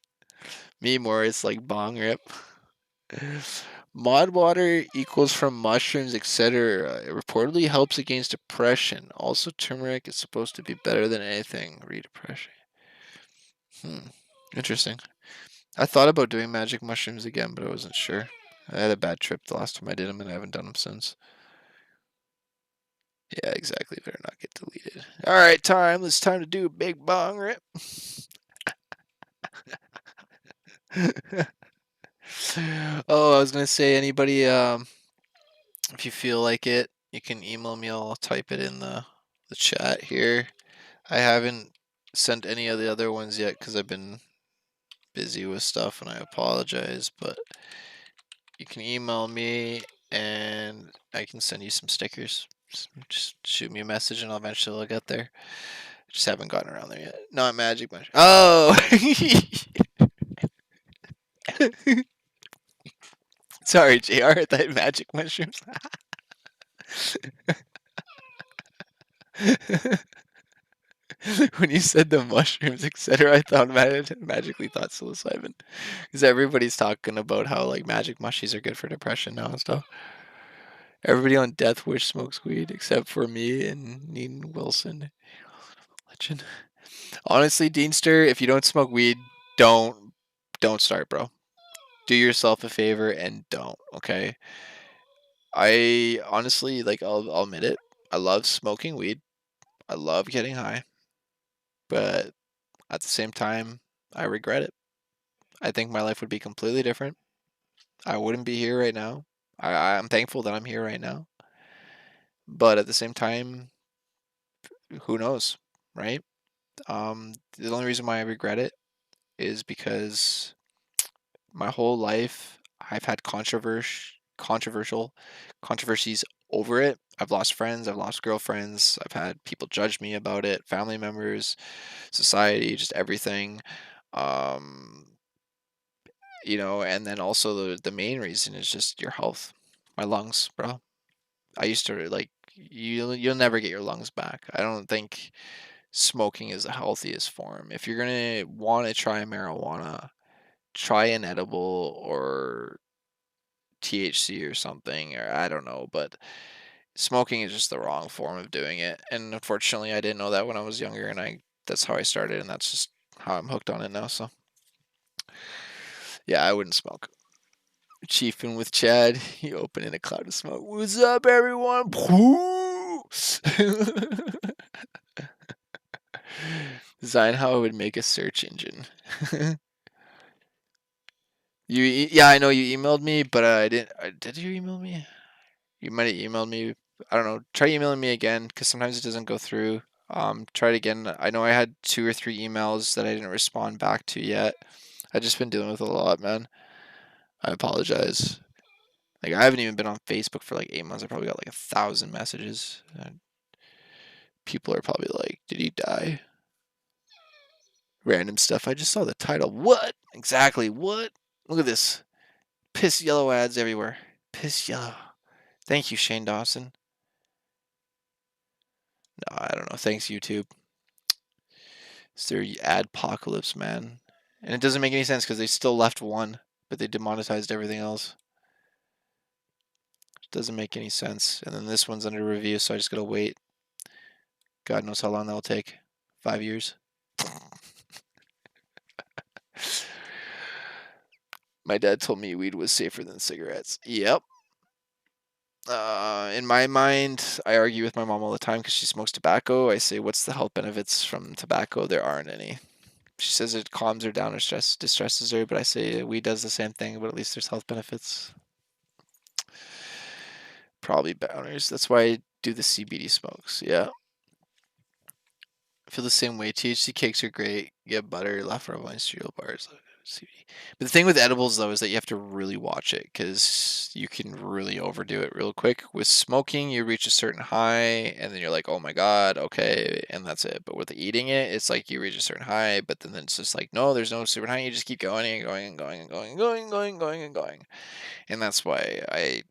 Me more, it's like bong rip. Mod water equals from mushrooms, etc. It reportedly helps against depression. Also, turmeric is supposed to be better than anything. Read depression. Hmm. Interesting. I thought about doing magic mushrooms again, but I wasn't sure. I had a bad trip the last time I did them, and I haven't done them since. Yeah, exactly. Better not get deleted. All right, time. It's time to do a big bong rip. Oh, I was gonna say, anybody, if you feel like it, you can email me. I'll type it in the chat here. I haven't sent any of the other ones yet because I've been busy with stuff, and I apologize. But you can email me, and I can send you some stickers. Just shoot me a message, and eventually I'll get there. I just haven't gotten around there yet. Not magic much. Oh. Sorry, JR, that magic mushrooms. When you said the mushrooms, etc., I thought magically thought psilocybin, because everybody's talking about how like magic mushies are good for depression now and stuff. Everybody on Death Wish smokes weed except for me and Neen Wilson. Legend. Honestly, Deanster, if you don't smoke weed, don't start, bro. Do yourself a favor and don't. Okay. I honestly like I'll admit it. I love smoking weed. I love getting high, but at the same time, I regret it. I think my life would be completely different. I wouldn't be here right now. I'm thankful that I'm here right now. But at the same time, who knows, right? The only reason why I regret it is because my whole life I've had controversies over it. I've lost friends, I've lost girlfriends, I've had people judge me about it, family members, society, just everything. Um, and then also the main reason is just your health. My lungs, bro. I used to like you'll never get your lungs back. I don't think smoking is the healthiest form. If you're gonna want to try marijuana, try an edible or THC or something, or I don't know, but smoking is just the wrong form of doing it. And unfortunately, I didn't know that when I was younger, and I that's how I started, and that's just how I'm hooked on it now. So yeah, I wouldn't smoke. Chiefing with Chad, he opened in a cloud of smoke. What's up, everyone? Design how I would make a search engine. Yeah, I know you emailed me, but I didn't. Did you email me? You might have emailed me. I don't know. Try emailing me again because sometimes it doesn't go through. Try it again. I know I had 2 or 3 emails that I didn't respond back to yet. I've just been dealing with a lot, man. I apologize. Like I haven't even been on Facebook for like 8 months. I probably got like 1,000 messages. People are probably like, "Did he die?" Random stuff. I just saw the title. What exactly? What? Look at this. Piss yellow ads everywhere. Piss yellow. Thank you, Shane Dawson. No, I don't know. Thanks, YouTube. It's their ADPOCALYPSE, man. And it doesn't make any sense because they still left one, but they demonetized everything else. It doesn't make any sense. And then this one's under review, so I just gotta wait. God knows how long that'll take. 5 years. My dad told me weed was safer than cigarettes. Yep. In my mind, I argue with my mom all the time because she smokes tobacco. I say, "What's the health benefits from tobacco?" There aren't any. She says it calms her down or distresses her, but I say weed does the same thing, but at least there's health benefits. Probably bouners. That's why I do the CBD smokes. Yeah. I feel the same way. THC cakes are great. You get butter, leftover cereal bars, CBD. But the thing with edibles though is that you have to really watch it because you can really overdo it real quick. With smoking, you reach a certain high and then you're like, oh my god, okay, and that's it. But with eating it, it's like you reach a certain high, but then it's just like, no, there's no super high. You just keep going and going and going and going and going and going and going and going. And that's why I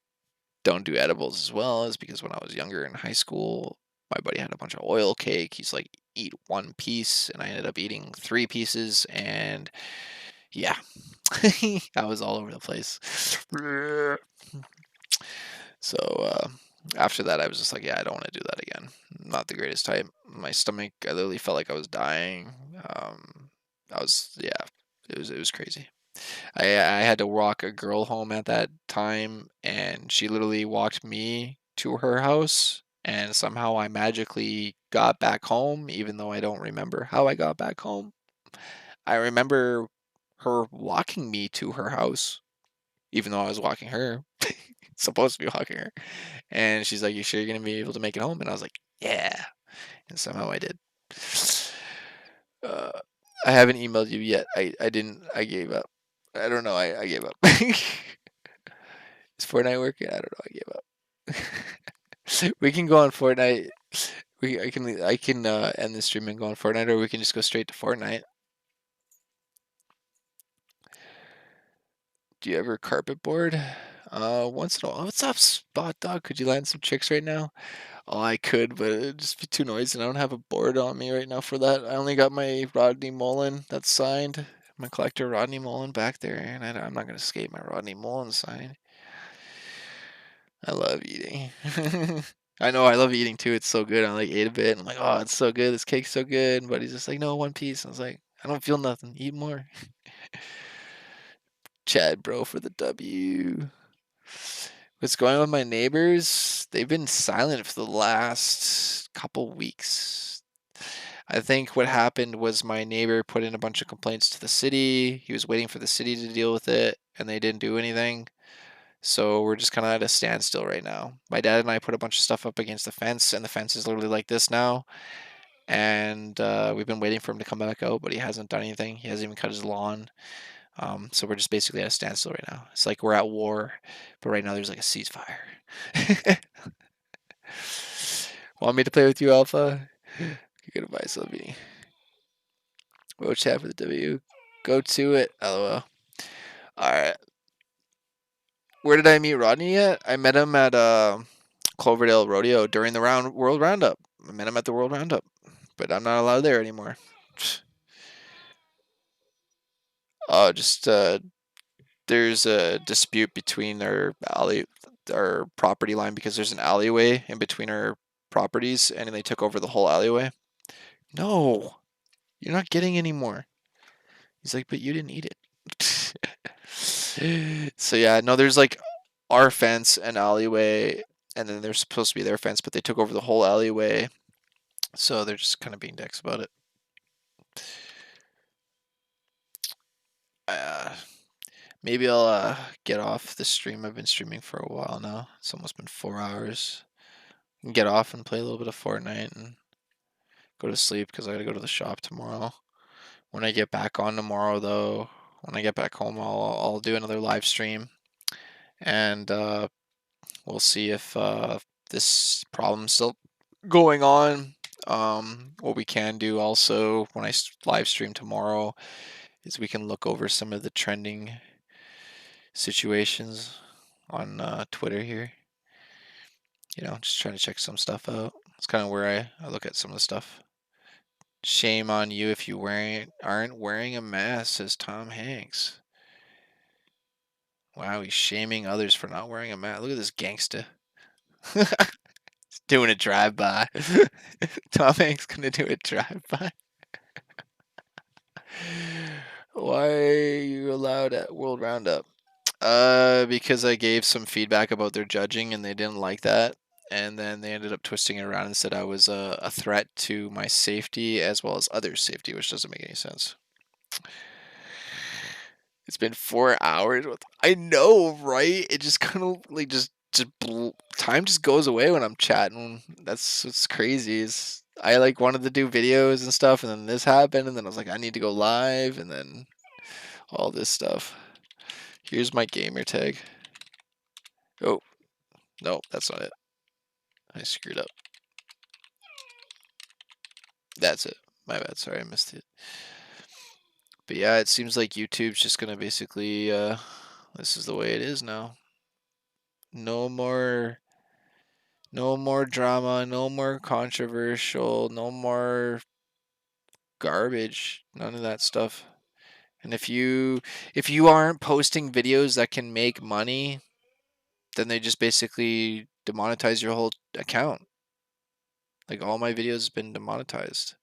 don't do edibles as well, is because when I was younger in high school, my buddy had a bunch of oil cake. He's like, eat one piece, and I ended up eating 3 pieces, and yeah, I was all over the place. So after that, I was just like, yeah, I don't want to do that again. Not the greatest type. My stomach, I literally felt like I was dying. I was, yeah, it was crazy. I had to walk a girl home at that time, and she literally walked me to her house, and somehow I magically got back home, even though I don't remember how I got back home. I remember her walking me to her house, even though I was walking her, supposed to be walking her. And she's like, "You sure you're gonna be able to make it home?" And I was like, "Yeah." And somehow I did. Uh, I haven't emailed you yet. I didn't. I gave up. I don't know. I gave up. Is Fortnite working? I don't know. I gave up. We can go on Fortnite. I can end the stream and go on Fortnite, or we can just go straight to Fortnite. Do you ever carpet board? Once in a while. What's up, Spot Dog? Could you land some chicks right now? Oh, I could, but it'd just be too noisy, and I don't have a board on me right now for that. I only got my Rodney Mullen that's signed. My collector Rodney Mullen back there, and I'm not gonna skate my Rodney Mullen sign. I love eating. I know I love eating too. It's so good. I like ate a bit, and I'm like, oh, it's so good. This cake's so good. But he's just like, no, one piece. I was like, I don't feel nothing. Eat more. Chad, bro, for the W. What's going on with my neighbors? They've been silent for the last couple weeks. I think what happened was my neighbor put in a bunch of complaints to the city. He was waiting for the city to deal with it, and they didn't do anything. So we're just kind of at a standstill right now. My dad and I put a bunch of stuff up against the fence, and the fence is literally like this now. And we've been waiting for him to come back out, but he hasn't done anything. He hasn't even cut his lawn. So we're just basically at a standstill right now. It's like we're at war, but right now there's like a ceasefire. Want me to play with you, Alpha? You're gonna buy something. Go chat for the W. Go to it. LOL. Alright. Where did I meet Rodney at? I met him at Cloverdale Rodeo during the World Roundup. I met him at the World Roundup, but I'm not allowed there anymore. Just there's a dispute between our property line because there's an alleyway in between our properties, and they took over the whole alleyway. No, you're not getting any more. He's like, but you didn't eat it. So yeah, no, there's like our fence and alleyway, and then there's supposed to be their fence, but they took over the whole alleyway. So they're just kind of being dicks about it. Uh, Maybe I'll get off the stream. I've been streaming for a while now. It's almost been 4 hours. Get off and play a little bit of Fortnite and go to sleep because I gotta go to the shop tomorrow. When I get back on tomorrow, though, when I get back home, I'll do another live stream, and we'll see if this problem's still going on. What we can do also when I live stream tomorrow is we can look over some of the trending situations on Twitter here. Just trying to check some stuff out. It's kind of where I look at some of the stuff. Shame on you if you aren't wearing a mask, says Tom Hanks. Wow, he's shaming others for not wearing a mask. Look at this gangsta. He's doing a drive-by. Tom Hanks gonna do a drive-by. Why are you allowed at World Roundup? Because I gave some feedback about their judging and they didn't like that. And then they ended up twisting it around and said I was a threat to my safety as well as others' safety, which doesn't make any sense. It's been 4 hours. I know, right? It just kind of like time just goes away when I'm chatting. That's what's crazy. Is I like wanted to do videos and stuff, and then this happened, and then I was like, I need to go live, and then all this stuff. Here's my gamer tag. Oh, no, that's not it. I screwed up. That's it. My bad. Sorry, I missed it. But yeah, it seems like YouTube's just gonna basically, this is the way it is now. No more, no more drama, no more controversial, no more garbage, none of that stuff. And if you aren't posting videos that can make money, then they just basically demonetize your whole account. Like all my videos have been demonetized.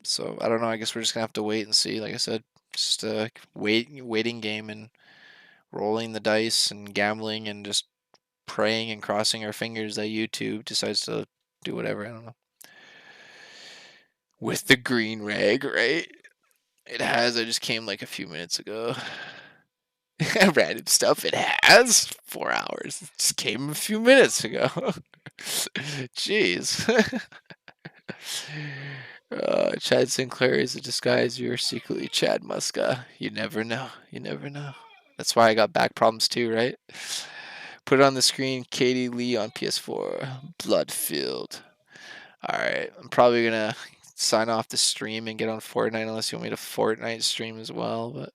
So I don't know. I guess we're just gonna have to wait and see. Like I said, just a waiting game and rolling the dice and gambling and just praying and crossing our fingers that YouTube decides to do whatever. I don't know. With the green rag, right? It has. I just came like a few minutes ago. Random stuff. It has 4 hours. It just came a few minutes ago. Jeez. Chad Sinclair is a disguise. You're secretly Chad Muska. You never know. You never know. That's why I got back problems too, right? Put it on the screen. Katie Lee on PS4. Blood-filled. Alright. I'm probably going to sign off the stream and get on Fortnite unless you want me to Fortnite stream as well, but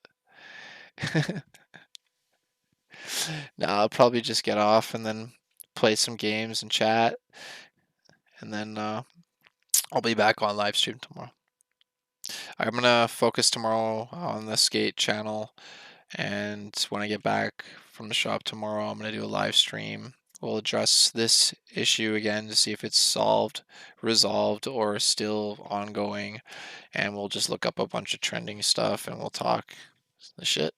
no, I'll probably just get off and then play some games and chat, and then I'll be back on live stream tomorrow. I'm gonna focus tomorrow on the skate channel, and when I get back from the shop tomorrow, I'm gonna do a live stream. We'll address this issue again to see if it's resolved, or still ongoing, and we'll just look up a bunch of trending stuff and we'll talk the shit.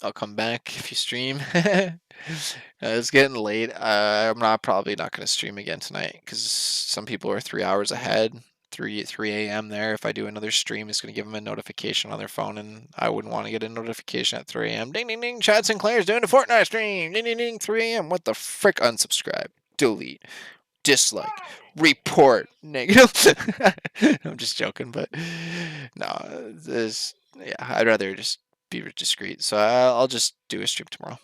I'll come back if you stream. It's getting late. I'm probably not going to stream again tonight because some people are 3 hours ahead. 3 a.m. there. If I do another stream, it's going to give them a notification on their phone, and I wouldn't want to get a notification at 3 a.m. Ding, ding, ding. Chad Sinclair's doing a Fortnite stream. Ding, ding, ding. 3 a.m. What the frick? Unsubscribe. Delete. Dislike. Report. Negative. I'm just joking, but no, yeah, I'd rather just be discreet. So I'll just do a stream tomorrow.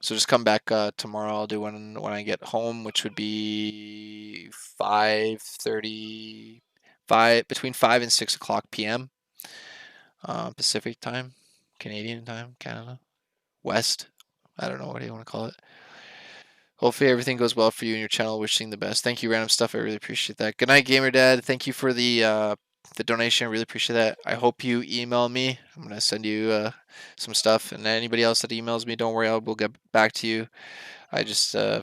So just come back tomorrow. I'll do one when I get home, which would be 5:30, between 5 and 6 o'clock p.m. Pacific time, Canadian time, Canada, West. I don't know what do you want to call it. Hopefully everything goes well for you and your channel. Wishing the best. Thank you, Random Stuff. I really appreciate that. Good night, Gamer Dad. Thank you for the donation. I really appreciate that. I hope you email me. I'm gonna send you some stuff, and anybody else that emails me, don't worry, I will get back to you. I I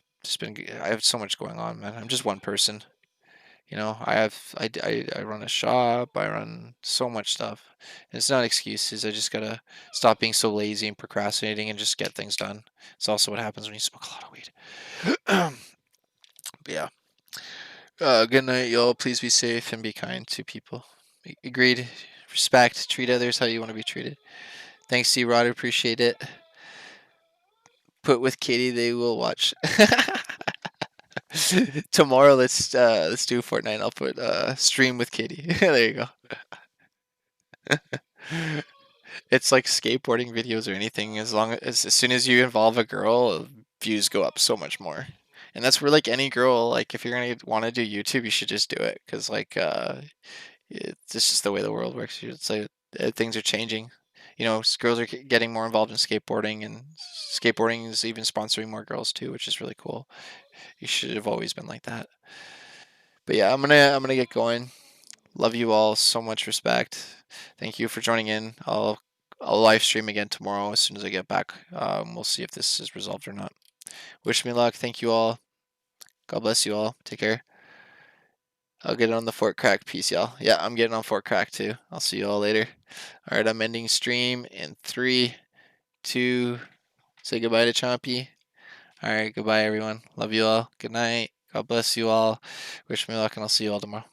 have so much going on, man. I'm just one person. You know, I run a shop. I run so much stuff. And it's not excuses. I just gotta stop being so lazy and procrastinating and just get things done. It's also what happens when you smoke a lot of weed. But yeah. Good night, y'all. Please be safe and be kind to people. Agreed. Respect. Treat others how you want to be treated. Thanks, C Rod. Appreciate it. Put with Katie, they will watch. Tomorrow, let's do Fortnite. I'll put stream with Katie. There you go. It's like skateboarding videos or anything. As soon as you involve a girl, views go up so much more. And that's where like any girl, like if you're gonna want to do YouTube, you should just do it because like it's just the way the world works. It's like things are changing. You know, girls are getting more involved in skateboarding, and skateboarding is even sponsoring more girls too, which is really cool. You should have always been like that. But yeah, I'm gonna get going. Love you all. So much respect. Thank you for joining in. I'll live stream again tomorrow as soon as I get back. We'll see if this is resolved or not. Wish me luck. Thank you all. God bless you all. Take care. I'll get on the Fort Crack piece, y'all. Yeah, I'm getting on Fort Crack too. I'll see you all later. All right, I'm ending stream in 3, 2. Say goodbye to Chompy. All right, goodbye, everyone. Love you all. Good night. God bless you all. Wish me luck, and I'll see you all tomorrow.